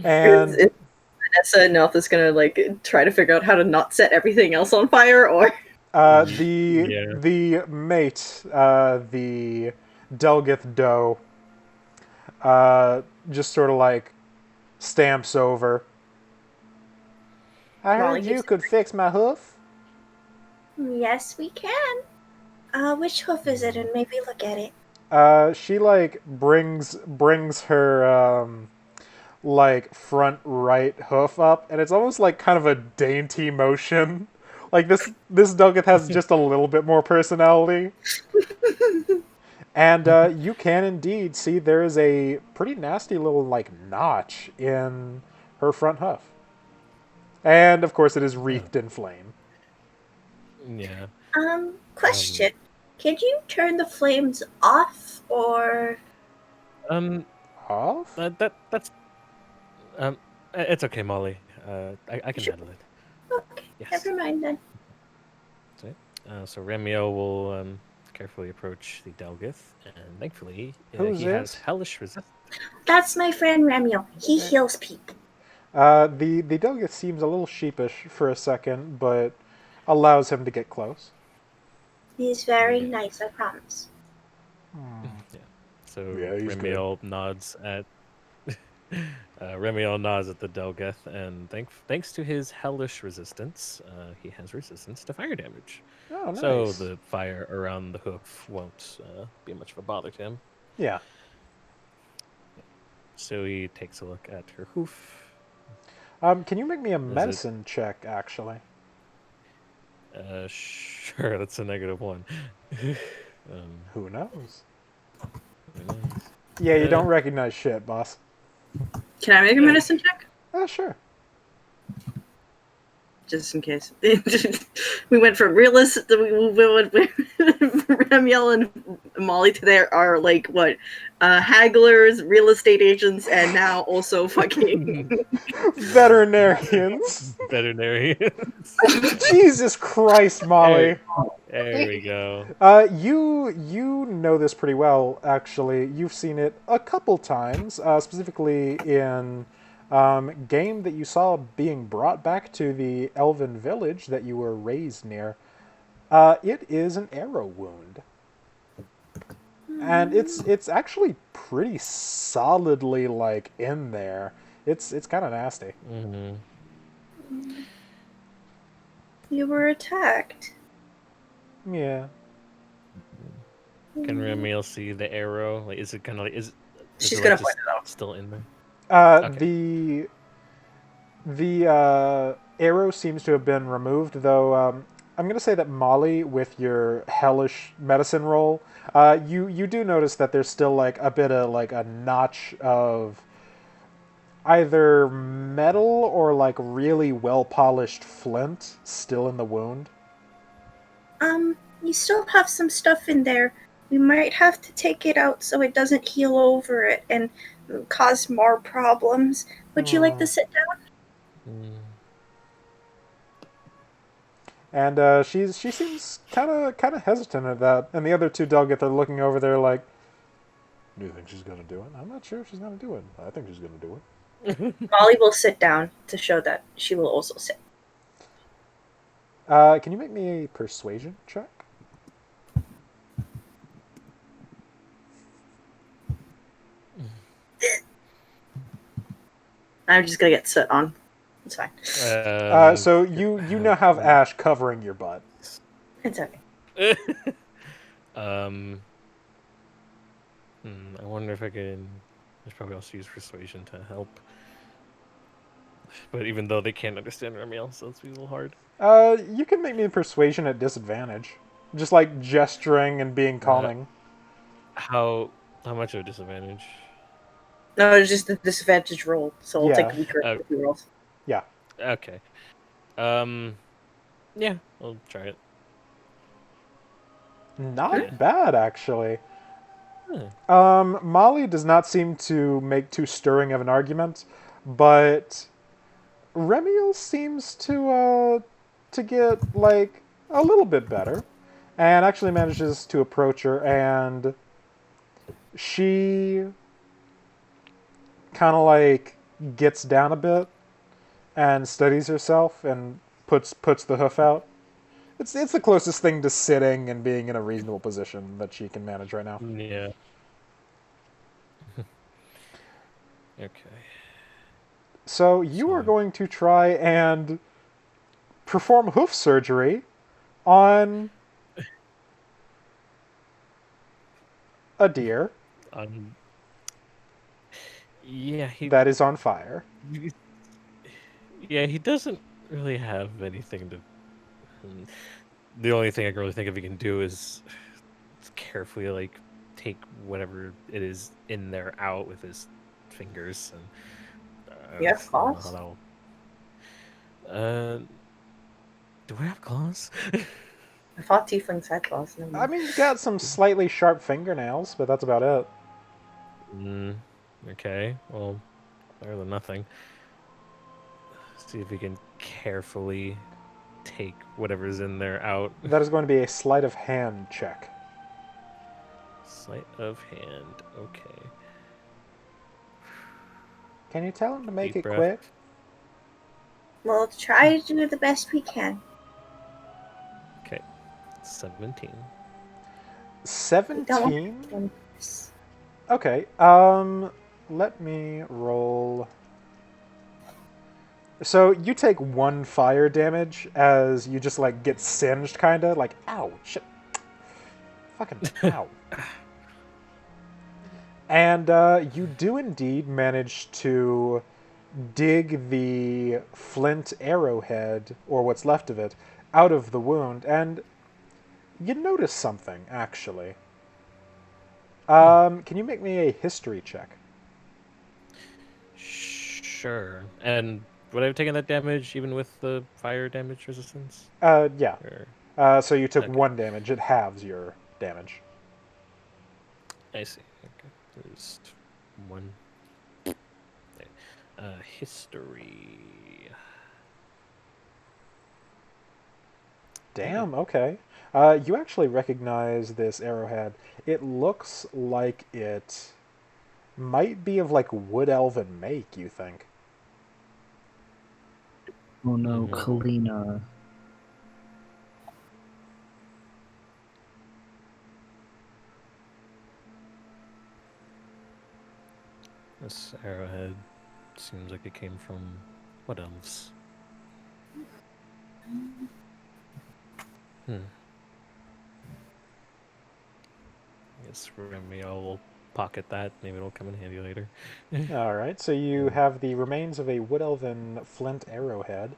And Is Vanessa and Neltha's gonna like try to figure out how to not set everything else on fire, or the mate, the Delgith doe, just sort of like stamps over. I Molly heard you gives- could fix my hoof. Yes, we can. Which hoof is it? And maybe look at it. She like brings her like front right hoof up, and it's almost like kind of a dainty motion. Like this Dugget has just a little bit more personality. And you can indeed see there is a pretty nasty little like notch in her front hoof. And of course it is wreathed in flame. Yeah. Question. Can you turn the flames off or Off? That's it's okay, Molly. I can handle it. okay, Yes. never mind then. So Remio will carefully approach the Delgith, and thankfully Who's he has this? hellish resistance. That's my friend Remiel. He heals people. The Delgith seems a little sheepish for a second, but allows him to get close. He's very nice, I promise. Yeah. So Yeah, he's Remiel nods at Remiel nods at the Delgeth, and thanks to his hellish resistance, he has resistance to fire damage. Oh, nice. So the fire around the hoof won't be much of a bother to him. Yeah. So he takes a look at her hoof. Can you make me a medicine check, actually? Sure, that's a -1. Who knows? Who knows? Yeah, you don't recognize shit, boss. Can I make a medicine check? Sure. Just in case. We went from realist. We went Remiel and Molly today are like what, hagglers, real estate agents, and now also fucking Veterinarians. Veterinarians. Jesus Christ, Molly. There we go. You know this pretty well, actually. You've seen it a couple times, specifically in game that you saw being brought back to the elven village that you were raised near. It is an arrow wound. And it's actually pretty solidly like in there. It's kind of nasty. Mm-hmm. You were attacked. Yeah. Can Remiel see the arrow? Like, is it kind of like She's it, gonna like, point just it out. still in there? The arrow seems to have been removed, though. I'm going to say that Molly, with your hellish medicine roll, you do notice that there's still like a bit of like a notch of either metal or like really well polished flint still in the wound. You still have some stuff in there. We might have to take it out so it doesn't heal over it and cause more problems. Would you like to sit down? And she seems kind of hesitant at that. And the other two Delgith are looking over there like, "Do you think she's gonna do it?" "I'm not sure if she's gonna do it. I think she's gonna do it." Molly will sit down to show that she will also sit. Can you make me a persuasion check? I'm just gonna get sit on. It's fine. So you now have Ash covering your butt. It's okay. I wonder if I can. I should probably also use persuasion to help. But even though they can't understand Remiel, so it's a little hard. You can make me a persuasion at disadvantage, just like gesturing and being calming. How much of a disadvantage? No, it's just the disadvantage roll, so we'll Yeah. take weaker rolls. Yeah. Okay. Yeah, I'll try it. Not bad, actually. Huh. Molly does not seem to make too stirring of an argument, but Remiel seems to get like a little bit better, and actually manages to approach her, and she kind of like gets down a bit and steadies herself and puts the hoof out. It's the closest thing to sitting and being in a reasonable position that she can manage right now. Yeah. Okay. So you are So- going to try and perform hoof surgery on a deer Yeah, that is on fire. yeah, he doesn't really have anything to. mm, The only thing I can really think of he can do is carefully like take whatever it is in there out with his fingers, and You I have still don't know how claws? that'll. Uh, do I have claws? I thought tieflings had claws. Never I mind. mean, you've got some slightly sharp fingernails, but that's about it. mm, okay, well, better than nothing. See if we can carefully take whatever's in there out. That is going to be a sleight of hand check. Sleight of hand. Okay. Can you tell him to make Deep it breath. quick? We'll try to do the best we can. Okay. 17. 17? Yes. Okay, let me roll. So you take 1 fire damage as you just like get singed, kinda like ow, shit, fucking ow. And you do indeed manage to dig the flint arrowhead, or what's left of it, out of the wound, and you notice something actually. Can you make me a history check? Sure. And would I have taken that damage even with the fire damage resistance? Yeah. Or So you took Okay. 1 damage. It halves your damage. I see. Okay. There's one. Okay. History. Damn, okay. You actually recognize this arrowhead. It looks like it might be of like wood elven make, you think. Oh no, Mhm. Kalina. This arrowhead seems like it came from what elves? Hmm. I guess maybe I'll pocket that. Maybe it'll come in handy later. Alright, so you have the remains of a wood elven flint arrowhead.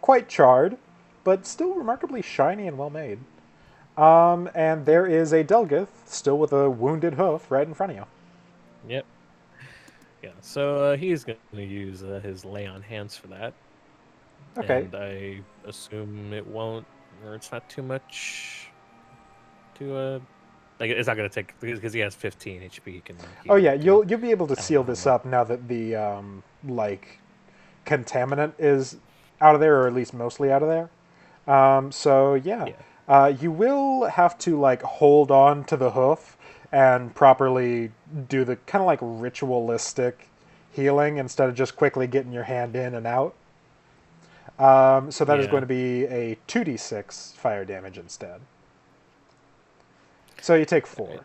Quite charred, but still remarkably shiny and well made. And there is a Delgith, still with a wounded hoof, right in front of you. Yep. Yeah. So he's gonna use his lay on hands for that, Okay. and I assume it won't, or it's not too much to like it's not gonna take because he has 15 HP. He can. Oh Heal yeah, up to. you'll be able to I don't seal know how this much. up now that the like contaminant is out of there, or at least mostly out of there. So yeah, Yeah. you will have to like hold on to the hoof and properly do the kind of like ritualistic healing instead of just quickly getting your hand in and out. So that is going Yeah. to be a 2d6 fire damage instead. So you take 4. Alright.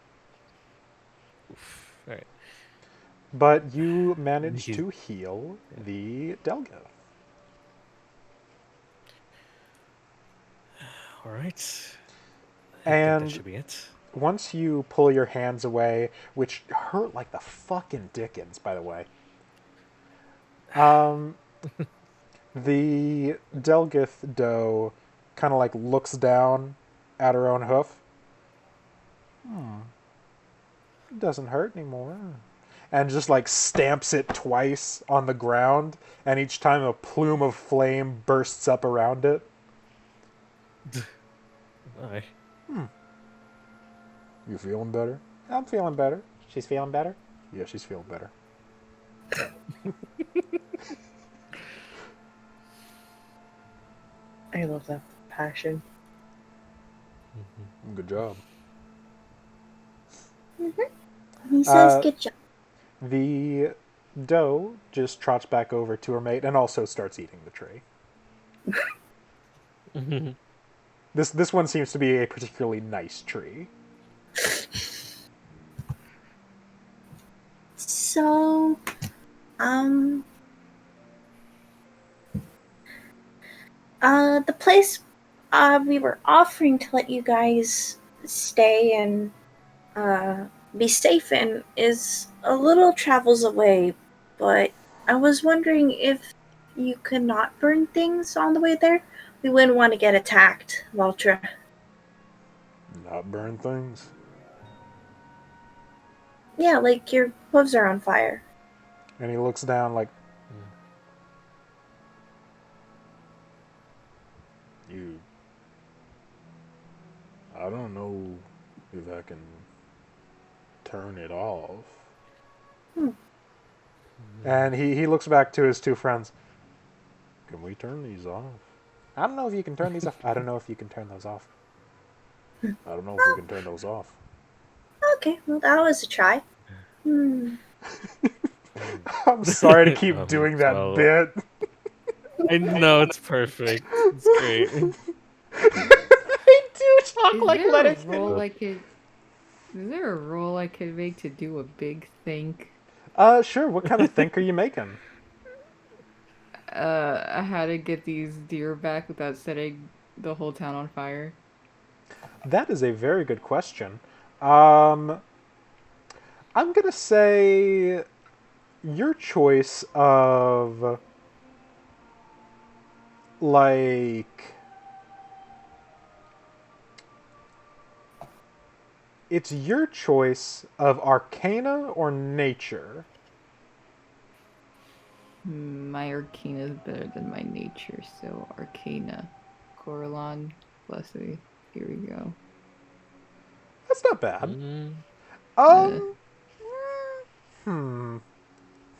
Oof. All right. But you manage He's- to heal the Delga. All right. I think that And should be it. once you pull your hands away, which hurt like the fucking dickens, by the way, the Delgith doe kind of like looks down at her own hoof. It doesn't hurt anymore. And just like stamps it twice on the ground, and each time a plume of flame bursts up around it. Aye. You feeling better? I'm feeling better. She's feeling better? Yeah, she's feeling better. I love that passion. Good job. He says, Uh, "Good job." The doe just trots back over to her mate and also starts eating the tree. This one seems to be a particularly nice tree. So, The place we were offering to let you guys stay and be safe in is a little travels away, but I was wondering if you could not burn things on the way there. We wouldn't want to get attacked, Valtra. Not burn things. Yeah, like your clothes are on fire. And he looks down like, you. I don't know if I can turn it off. And he looks back to his two friends. Can we turn these off? I don't know if you can turn these off. I don't know if you can turn those off. I don't know if we can turn those off. Okay, well, that was a try. I'm sorry to keep doing that well, bit. I know it's perfect. It's great. I do talk Is like there a lettuce. role I could? Is there a role I could make to do a big think? Sure. What kind of think are you making? How to get these deer back without setting the whole town on fire? That is a very good question. I'm gonna say your choice of like it's your choice of arcana or nature. My arcana is better than my nature, so arcana. Coralon, bless me. Here we go. That's not bad. Mm, Um, hmm,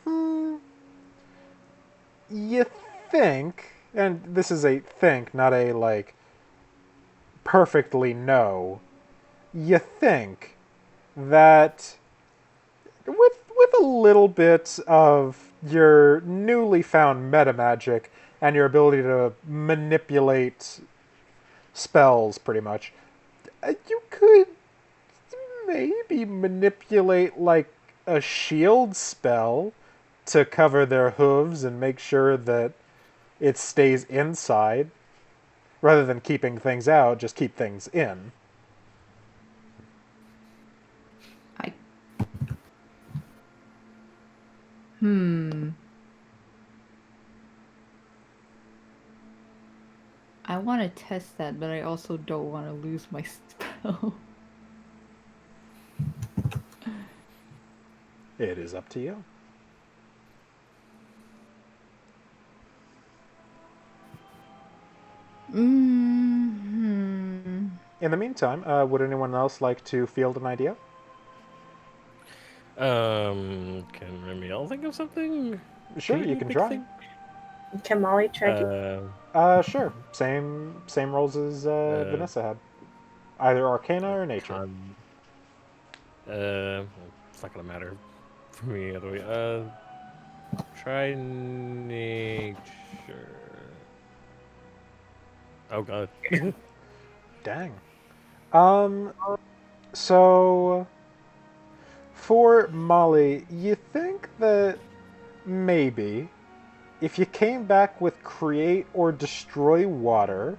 hmm. You think, and this is a think, not a like perfectly no. You think that with a little bit of your newly found meta magic and your ability to manipulate spells, pretty much, you could maybe manipulate like a shield spell to cover their hooves and make sure that it stays inside rather than keeping things out, just keep things in. I. Hmm. I want to test that, but I also don't want to lose my spell. It is up to you. Hmm. In the meantime, would anyone else like to field an idea? can Remy all think of something? Sure, you Really can big try. thing? Can Molly try to? Sure. Same rolls as Uh, Vanessa had. Either Arcana or Nature. con. It's not gonna matter for me either way. Try nature. Oh god. Dang. Um, so for Molly, you think that maybe if you came back with Create or Destroy Water,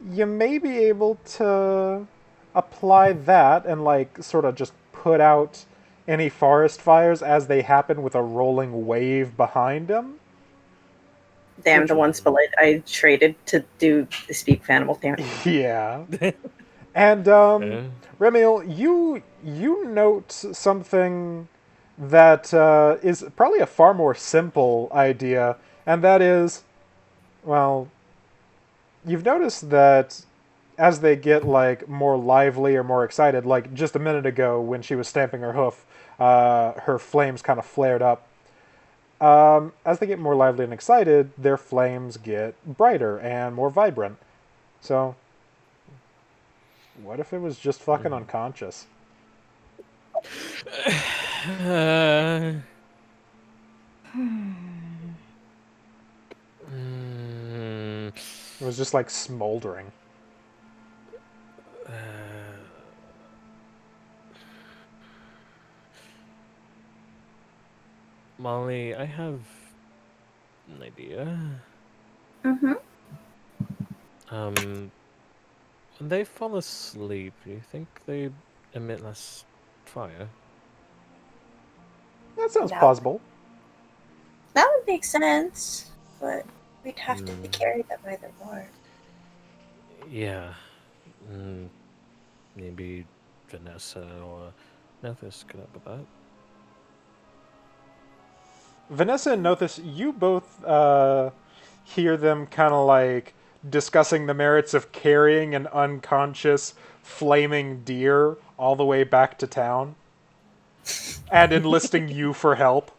you may be able to apply that and like sort of just put out any forest fires as they happen with a rolling wave behind them. Damn, Which- the one spell I traded to do the speak animal damage. Yeah. And Remiel, you note something that is probably a far more simple idea, and that is, well, you've noticed that as they get like more lively or more excited, like just a minute ago when she was stamping her hoof, her flames kind of flared up. As they get more lively and excited, their flames get brighter and more vibrant. So, what if it was just fucking unconscious? Mm, It was just like smoldering. uh, Molly, I have an idea. Mm-hmm. When they fall asleep, do you think they emit less fire? That sounds That, plausible. that would make sense, but we'd have to Hmm. carry them either more. Yeah. Mm, maybe Vanessa or Nethys could help with that. Vanessa and Nothis, you both hear them kind of like discussing the merits of carrying an unconscious flaming deer all the way back to town and enlisting you for help.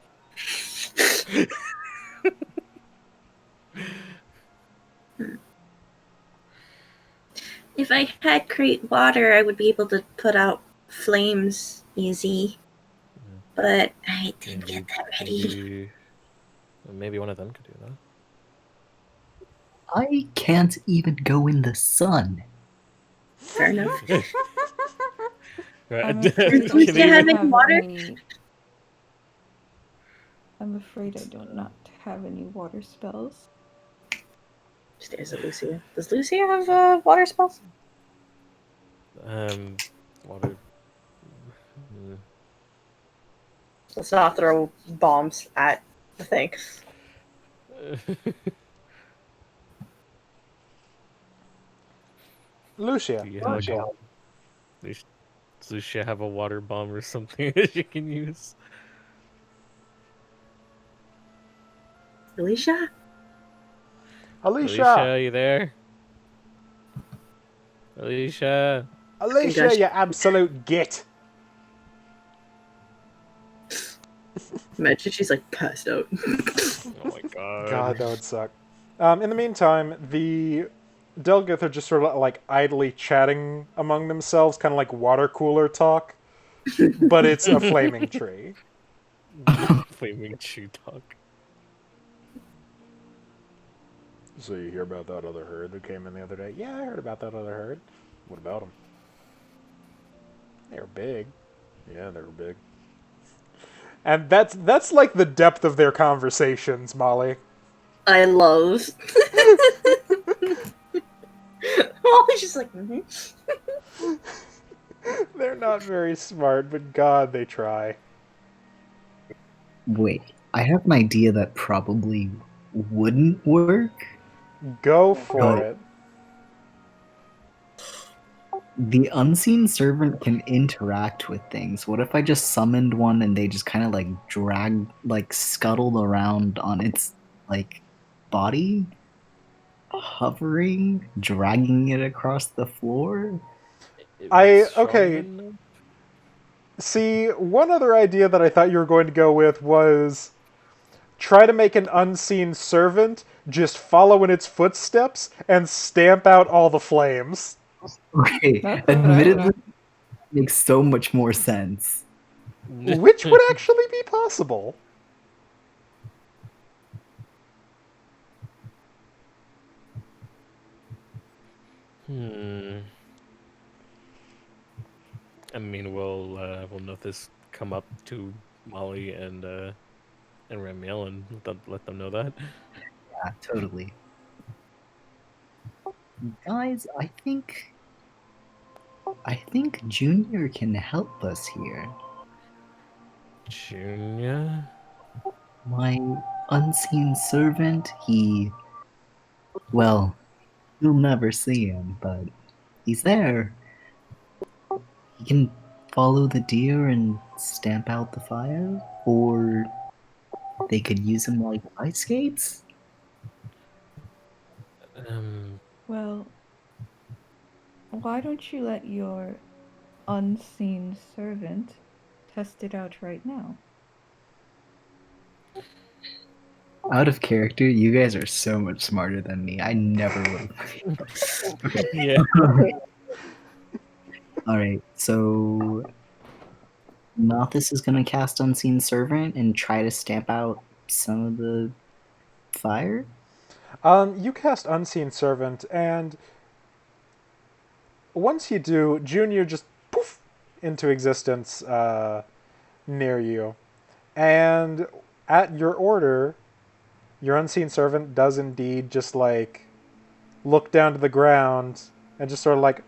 If I had create water, I would be able to put out flames easy. Yeah. But I didn't Maybe, get that ready. maybe one of them could do that. I can't even go in the sun. Fair enough. Right. I'm Does afraid I Lucia have don't any water? I'm afraid I do not have any water spells. Stares at Lucia. Does Lucia have water spells? Water. Mm, Let's not throw bombs at the thing. Lucia. Do you have like a? Does Lucia have a water bomb or something that she can use? Alicia? Alicia! Alicia, you there? Alicia. Alicia, Gosh. you absolute git! Imagine she's like passed out. Oh my god. God, that would suck. In the meantime, the Delgith are just sort of like idly chatting among themselves, kind of like water cooler talk, but it's a flaming tree. Flaming chew talk. So you hear about that other herd that came in the other day? Yeah, I heard about that other herd. What about them? They were big. Yeah, they were big. And that's like the depth of their conversations, Molly. I love. Molly's just like, They're not very smart, but God, they try. Wait, I have an idea that probably wouldn't work. Go for But it. the unseen servant can interact with things. What if I just summoned one and they just kind of like scuttled around on its like body, hovering, dragging it across the floor? If it's strong Okay. enough? See, one other idea that I thought you were going to go with was try to make an unseen servant just follow in its footsteps and stamp out all the flames. Okay, That's what I admittedly, thought. makes so much more sense. Which would actually be possible. Hmm. I mean, we'll let this come up to Molly and Ramiel and let them know that. Yeah, totally. Guys, I think Junior can help us here. Junior. My unseen servant, well, you'll never see him, but he's there. He can follow the deer and stamp out the fire, or they could use him like ice skates. Well, why don't you let your unseen servant test it out right now? Out of character, you guys are so much smarter than me. I never would have. Okay. Yeah. Alright, so Nothis is gonna cast Unseen Servant and try to stamp out some of the fire? You cast Unseen Servant, and once you do, Junior just poof into existence near you. And at your order, your Unseen Servant does indeed just like look down to the ground, and just sort of like...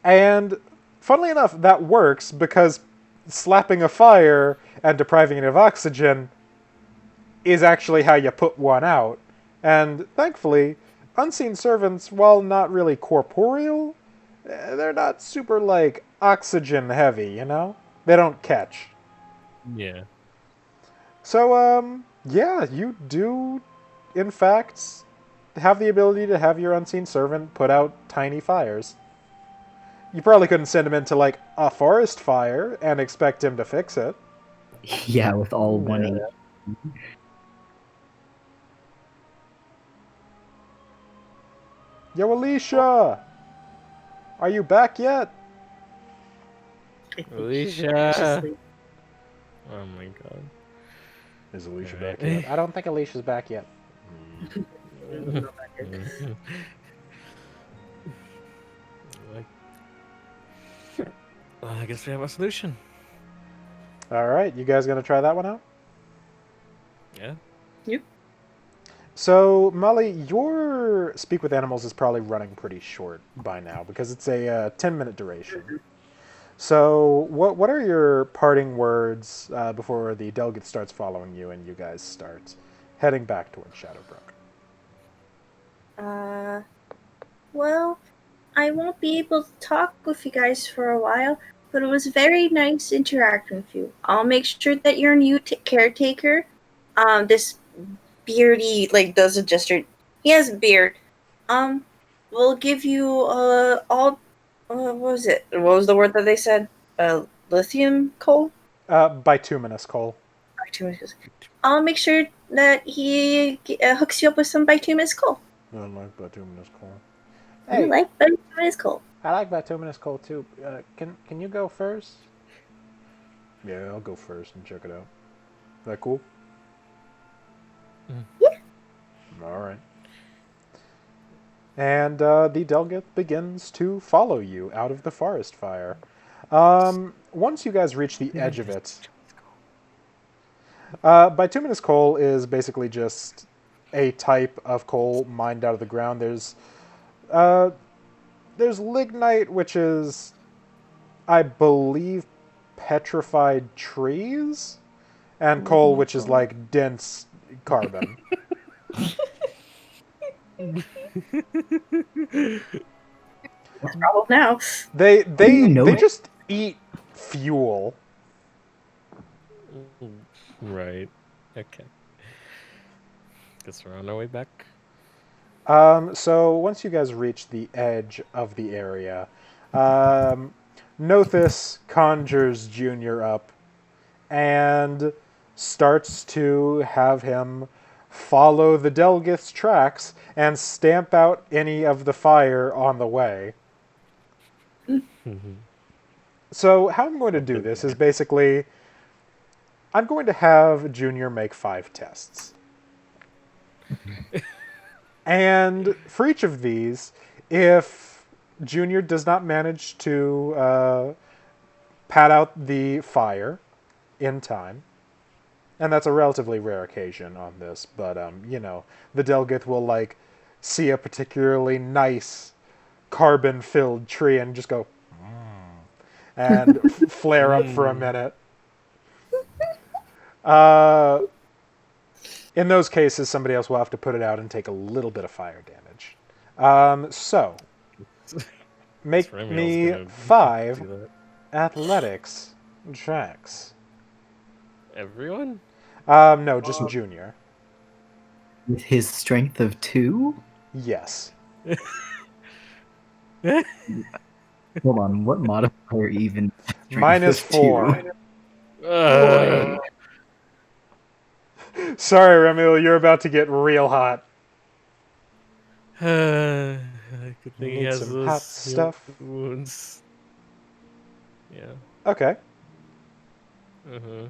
And funnily enough, that works because slapping a fire and depriving it of oxygen is actually how you put one out. And thankfully, unseen servants, while not really corporeal, they're not super, like, oxygen heavy, you know? They don't catch. Yeah. So, yeah, you do, in fact, have the ability to have your unseen servant put out tiny fires. You probably couldn't send him into, like, a forest fire and expect him to fix it. Yeah, with all one Yeah. HP. Yo, Alicia! Are you back yet? I think she's Alicia! asleep. Oh my god. Is Alicia Alright. back yet? I don't think Alicia's back yet. Not that good. Like, well, I guess we have a solution. Alright, you guys gonna try that one out? Yeah. So, Molly, your Speak with Animals is probably running pretty short by now because it's a 10-minute duration. So, what are your parting words before the delegate starts following you and you guys start heading back towards Shadowbrooke? Well, I won't be able to talk with you guys for a while, but it was very nice interacting with you. I'll make sure that your new caretaker, this beardy, like, does a gesture. He has a beard. Will give you, all, what was it? What was the word that they said? Lithium coal? Bituminous coal. Bituminous. I'll make sure that he hooks you up with some bituminous coal. I like bituminous coal. I Hey, like bituminous coal. I like bituminous coal too. Can you go first? Yeah, I'll go first and check it out. Is that cool? Yeah. Alright. And the delegate begins to follow you out of the forest fire. Once you guys reach the edge of it, bituminous coal is basically just a type of coal mined out of the ground. There's lignite, which is, I believe, petrified trees, and coal, which is like dense carbon. Problem now. They you know they it? just eat fuel. Right. Okay. Guess we're on our way back. So once you guys reach the edge of the area, Nothus conjures Junior up and starts to have him follow the delegate's tracks and stamp out any of the fire on the way. So how I'm going to do this is basically, I'm going to have Junior make 5 tests. And for each of these, if Junior does not manage to pat out the fire in time, and that's a relatively rare occasion on this, but, you know, the delegate will, like, see a particularly nice carbon-filled tree and just go, and flare up for a minute. In those cases, somebody else will have to put it out and take a little bit of fire damage. So, make Remy's me gonna 5 do that. athletics checks. Everyone? No, just Junior. With his strength of 2? Yes. Hold on, what modifier even? Minus Strength of 4. Uh, Sorry, Remil, you're about to get real hot. good thing he Need has some those hot stuff? wounds. Yeah. Okay. Uh-huh.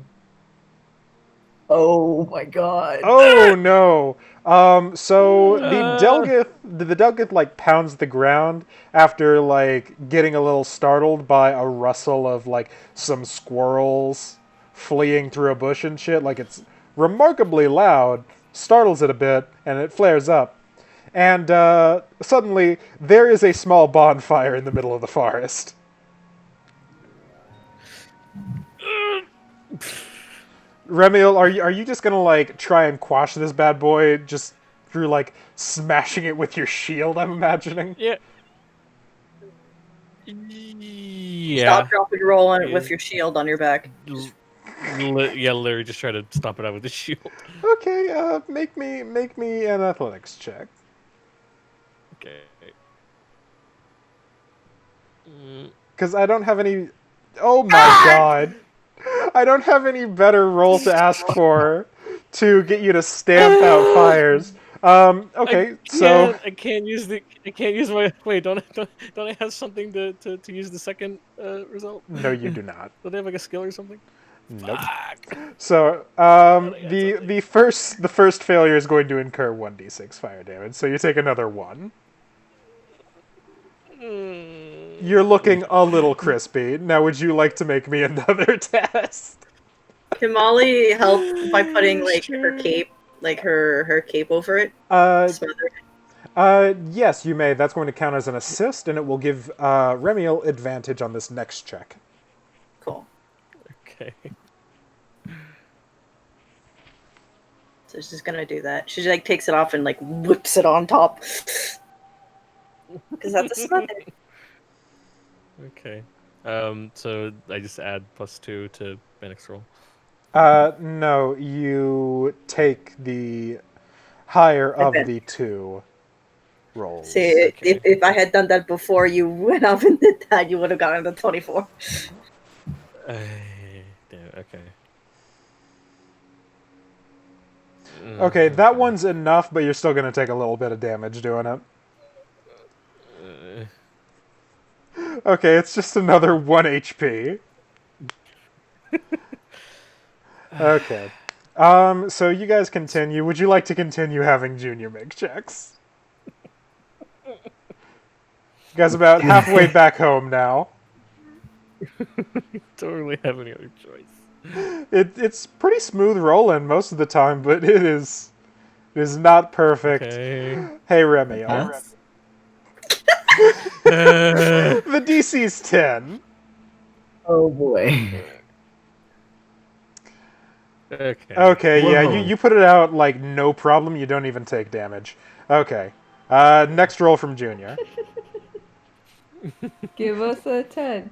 Oh my god. Oh no. So the delegate like pounds the ground after like getting a little startled by a rustle of like some squirrels fleeing through a bush and shit. Like it's remarkably loud, startles it a bit, and it flares up. And suddenly, there is a small bonfire in the middle of the forest. Remiel, are you just gonna like try and quash this bad boy just through like smashing it with your shield? I'm imagining. Yeah. Yeah. Stop, drop, and roll on it Yeah. with your shield on your back. Yeah, Larry just try to stomp it out with the shield. Okay, make me an athletics check. Okay. Because I don't have any. Oh my god! I don't have any better roll to ask for to get you to stamp out fires. Okay, so I can't use my wait. Don't I have something to use the second result? no, you do not. Don't they have like a skill or something? Nope. Fuck. So I had the something. the first failure is going to incur 1d6 fire damage. So you take another one. You're looking a little crispy. Now, would you like to make me another test? Can Molly help by putting like Sure. her cape, like her cape over it? Smother it? Yes, you may. That's going to count as an assist, and it will give Remiel advantage on this next check. Cool. Okay. So she's gonna do that. She like takes it off and like whips it on top. Because that's a smother. Okay. So I just add +2 to my next roll. No, you take the higher of Okay. the two rolls. See, Okay. if I had done that before you went off and did that, you would have gotten the 24. Damn. Okay. Okay, that one's enough, but you're still going to take a little bit of damage doing it. Okay, it's just another 1 HP. Okay. So you guys continue. Would you like to continue having Junior make checks? You guys about halfway back home now. Don't really have any other choice. It's pretty smooth rolling most of the time, but it is not perfect. Okay. Hey, Remiel. Yes? The DC's 10. Oh boy. Okay. Okay, yeah, Whoa. you put it out like no problem. You don't even take damage. Okay. Next roll from Junior. Give us a 10.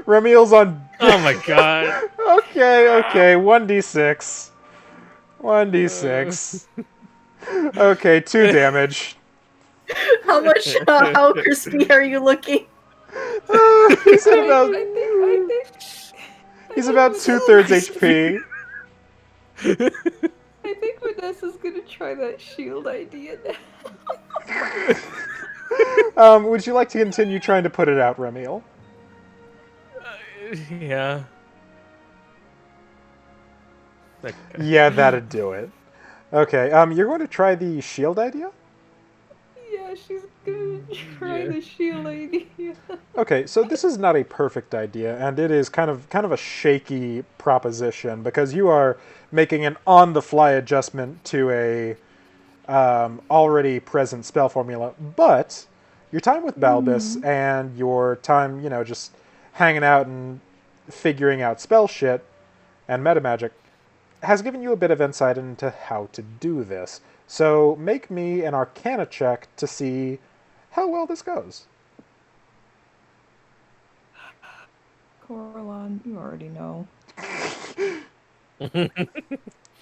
Remiel's on. Oh my god. Okay. 1d6. 1d6. Okay, 2 damage. How crispy are you looking? He's at about. I think He's about 2/3 HP. I think Vanessa's gonna try that shield idea now. Would you like to continue trying to put it out, Remiel? Yeah. Okay. Yeah, that'd do it. Okay, you're going to try the shield idea? Yeah, she's gonna try Yeah. the shield idea. Okay, so this is not a perfect idea, and it is kind of a shaky proposition because you are making an on-the-fly adjustment to a already present spell formula. But your time with Balbus and your time, just hanging out and figuring out spell shit and meta magic has given you a bit of insight into how to do this. So make me an Arcana check to see how well this goes. Coraline, you already know.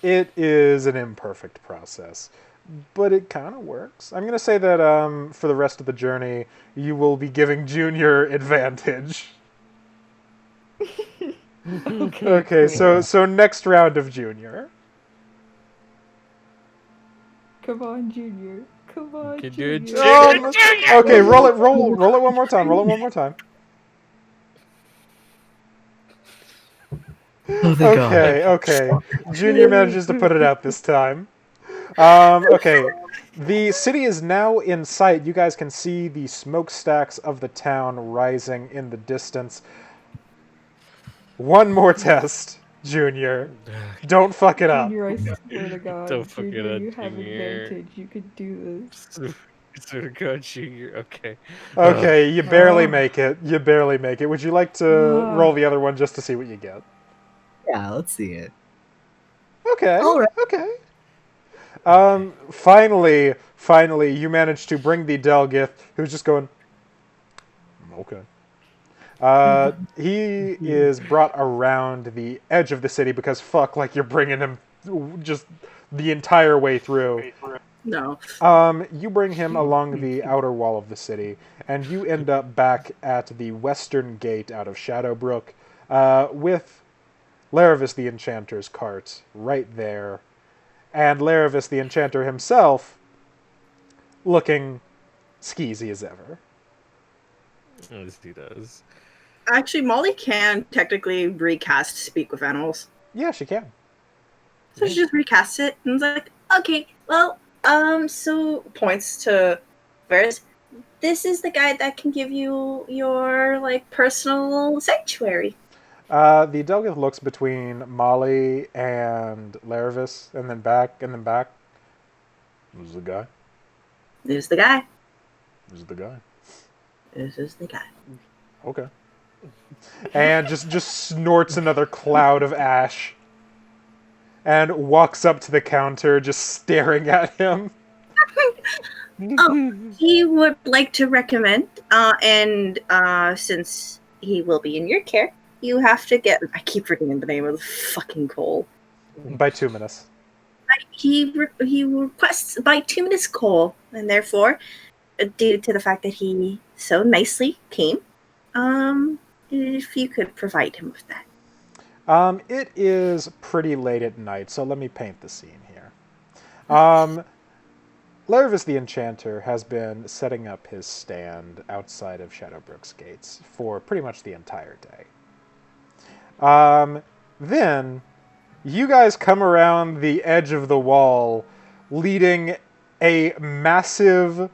It is an imperfect process, but it kind of works. I'm going to say that for the rest of the journey, you will be giving Junior advantage. Okay, so next round of Junior. Come on, Junior. Come on, Can do it, Junior. Okay, roll it one more time. Roll it one more time. Oh, thank God. Okay. Junior manages to put it out this time. Okay. The city is now in sight. You guys can see the smokestacks of the town rising in the distance. One more test. Junior. Don't fuck it up. Junior, I swear to God, Don't fuck it Junior, up, you have Junior. advantage. You could do this. Sort of God, Junior. Okay. Okay, you barely Oh. make it. You barely make it. Would you like to roll the other one just to see what you get? Yeah, let's see it. Okay. All right. Okay. Finally, you managed to bring the Delgith, who's just going. Okay. He is brought around the edge of the city because fuck, like you're bringing him just the entire way through. No. You bring him along the outer wall of the city, and you end up back at the western gate out of Shadowbrooke, with Laravis the Enchanter's cart right there, and Laravis the Enchanter himself looking skeezy as ever. As he does. Actually, Molly can technically recast Speak with Animals. Yeah, she can. So she just recasts it and was like, okay, well, so points to Varys. This is the guy that can give you your like personal sanctuary. The Delgith looks between Molly and Laravis, and then back, and then back. Who's the guy? This is the guy. Who's the guy? This is the guy. Okay. And just snorts another cloud of ash. And walks up to the counter, just staring at him. He would like to recommend, and since he will be in your care, you have to get. I keep forgetting the name of the fucking coal. Bituminous. He requests bituminous coal, and therefore, due to the fact that he so nicely came, if you could provide him with that. It is pretty late at night, so let me paint the scene here. Laravis the Enchanter has been setting up his stand outside of Shadowbrooke's gates for pretty much the entire day. Then, you guys come around the edge of the wall, leading a massive,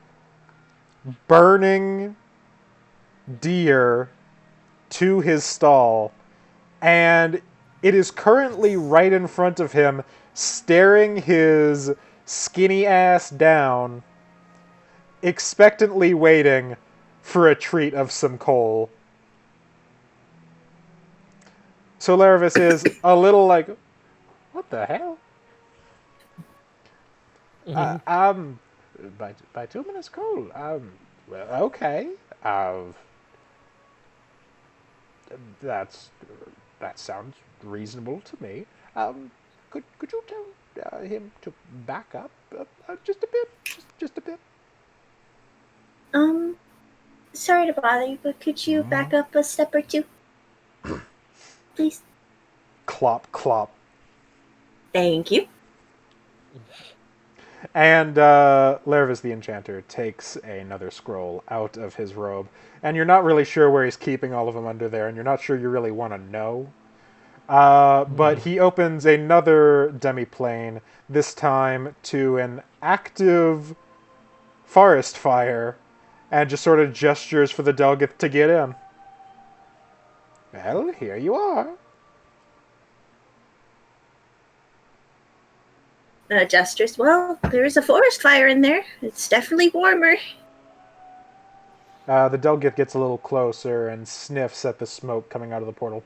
burning deer to his stall, and it is currently right in front of him, staring his skinny ass down, expectantly waiting for a treat of some coal. So Laravis is a little like, what the hell? Bituminous coal. Well, okay. That sounds reasonable to me. Could you tell him to back up just a bit? Just a bit. Sorry to bother you, but could you back up a step or two? Please. Clop, clop. Thank you. And Laravis the Enchanter takes another scroll out of his robe, and you're not really sure where he's keeping all of them under there, and you're not sure you really want to know. But he opens another demiplane, this time to an active forest fire, and just sort of gestures for the Delgith to get in. Well, here you are. Gestures. Well, there is a forest fire in there. It's definitely warmer. The Delgith gets a little closer and sniffs at the smoke coming out of the portal.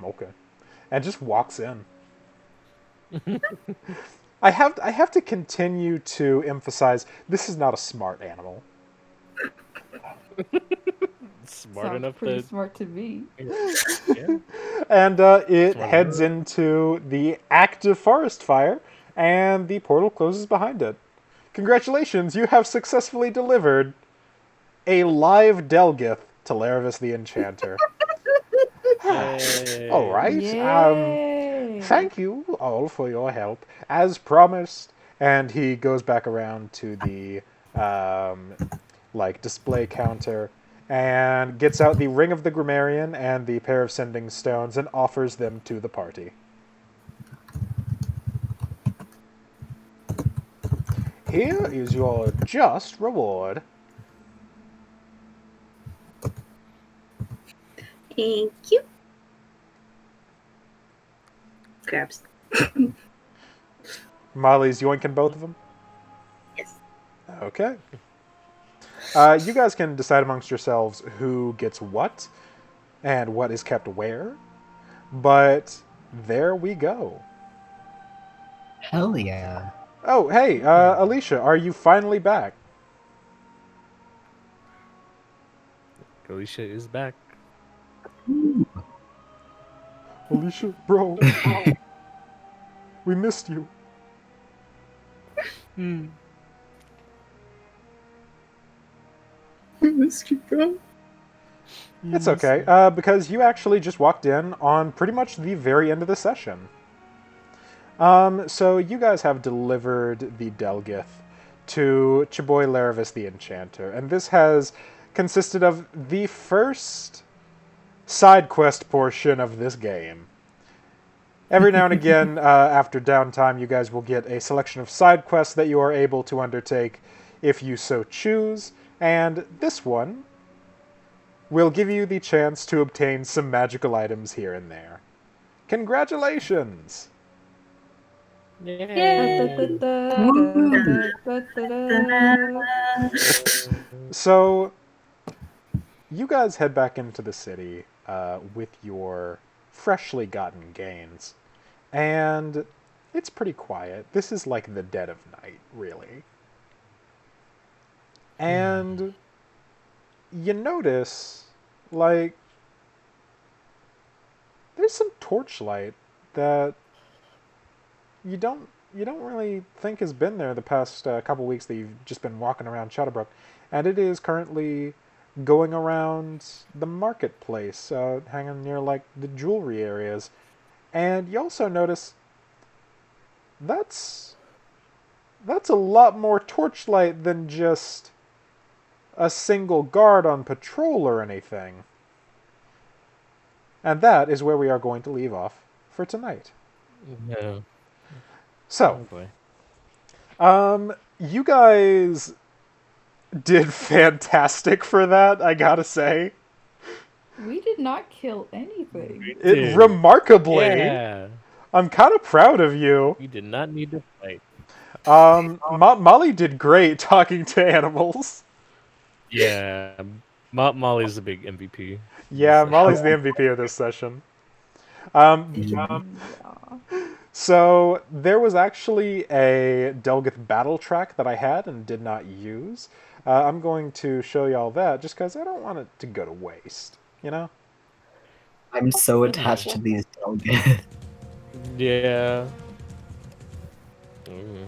Okay. And just walks in. I have to continue to emphasize this is not a smart animal. Smart Sounds enough pretty to. smart to me. Yeah. And it Smart heads enough. into the active forest fire, and the portal closes behind it. Congratulations, you have successfully delivered a live Delgith to Laravis the Enchanter. Yay. All right. Yay! Thank you all for your help, as promised. And he goes back around to the display counter and gets out the Ring of the Grammarian and the pair of sending stones and offers them to the party. Here is your just reward. Thank you. Grabs. Molly's yoinking both of them? Yes. Okay. You guys can decide amongst yourselves who gets what and what is kept where. But there we go. Hell yeah. Oh, hey, Alicia, are you finally back? Alicia is back. Ooh. Alicia, bro, we missed you. I missed you, bro. It's okay, because you actually just walked in on pretty much the very end of the session. So you guys have delivered the Delgith to Chiboy Laravis the Enchanter, and this has consisted of the first side quest portion of this game. Every now and again, after downtime, you guys will get a selection of side quests that you are able to undertake if you so choose, and this one will give you the chance to obtain some magical items here and there. Congratulations! So, you guys head back into the city with your freshly gotten gains, and it's pretty quiet. This is like the dead of night, really. And you notice, like, there's some torchlight that you don't really think has been there the past couple weeks that you've just been walking around Shadowbrooke, and it is currently going around the marketplace, hanging near like the jewelry areas, and you also notice that's a lot more torchlight than just a single guard on patrol or anything. And that is where we are going to leave off for tonight. No. So, boy. you guys did fantastic for that, I gotta say. We did not kill anything. It remarkably. Yeah. I'm kind of proud of you. We did not need to fight. Molly did great talking to animals. Yeah. Molly's the big MVP. Yeah, Molly's the MVP of this session. Yeah. So there was actually a Delgith battle track that I had and did not use. I'm going to show y'all that just because I don't want it to go to waste, you know? I'm so attached to these Delgith. Yeah. Mhm.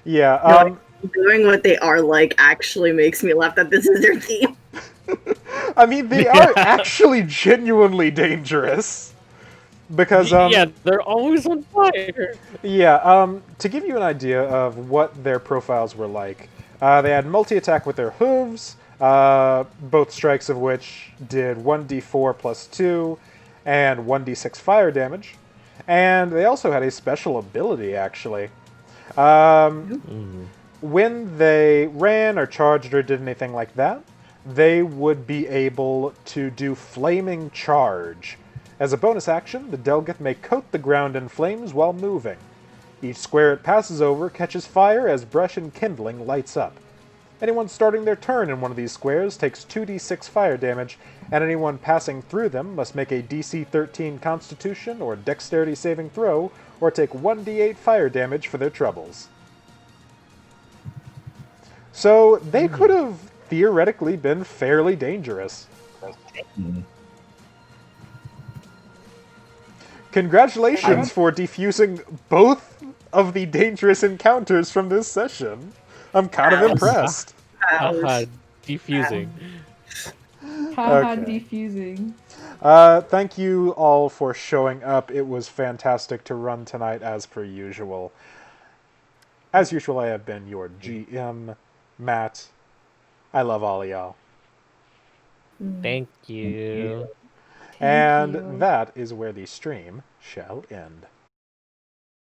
Yeah, Doing what they are like actually makes me laugh that this is their theme. I mean, they are actually genuinely dangerous. Because, yeah, they're always on fire. Yeah, to give you an idea of what their profiles were like, they had multi-attack with their hooves, both strikes of which did 1d4 plus 2 and 1d6 fire damage. And they also had a special ability, actually. When they ran or charged or did anything like that, they would be able to do Flaming Charge. As a bonus action, the Delgith may coat the ground in flames while moving. Each square it passes over catches fire as brush and kindling lights up. Anyone starting their turn in one of these squares takes 2d6 fire damage, and anyone passing through them must make a DC 13 Constitution or Dexterity saving throw, or take 1d8 fire damage for their troubles. So they could have theoretically been fairly dangerous. Congratulations for defusing both of the dangerous encounters from this session. I'm kind of impressed. Defusing. Haha, Okay. defusing. Thank you all for showing up. It was fantastic to run tonight as per usual. As usual, I have been your GM, Matt. I love all of y'all. Thank you. And you. that is where the stream shall end.